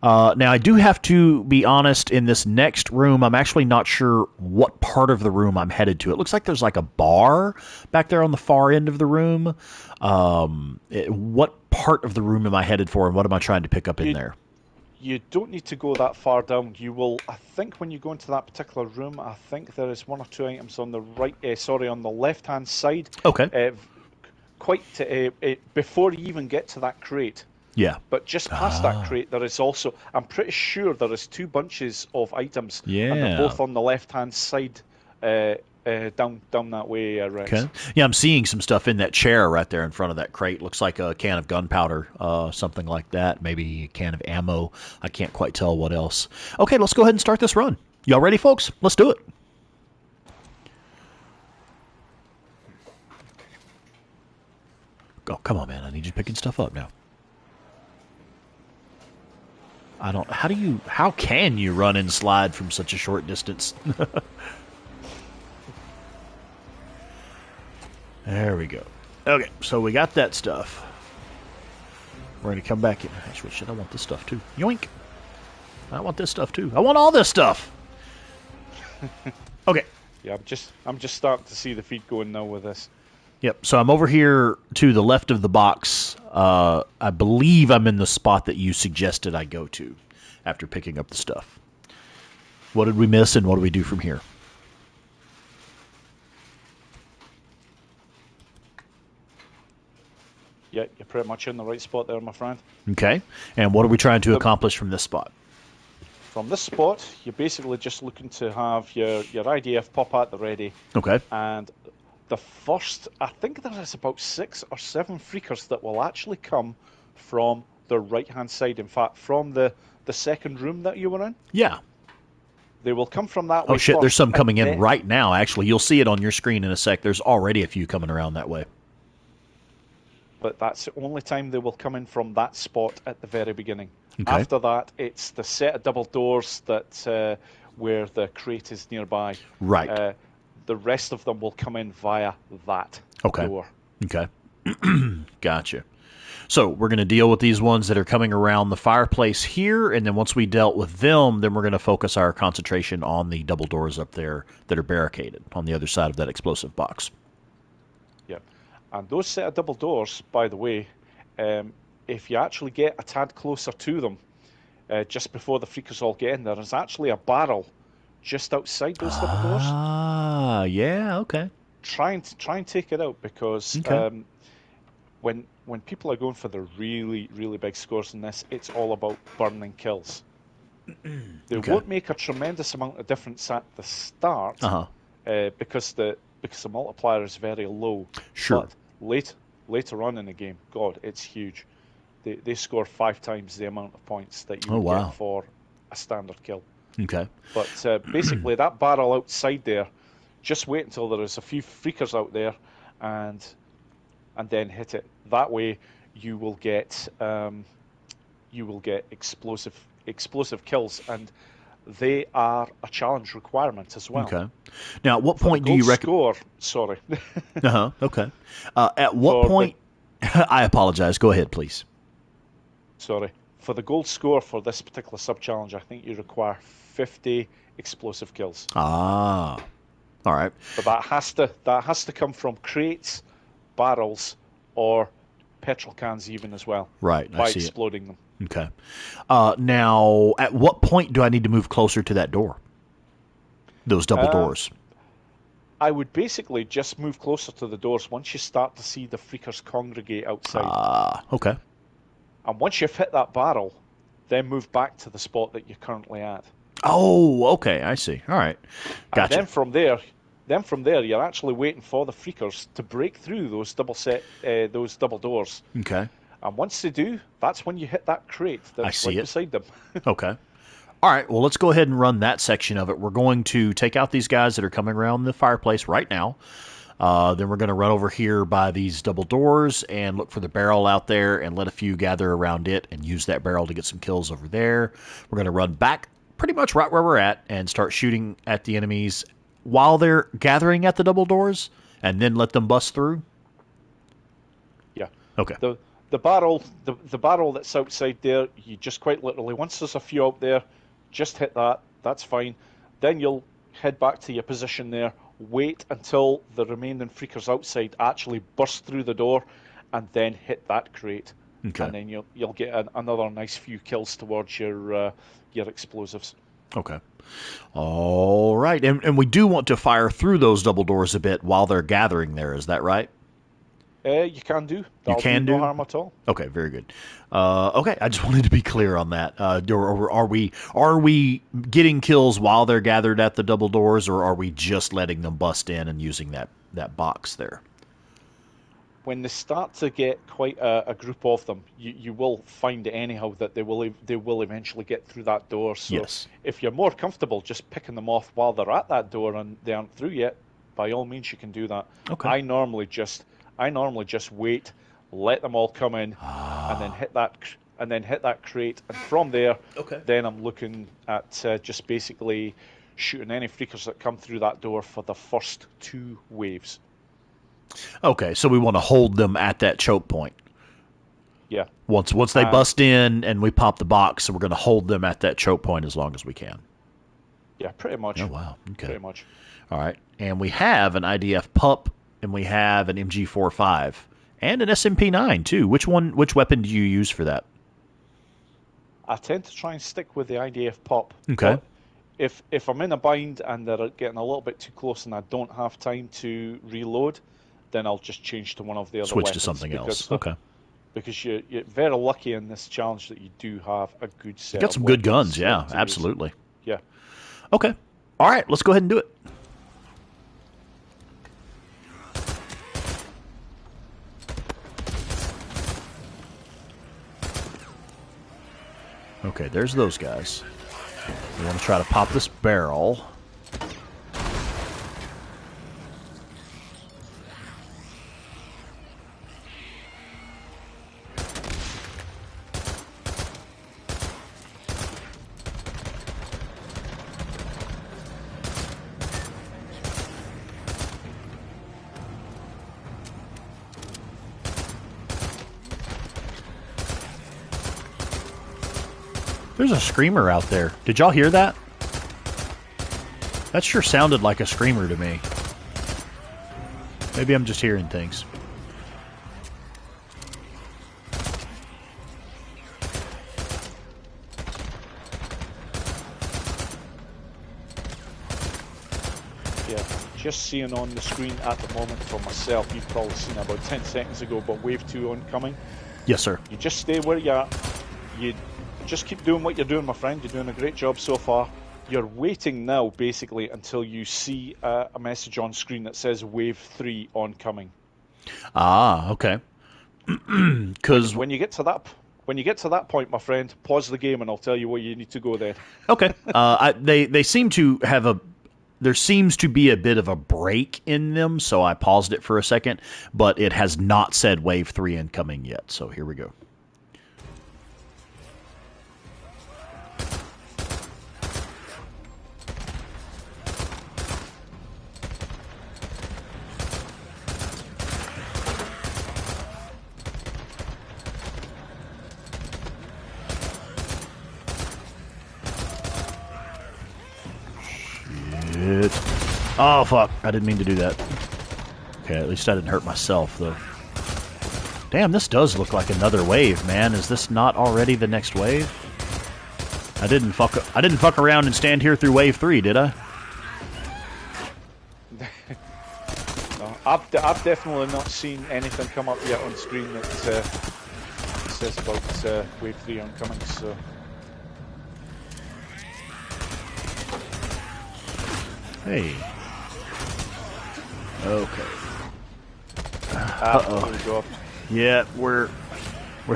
Now, I do have to be honest, in this next room, I'm actually not sure what part of the room I'm headed to. It looks like there's like a bar back there on the far end of the room. What part of the room am I headed for, and what am I trying to pick up in there? You don't need to go that far down. You will, I think, when you go into that particular room, I think there is 1 or 2 items on the on the left-hand side. Okay. Before you even get to that crate. Yeah. But just past that crate, there is also, I'm pretty sure there is 2 bunches of items. Yeah. And they're both on the left-hand side, down that way, Rex. Okay. Yeah, I'm seeing some stuff in that chair right there in front of that crate. Looks like a can of gunpowder, something like that. Maybe a can of ammo. I can't quite tell what else. Okay, let's go ahead and start this run. Y'all ready, folks? Let's do it. Oh, come on, man. I need you picking stuff up now. How can you run and slide from such a short distance? There we go. Okay, so we got that stuff. We're going to come back in. Actually, shit, I want this stuff too. Yoink. I want this stuff too. I want all this stuff. Okay. Yeah, I'm just starting to see the feed going now with this. Yep. So I'm over here to the left of the box. I believe I'm in the spot that you suggested I go to after picking up the stuff. What did we miss, and what do we do from here? Yeah, you're pretty much in the right spot there, my friend. Okay. And what are we trying to accomplish from this spot? From this spot, you're basically just looking to have your IDF pop at the ready. Okay. And the first, I think there is about 6 or 7 freakers that will actually come from the right-hand side. In fact, from the second room that you were in. Yeah. They will come from that way. Oh, shit, first, there's some coming in right now, actually. You'll see it on your screen in a sec. There's already a few coming around that way. But that's the only time they will come in from that spot at the very beginning. Okay. After that, it's the set of double doors that where the crate is nearby. Right. The rest of them will come in via that door. Okay. Gotcha. So we're going to deal with these ones that are coming around the fireplace here, and then once we dealt with them, then we're going to focus our concentration on the double doors up there that are barricaded on the other side of that explosive box. Yeah. And those set of double doors, by the way, if you actually get a tad closer to them, just before the freakers all get in, there is actually a barrel just outside those double doors. Ah, yeah, okay. Try and take it out, because when people are going for the really, really big scores in this, it's all about burning kills. They won't make a tremendous amount of difference at the start, because the multiplier is very low. Sure. But later on in the game, God, it's huge. They score 5 times the amount of points that you would get for a standard kill. Okay. But basically, that barrel outside there, just wait until there is a few freakers out there, and then hit it. That way, you will get explosive kills, and they are a challenge requirement as well. Okay. Now, at what point do you score? Sorry. Okay. At what point? I apologize. Go ahead, please. Sorry. For the gold score for this particular sub-challenge, I think you require 50 explosive kills. Ah. All right. But that has to come from crates, barrels, or petrol cans even as well. Right. By exploding them. Okay. Now, at what point do I need to move closer to that door? Those double doors. I would basically just move closer to the doors once you start to see the freakers congregate outside. Ah, okay. And once you've hit that barrel, then move back to the spot that you're currently at. Oh, okay. I see. All right. Gotcha. And then from there, you're actually waiting for the freakers to break through those double doors. Okay. And once they do, that's when you hit that crate that's right beside them. Okay. All right. Well, let's go ahead and run that section of it. We're going to take out these guys that are coming around the fireplace right now. Then we're going to run over here by these double doors and look for the barrel out there and let a few gather around it and use that barrel to get some kills over there. We're going to run back pretty much right where we're at and start shooting at the enemies while they're gathering at the double doors, and then let them bust through. Yeah. Okay. The barrel that's outside there, you just quite literally, once there's a few out there, just hit that. That's fine. Then you'll head back to your position there, wait until the remaining freakers outside actually burst through the door, and then hit that crate. Okay. And then you'll get another nice few kills towards your explosives. Okay. All right. And we do want to fire through those double doors a bit while they're gathering there. Is that right? You can do. That'll do no harm at all. Okay, very good. Okay, I just wanted to be clear on that. Are we getting kills while they're gathered at the double doors, or are we just letting them bust in and using that box there? When they start to get quite a group of them, you will find anyhow that they will eventually get through that door. So yes. If you're more comfortable just picking them off while they're at that door and they aren't through yet, by all means you can do that. Okay. I normally just wait, let them all come in, and then hit that crate, and from there, then I'm looking at just basically shooting any freakers that come through that door for the first 2 waves. Okay, so we want to hold them at that choke point. Yeah. Once they bust in and we pop the box, so we're going to hold them at that choke point as long as we can. Yeah, pretty much. Oh, wow. Okay. Pretty much. All right. And we have an IDF pup, and we have an MG45, and an SMP9, too. Which weapon do you use for that? I tend to try and stick with the IDF pup. Okay. If I'm in a bind and they're getting a little bit too close and I don't have time to reload, then I'll just change to one of the other weapons. Switch to something else. Okay. Because you're very lucky in this challenge that you do have a good set. You got some good guns, yeah, absolutely. Yeah. Okay. All right, let's go ahead and do it. Okay, there's those guys. We want to try to pop this barrel. There's a screamer out there. Did y'all hear that? That sure sounded like a screamer to me. Maybe I'm just hearing things. Yeah, just seeing on the screen at the moment for myself, you've probably seen it about 10 seconds ago, but Wave 2 oncoming. Yes, sir. You just stay where you're at. You just keep doing what you're doing, my friend. You're doing a great job so far. You're waiting now, basically, until you see a message on screen that says Wave 3 oncoming. Ah, okay. Because when you get to that point, my friend, pause the game and I'll tell you where you need to go then. Okay. They seem to have there seems to be a bit of a break in them, so I paused it for a second, but it has not said Wave 3 incoming yet, so here we go. Oh, fuck. I didn't mean to do that. Okay, at least I didn't hurt myself, though. Damn, this does look like another wave, man. Is this not already the next wave? I didn't fuck around and stand here through Wave 3, did I? No, I've definitely not seen anything come up yet on screen that says about Wave 3 oncoming, so... Hey. Okay. Uh-oh. Yeah, we're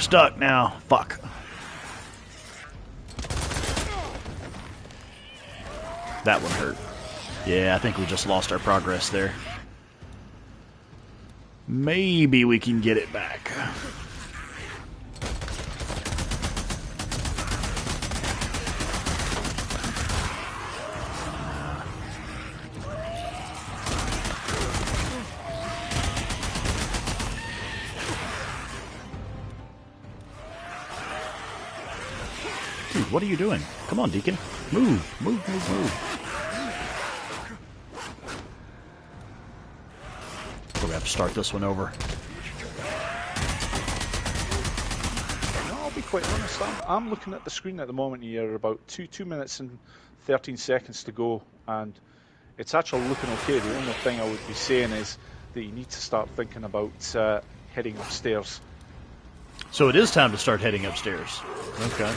stuck now. Fuck. That one hurt. Yeah, I think we just lost our progress there. Maybe we can get it back. Dude, what are you doing? Come on, Deacon. Move, move, move, move. So we have to start this one over. I'll be quite honest. I'm looking at the screen at the moment here, about 2 minutes and 13 seconds to go, and it's actually looking okay. The only thing I would be saying is that you need to start thinking about heading upstairs. So it is time to start heading upstairs. Okay.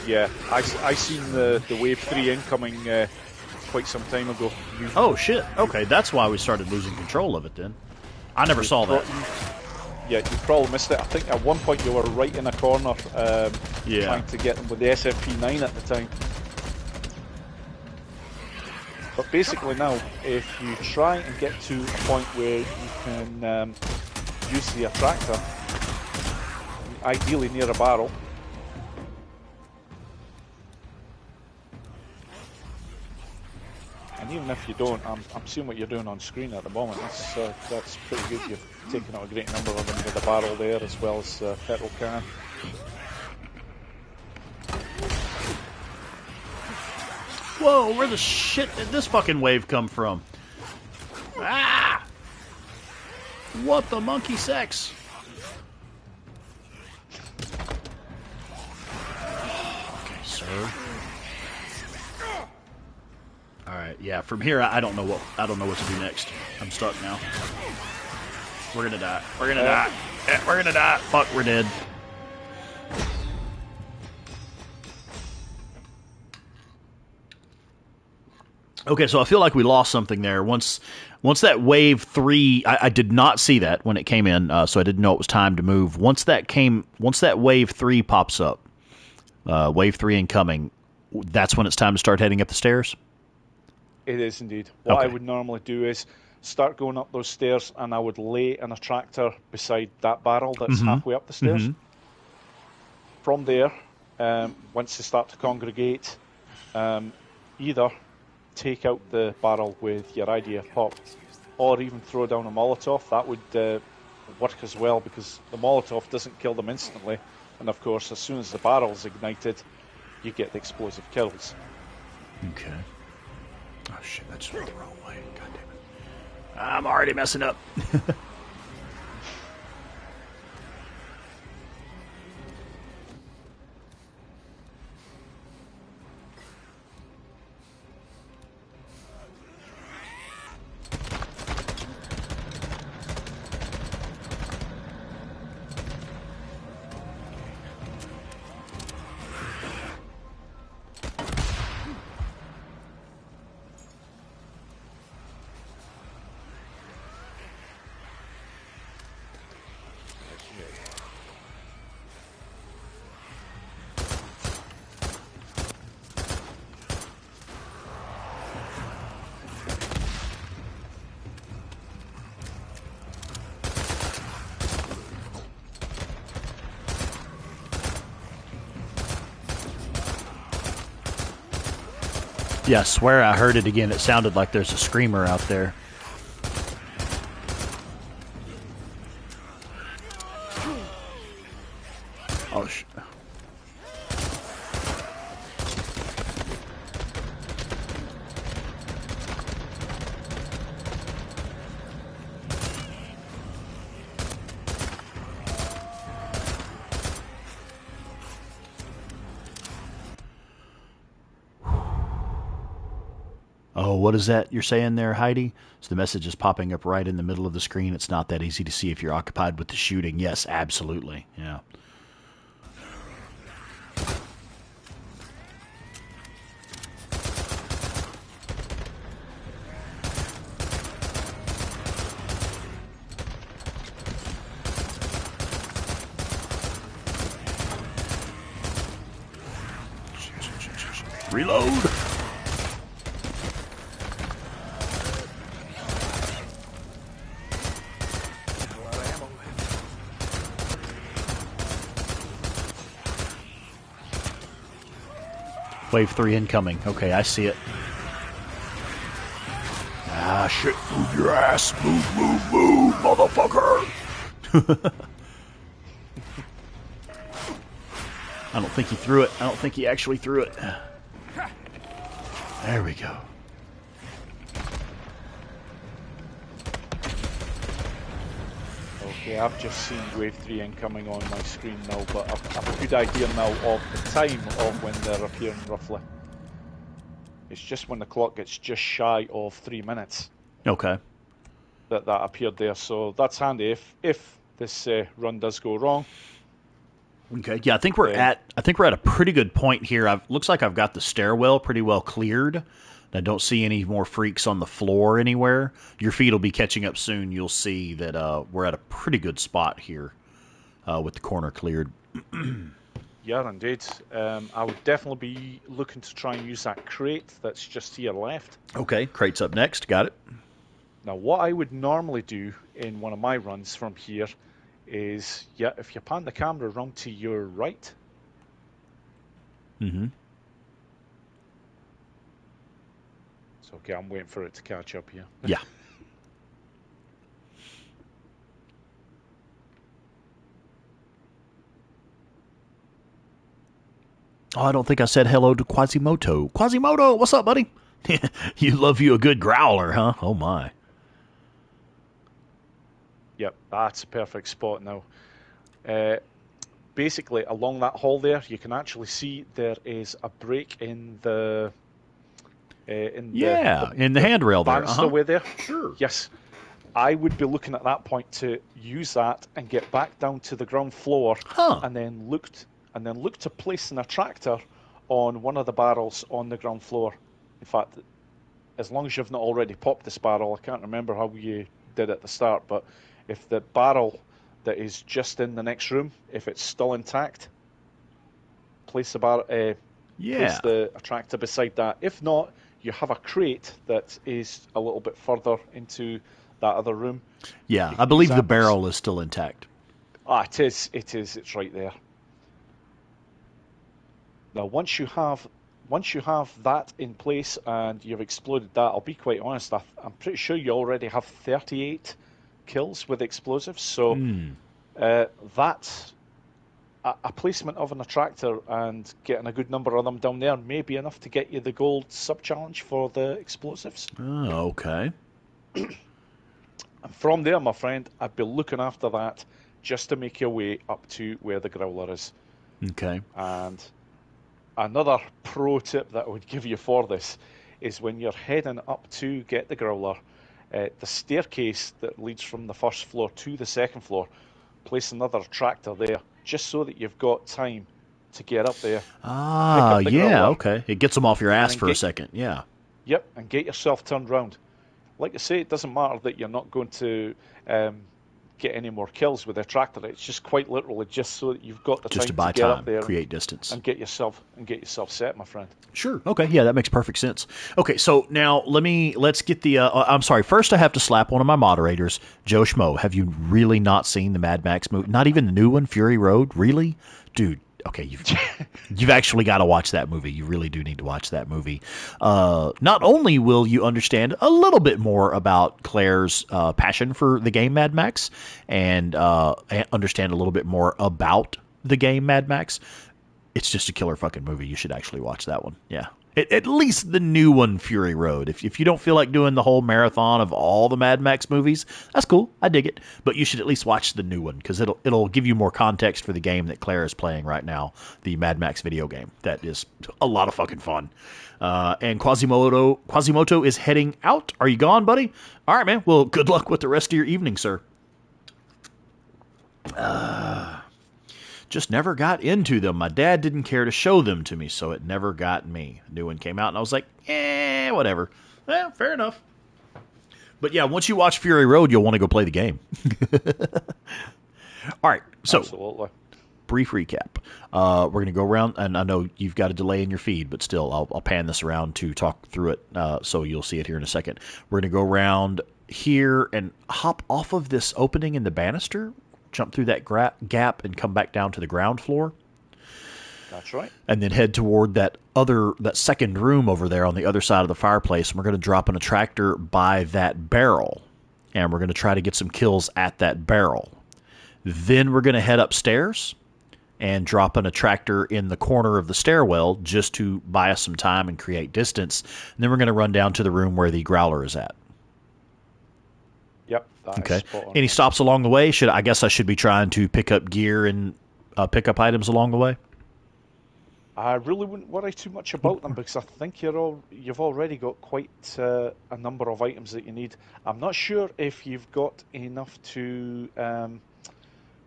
Yeah, I seen the Wave 3 incoming quite some time ago. Oh, shit. Okay, that's why we started losing control of it then. I never saw that. Yeah, you probably missed it. I think at one point you were right in a corner trying to get them with the SMP9 at the time. But basically now, if you try and get to a point where you can use the attractor, ideally near a barrel, and even if you don't, I'm seeing what you're doing on screen at the moment. That's pretty good. You've taken out a great number of them with the barrel there, as well as petrol can. Whoa, where the shit did this fucking wave come from? Ah! What the monkey sex? Okay, sir. All right, yeah. From here, I don't know what to do next. I'm stuck now. We're gonna die. We're gonna die. We're gonna die. Fuck, we're dead. Okay, so I feel like we lost something there. Once that wave 3, I did not see that when it came in, so I didn't know it was time to move. Once that wave 3 pops up, wave 3 incoming, that's when it's time to start heading up the stairs? It is indeed. What okay. I would normally do is start going up those stairs, and I would lay an attractor beside that barrel that's halfway up the stairs. From there, once they start to congregate, either take out the barrel with your idea pop, or even throw down a Molotov. That would work as well, because the Molotov doesn't kill them instantly, and of course as soon as the barrel's ignited, you get the explosive kills. Okay. Oh shit, that's the wrong way. God damn it. I'm already messing up. Yeah, I swear I heard it again. It sounded like there's a screamer out there. Oh, shit. Oh, what is that you're saying there, Heidi? So the message is popping up right in the middle of the screen. It's not that easy to see if you're occupied with the shooting. Yes, absolutely. Yeah. Reload! Wave 3 incoming. Okay, I see it. Ah, shit. Move your ass. Move, move, move, motherfucker. I don't think he threw it. I don't think he actually threw it. There we go. Okay, I've just seen wave 3 incoming on my screen now, but I've a good idea now of the time of when they're appearing roughly. It's just when the clock gets just shy of 3 minutes. Okay. That appeared there, so that's handy if this run does go wrong. Okay. Yeah, I think we're at a pretty good point here. Looks like I've got the stairwell pretty well cleared. I don't see any more freaks on the floor anywhere. Your feed will be catching up soon. You'll see that we're at a pretty good spot here with the corner cleared. Yeah, indeed. I would definitely be looking to try and use that crate that's just here left. Okay, crate's up next. Got it. Now, what I would normally do in one of my runs from here is, if you pan the camera around to your right. Mm-hmm. It's okay, I'm waiting for it to catch up here. Yeah. Oh, I don't think I said hello to Quasimodo. Quasimodo, what's up, buddy? You love you a good growler, huh? Oh, my. Yep, that's a perfect spot now. Basically, along that hall there, you can actually see there is a break in the... in the handrail there. Banister way there. Sure. Yes. I would be looking at that point to use that and get back down to the ground floor, and then look to place an attractor on one of the barrels on the ground floor. In fact, as long as you've not already popped this barrel, I can't remember how you did at the start, but if the barrel that is just in the next room, if it's still intact, place the attractor beside that. If not, you have a crate that is a little bit further into that other room. Yeah, I believe the barrel is still intact. It is. It's right there. Now, once you have that in place and you've exploded that, I'll be quite honest, I'm pretty sure you already have 38 kills with explosives. So that's a placement of an attractor and getting a good number of them down there may be enough to get you the gold sub-challenge for the explosives. Oh, okay. And from there, my friend, I'd be looking after that just to make your way up to where the Growler is. Okay. And another pro tip that I would give you for this is when you're heading up to get the Growler, the staircase that leads from the first floor to the second floor, place another attractor there, just so that you've got time to get up there. Ah, yeah, okay. It gets them off your ass for a second, yeah. Yep, and get yourself turned round. Like I say, it doesn't matter that you're not going to get any more kills with the attractor. It's just quite literally just so that you've got the time to get up there, create distance, and get yourself set, my friend. Sure. Okay. Yeah, that makes perfect sense. Okay, so now let's get the. I'm sorry. First, I have to slap one of my moderators, Joe Schmo. Have you really not seen the Mad Max movie? Not even the new one, Fury Road? Really, dude? Okay, you've actually got to watch that movie. You really do need to watch that movie. Not only will you understand a little bit more about Claire's passion for the game Mad Max and understand a little bit more about the game Mad Max, it's just a killer fucking movie. You should actually watch that one. Yeah. At least the new one, Fury Road. If you don't feel like doing the whole marathon of all the Mad Max movies, that's cool. I dig it. But you should at least watch the new one because it'll give you more context for the game that Claire is playing right now, the Mad Max video game. That is a lot of fucking fun. And Quasimodo is heading out. Are you gone, buddy? All right, man. Well, good luck with the rest of your evening, sir. Just never got into them. My dad didn't care to show them to me, so it never got me. A new one came out, and I was like, whatever. Well, fair enough. But yeah, once you watch Fury Road, you'll want to go play the game. All right, so absolutely. Brief recap. We're going to go around, and I know you've got a delay in your feed, but still, I'll pan this around to talk through it, so you'll see it here in a second. We're going to go around here and hop off of this opening in the banister, jump through that gap and come back down to the ground floor. That's right. And then head toward that second room over there on the other side of the fireplace. And we're going to drop an attractor by that barrel. And we're going to try to get some kills at that barrel. Then we're going to head upstairs and drop an attractor in the corner of the stairwell just to buy us some time and create distance. And then we're going to run down to the room where the Growler is at. Yep. Okay. Any stops along the way? I guess I should be trying to pick up gear and pick up items along the way? I really wouldn't worry too much about them because I think you've already got quite a number of items that you need. I'm not sure if you've got enough to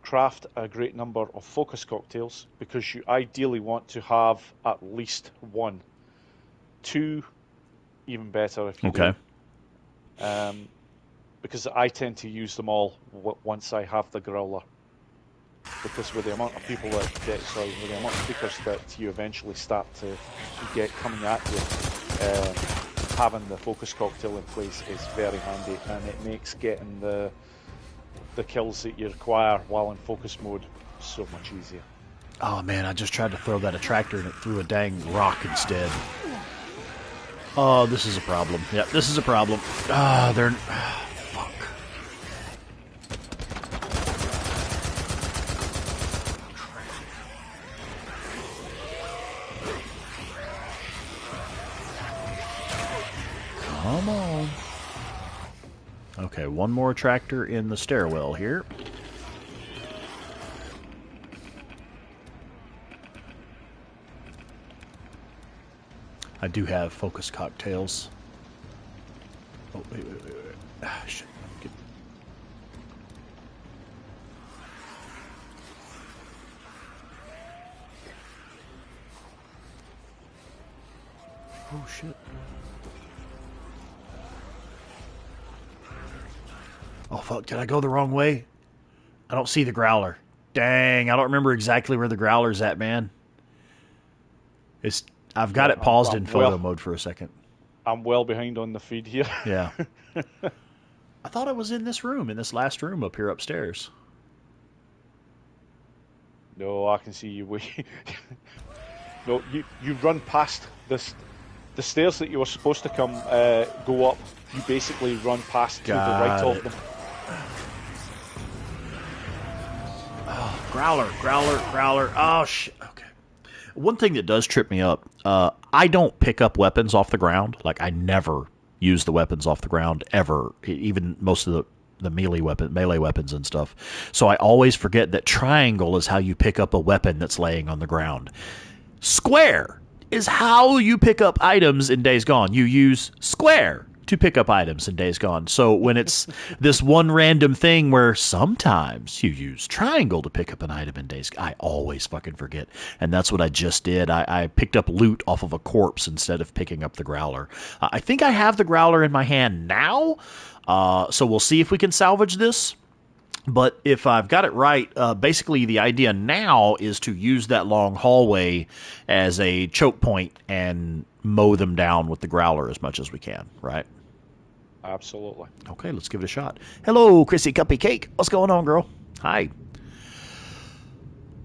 craft a great number of focus cocktails because you ideally want to have at least one. 2, even better if you do. Because I tend to use them all once I have the Growler. Because with the amount of people with the amount of speakers that you eventually start to get coming at you, having the focus cocktail in place is very handy, and it makes getting the kills that you require while in focus mode so much easier. Oh man, I just tried to throw that attractor and it threw a dang rock instead. Oh, this is a problem. Yep, this is a problem. They're... fuck. Come on. Okay, one more tractor in the stairwell here. I do have focus cocktails. Oh, wait. Ah, shit. Get... Oh, shit. Oh, fuck. Did I go the wrong way? I don't see the Growler. Dang, I don't remember exactly where the Growler's at, man. I've got it paused in photo mode for a second. I'm well behind on the feed here. Yeah. I thought I was in this room, in this last room up here upstairs. No, I can see you. No, you run past this. The stairs that you were supposed to come go up, you basically run past to the right of them. Oh, Growler. Oh, shit. Okay. One thing that does trip me up, I don't pick up weapons off the ground. Like, I never use the weapons off the ground, ever. Even most of the melee weapons and stuff. So I always forget that triangle is how you pick up a weapon that's laying on the ground. Square is how you pick up items in Days Gone. You use square to pick up items in Days Gone. So when it's this one random thing where sometimes you use triangle to pick up an item in Days Gone, I always fucking forget. And that's what I just did. I picked up loot off of a corpse instead of picking up the Growler. I think I have the Growler in my hand now, so we'll see if we can salvage this. But if I've got it right, basically the idea now is to use that long hallway as a choke point and mow them down with the Growler as much as we can, right? Absolutely. Okay, let's give it a shot. Hello, Chrissy Cuppy Cake. What's going on, girl? Hi.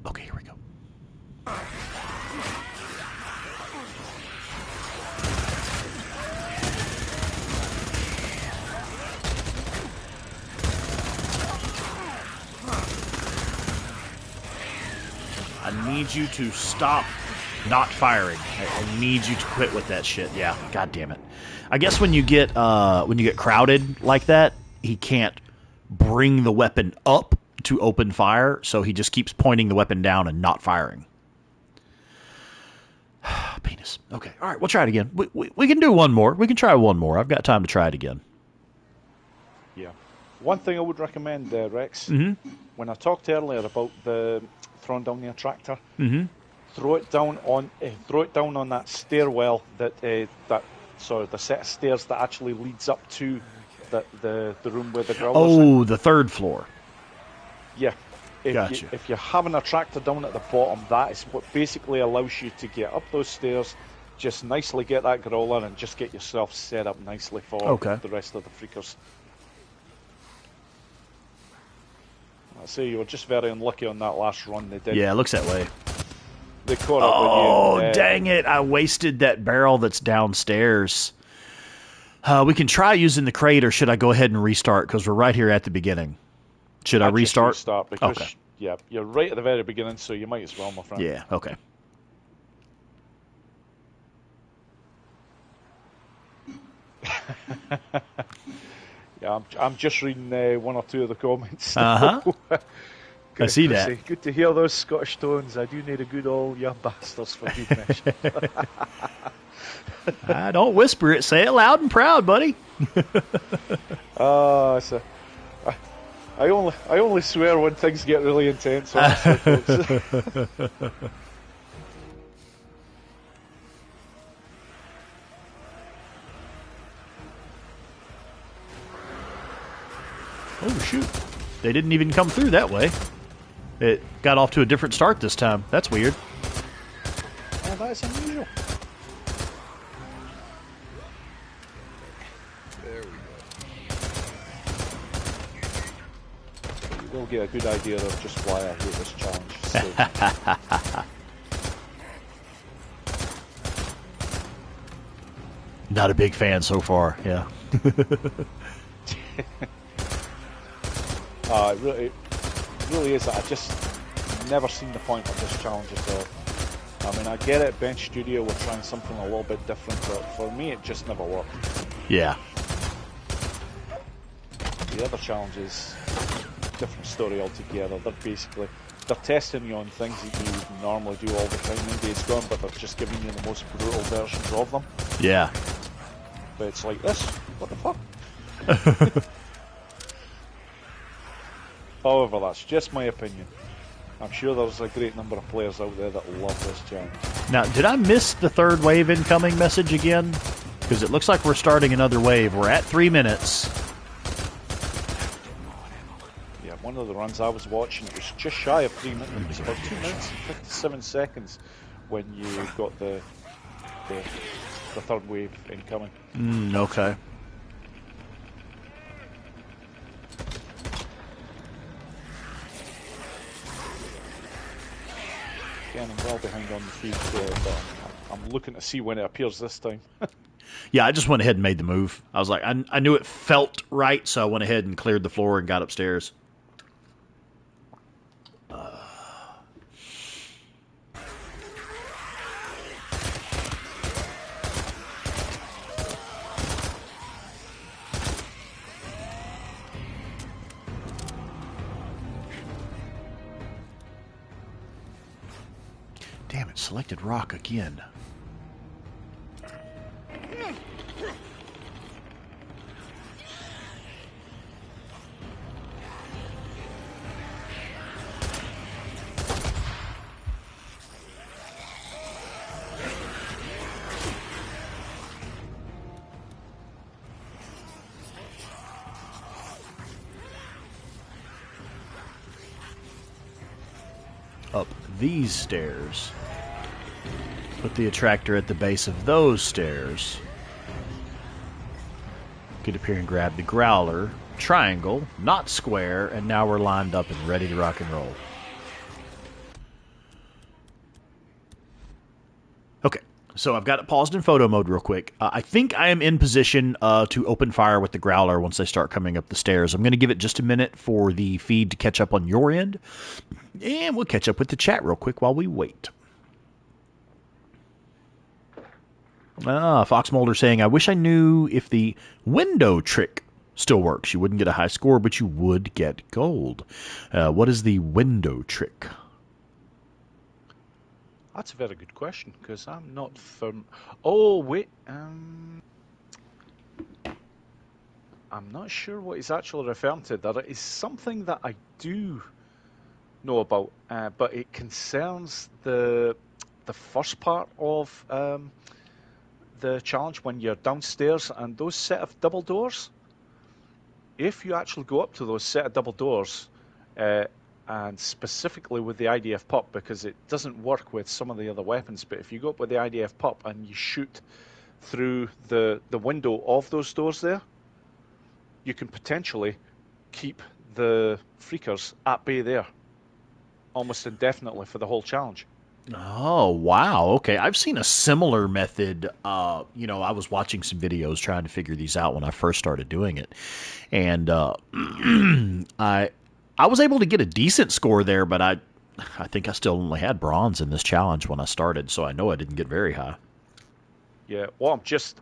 Okay, here we go. I need you to stop not firing. I need you to quit with that shit. Yeah, god damn it. I guess when you get crowded like that, he can't bring the weapon up to open fire, so he just keeps pointing the weapon down and not firing. Penis. Okay, all right, we'll try it again. We can do one more. We can try one more. I've got time to try it again. Yeah. One thing I would recommend, Rex, when I talked earlier about the throwing down the attractor, throw it down on that stairwell the set of stairs that actually leads up to the room where the Growler's in. The third floor. Yeah. Gotcha. If you have an attractor down at the bottom, that is what basically allows you to get up those stairs, just nicely get that Growler and just get yourself set up nicely for the rest of the freakers. I say you were just very unlucky on that last run. They did. Yeah, it looks that way. They caught up with you. Oh, dang it. I wasted that barrel that's downstairs. We can try using the crate, or should I go ahead and restart? Because we're right here at the beginning. Should I restart? Restart because, yeah, you're right at the very beginning, so you might as well, my friend. Yeah, okay. Yeah, I'm just reading one or two of the comments. I see that. Say, good to hear those Scottish tones. I do need a good old "you bastards" for good measure. Don't whisper it. Say it loud and proud, buddy. I only swear when things get really intense. Honestly, folks. Oh, shoot. They didn't even come through that way. It got off to a different start this time. That's weird. Oh, that's unusual. There we go. You will get a good idea of just why I hate this challenge. So. Not a big fan so far, yeah. It really is. I just never seen the point of this challenge at all. I mean, I get it, Bench Studio, we're trying something a little bit different, but for me it just never worked. Yeah. The other challenges, different story altogether. They're testing you on things that you would normally do all the time in Days Gone, but they're just giving you the most brutal versions of them. Yeah. But it's like this. What the fuck? However, that's just my opinion. I'm sure there's a great number of players out there that love this challenge. Now, did I miss the third wave incoming message again? Because it looks like we're starting another wave. We're at 3 minutes. Yeah, one of the runs I was watching, it was just shy of 3 minutes. It was about 2 minutes and 57 seconds when you got the third wave incoming. Okay. Again, I'm well behind on the feed there, but I'm looking to see when it appears this time. Yeah, I just went ahead and made the move. I was like, I knew it felt right, so I went ahead and cleared the floor and got upstairs. Damn it, selected rock again. Up these stairs. Put the attractor at the base of those stairs. Get up here and grab the Growler. Triangle, not square, and now we're lined up and ready to rock and roll. Okay, so I've got it paused in photo mode real quick. I think I am in position to open fire with the Growler once they start coming up the stairs. I'm going to give it just a minute for the feed to catch up on your end, and we'll catch up with the chat real quick while we wait. Fox Mulder saying, I wish I knew if the window trick still works. You wouldn't get a high score, but you would get gold. What is the window trick? That's a very good question, because I'm not firm. Oh, wait. I'm not sure what he's actually referring to. There is something that I do know about, but it concerns the first part of the challenge when you're downstairs and those set of double doors. If you actually go up to those set of double doors, and specifically with the IDF pop, because it doesn't work with some of the other weapons, but if you go up with the IDF pop and you shoot through the window of those doors there, you can potentially keep the freakers at bay there almost indefinitely for the whole challenge. Oh, wow. Okay. I've seen a similar method. I was watching some videos trying to figure these out when I first started doing it. And I was able to get a decent score there, but I think I still only had bronze in this challenge when I started, so I know I didn't get very high. Yeah, what I've just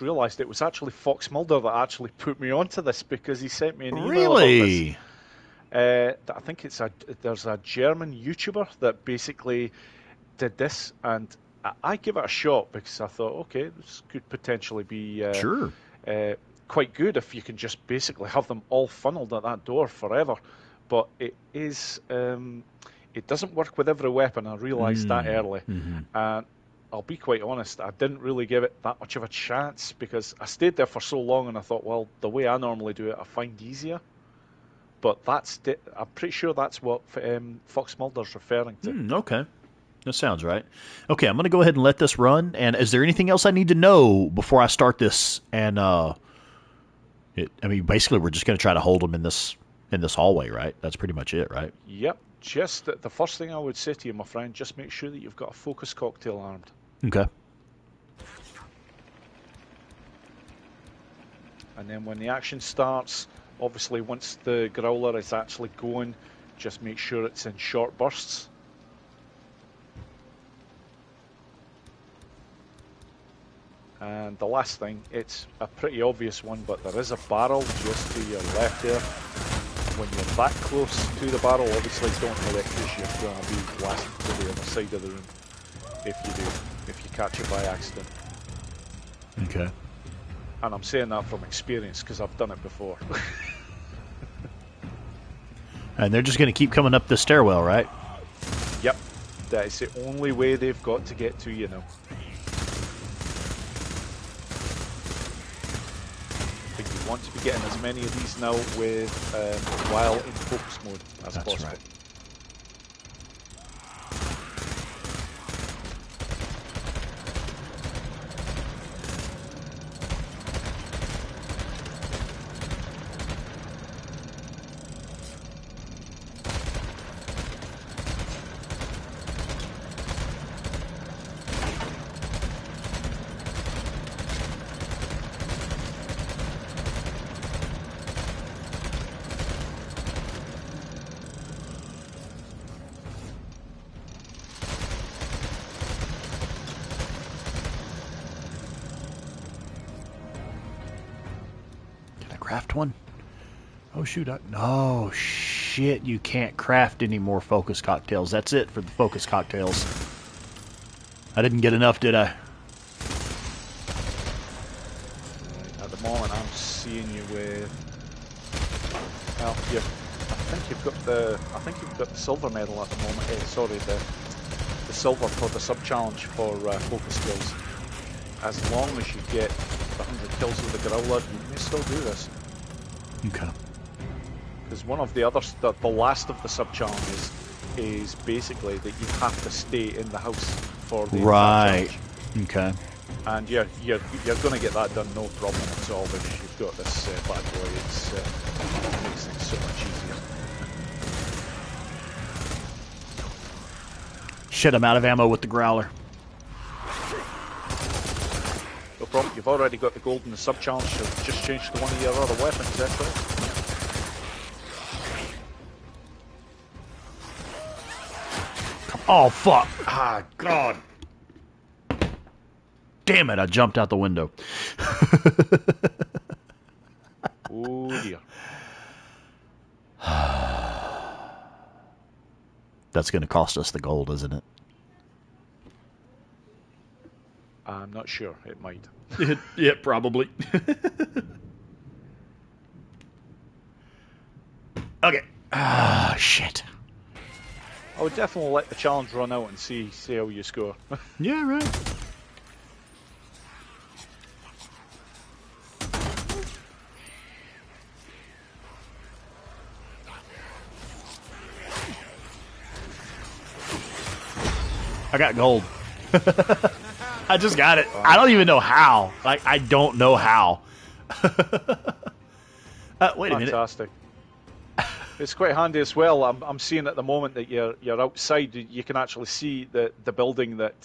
realised, it was actually Fox Mulder that actually put me onto this, because he sent me an email about this. I think there's a German YouTuber that basically did this, and I give it a shot because I thought, okay, this could potentially be quite good if you can just basically have them all funneled at that door forever. But it doesn't work with every weapon. I realised that early, and I'll be quite honest, I didn't really give it that much of a chance because I stayed there for so long, and I thought, well, the way I normally do it, I find easier. But I'm pretty sure that's what Fox Mulder's referring to. Okay. That sounds right. Okay, I'm going to go ahead and let this run. And is there anything else I need to know before I start this? And basically, we're just going to try to hold them in this hallway, right? That's pretty much it, right? Yep. Just the first thing I would say to you, my friend, just make sure that you've got a focus cocktail armed. Okay. And then when the action starts, obviously once the Growler is actually going, just make sure it's in short bursts. And the last thing, it's a pretty obvious one, but there is a barrel just to your left there. When you're that close to the barrel, obviously don't hit it because you're going to be blasted to the other side of the room if you catch it by accident. Okay. And I'm saying that from experience because I've done it before. And they're just going to keep coming up the stairwell, right? Yep. That is the only way they've got to get to you now. But you want to be getting as many of these now with while in focus mode as possible. Right. Craft one? Oh shoot, no shit, you can't craft any more focus cocktails. That's it for the focus cocktails. I didn't get enough, did I? Right, at the moment I'm seeing you with, well, I think you've got the silver medal at the moment. Sorry, the silver for the sub challenge for focus kills. As long as you get 100 kills with the Growler, you may still do this. Okay. Because one of the others, the last of the sub challenges, is basically that you have to stay in the house for the right. Challenge. Okay. And you're going to get that done no problem at all because you've got this bad boy. It makes things so much easier. Shit, I'm out of ammo with the Growler. No problem. You've already got the gold in the sub challenge, so just change to one of your other weapons. That's it. Oh fuck! Ah, God! Damn it! I jumped out the window. Oh dear. That's going to cost us the gold, isn't it? I'm not sure. It might. Yeah, probably. Okay. Ah, shit. I would definitely let the challenge run out and see how you score. Yeah, right. I got gold. I just got it. I don't even know how. Like, I don't know how. Wait a minute. Fantastic. It's quite handy as well. I'm seeing at the moment that you're outside. You can actually see the building that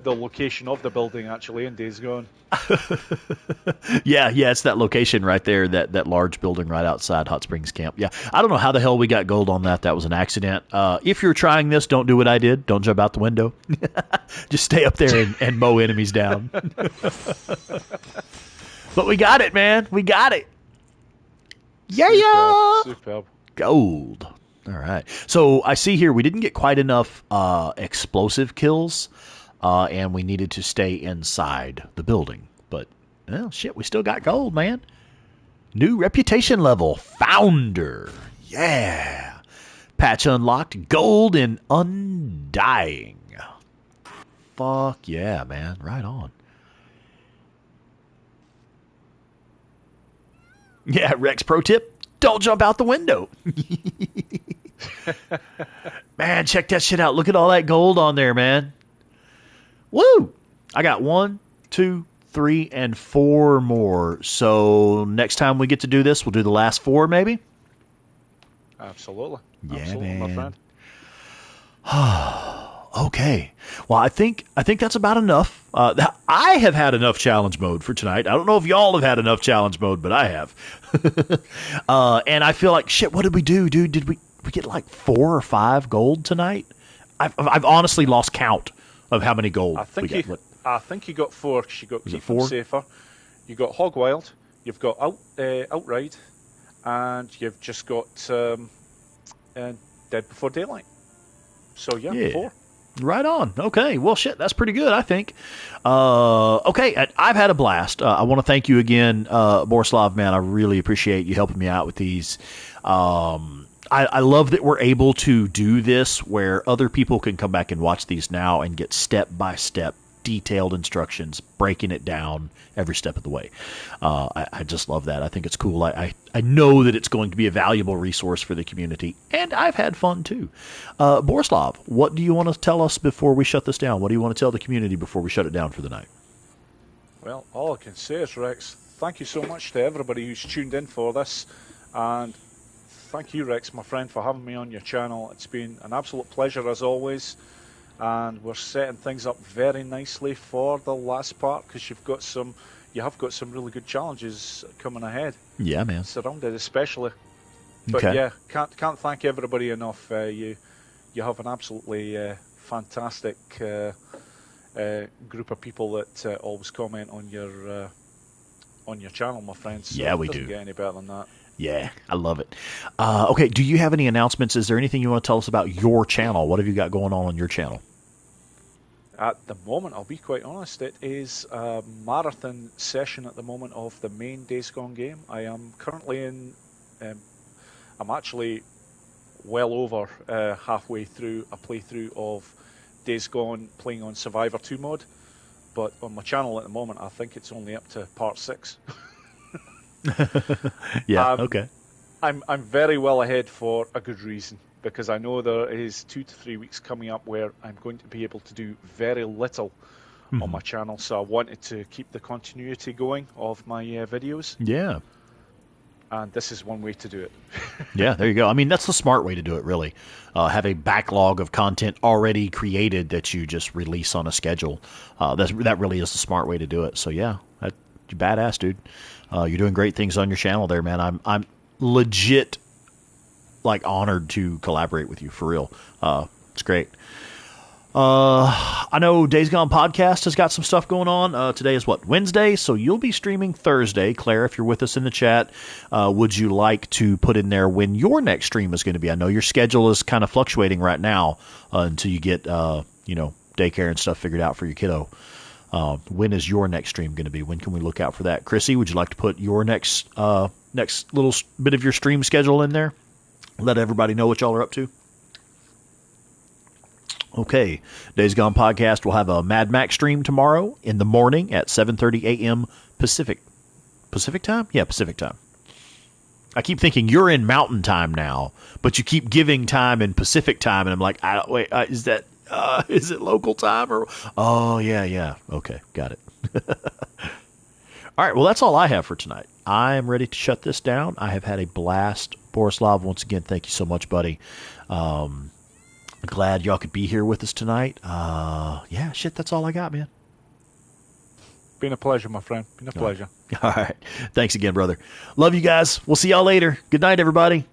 the location of the building actually in Days Gone. Yeah, it's that location right there, that large building right outside Hot Springs Camp. Yeah, I don't know how the hell we got gold on that. That was an accident. If you're trying this, don't do what I did. Don't jump out the window. Just stay up there and mow enemies down. But we got it, man. We got it. Yeah. Superb. Gold. All right. So I see here we didn't get quite enough explosive kills, and we needed to stay inside the building. But, well, shit, we still got gold, man. New reputation level, Founder. Yeah. Patch unlocked, gold and undying. Fuck yeah, man. Right on. Yeah, Rex pro tip, don't jump out the window. Man, check that shit out. Look at all that gold on there, man. Woo! I got 1, 2, 3, and 4 more. So next time we get to do this, we'll do the last 4, maybe? Absolutely. Yeah, absolutely, man. my friend. Okay. Well, I think that's about enough. I have had enough challenge mode for tonight. I don't know if y'all have had enough challenge mode, but I have. And I feel like, shit, what did we do, dude? Did we get like 4 or 5 gold tonight? I've honestly lost count of how many gold we got. I think you got 4 because you got Keep Them Safer, you got Hog Wild, you've got Outride, and you've just got Dead Before Daylight. So, yeah. 4. Right on. Okay. Well, shit, that's pretty good, I think. Okay, I've had a blast. I want to thank you again, Borislav, man. I really appreciate you helping me out with these. I love that we're able to do this where other people can come back and watch these now and get step-by-step detailed instructions, breaking it down every step of the way. I just love that. I think it's cool. I know that it's going to be a valuable resource for the community, and I've had fun too. Borislav, what do you want to tell us before we shut this down? What do you want to tell the community before we shut it down for the night? Well, all I can say is, Rex, thank you so much to everybody who's tuned in for this, and thank you, Rex, my friend, for having me on your channel. It's been an absolute pleasure as always. And we're setting things up very nicely for the last part because you have got some really good challenges coming ahead. Yeah, man. Surrounded especially. But yeah, can't thank everybody enough. You have an absolutely fantastic group of people that always comment on your channel, my friends. So yeah, we do. Doesn't get any better than that. Yeah, I love it. Okay, do you have any announcements? Is there anything you want to tell us about your channel? What have you got going on your channel? At the moment, I'll be quite honest, it is a marathon session at the moment of the main Days Gone game. I am currently in, I'm actually well over halfway through a playthrough of Days Gone playing on Survivor 2 mode, but on my channel at the moment, I think it's only up to part 6. Yeah, okay. I'm very well ahead for a good reason, because I know there is 2 to 3 weeks coming up where I'm going to be able to do very little on my channel, so I wanted to keep the continuity going of my videos. Yeah. And this is one way to do it. Yeah, there you go. I mean, that's the smart way to do it, really. Have a backlog of content already created that you just release on a schedule. That really is the smart way to do it. So yeah, you're badass, dude. You're doing great things on your channel there, man. I'm legit honored to collaborate with you, for real. It's great. I know Days Gone Podcast has got some stuff going on. Today is Wednesday, so you'll be streaming Thursday. Claire, if you're with us in the chat, would you like to put in there when your next stream is going to be? I know your schedule is kind of fluctuating right now until you get daycare and stuff figured out for your kiddo. When is your next stream going to be? When can we look out for that? Chrissy, would you like to put your next little bit of your stream schedule in there? Let everybody know what y'all are up to. Okay, Days Gone Podcast will have a Mad Max stream tomorrow in the morning at 7:30 a.m. Pacific. Pacific time? Yeah, Pacific time. I keep thinking you're in Mountain Time now, but you keep giving time in Pacific time, and I'm like, wait, is it local time or? Oh yeah. Okay, got it. All right, well that's all I have for tonight. I am ready to shut this down. I have had a blast. Borislav, once again, thank you so much, buddy. Glad y'all could be here with us tonight. Yeah, shit, that's all I got, man. Been a pleasure, my friend. Been a pleasure. All right. Thanks again, brother. Love you guys. We'll see y'all later. Good night, everybody.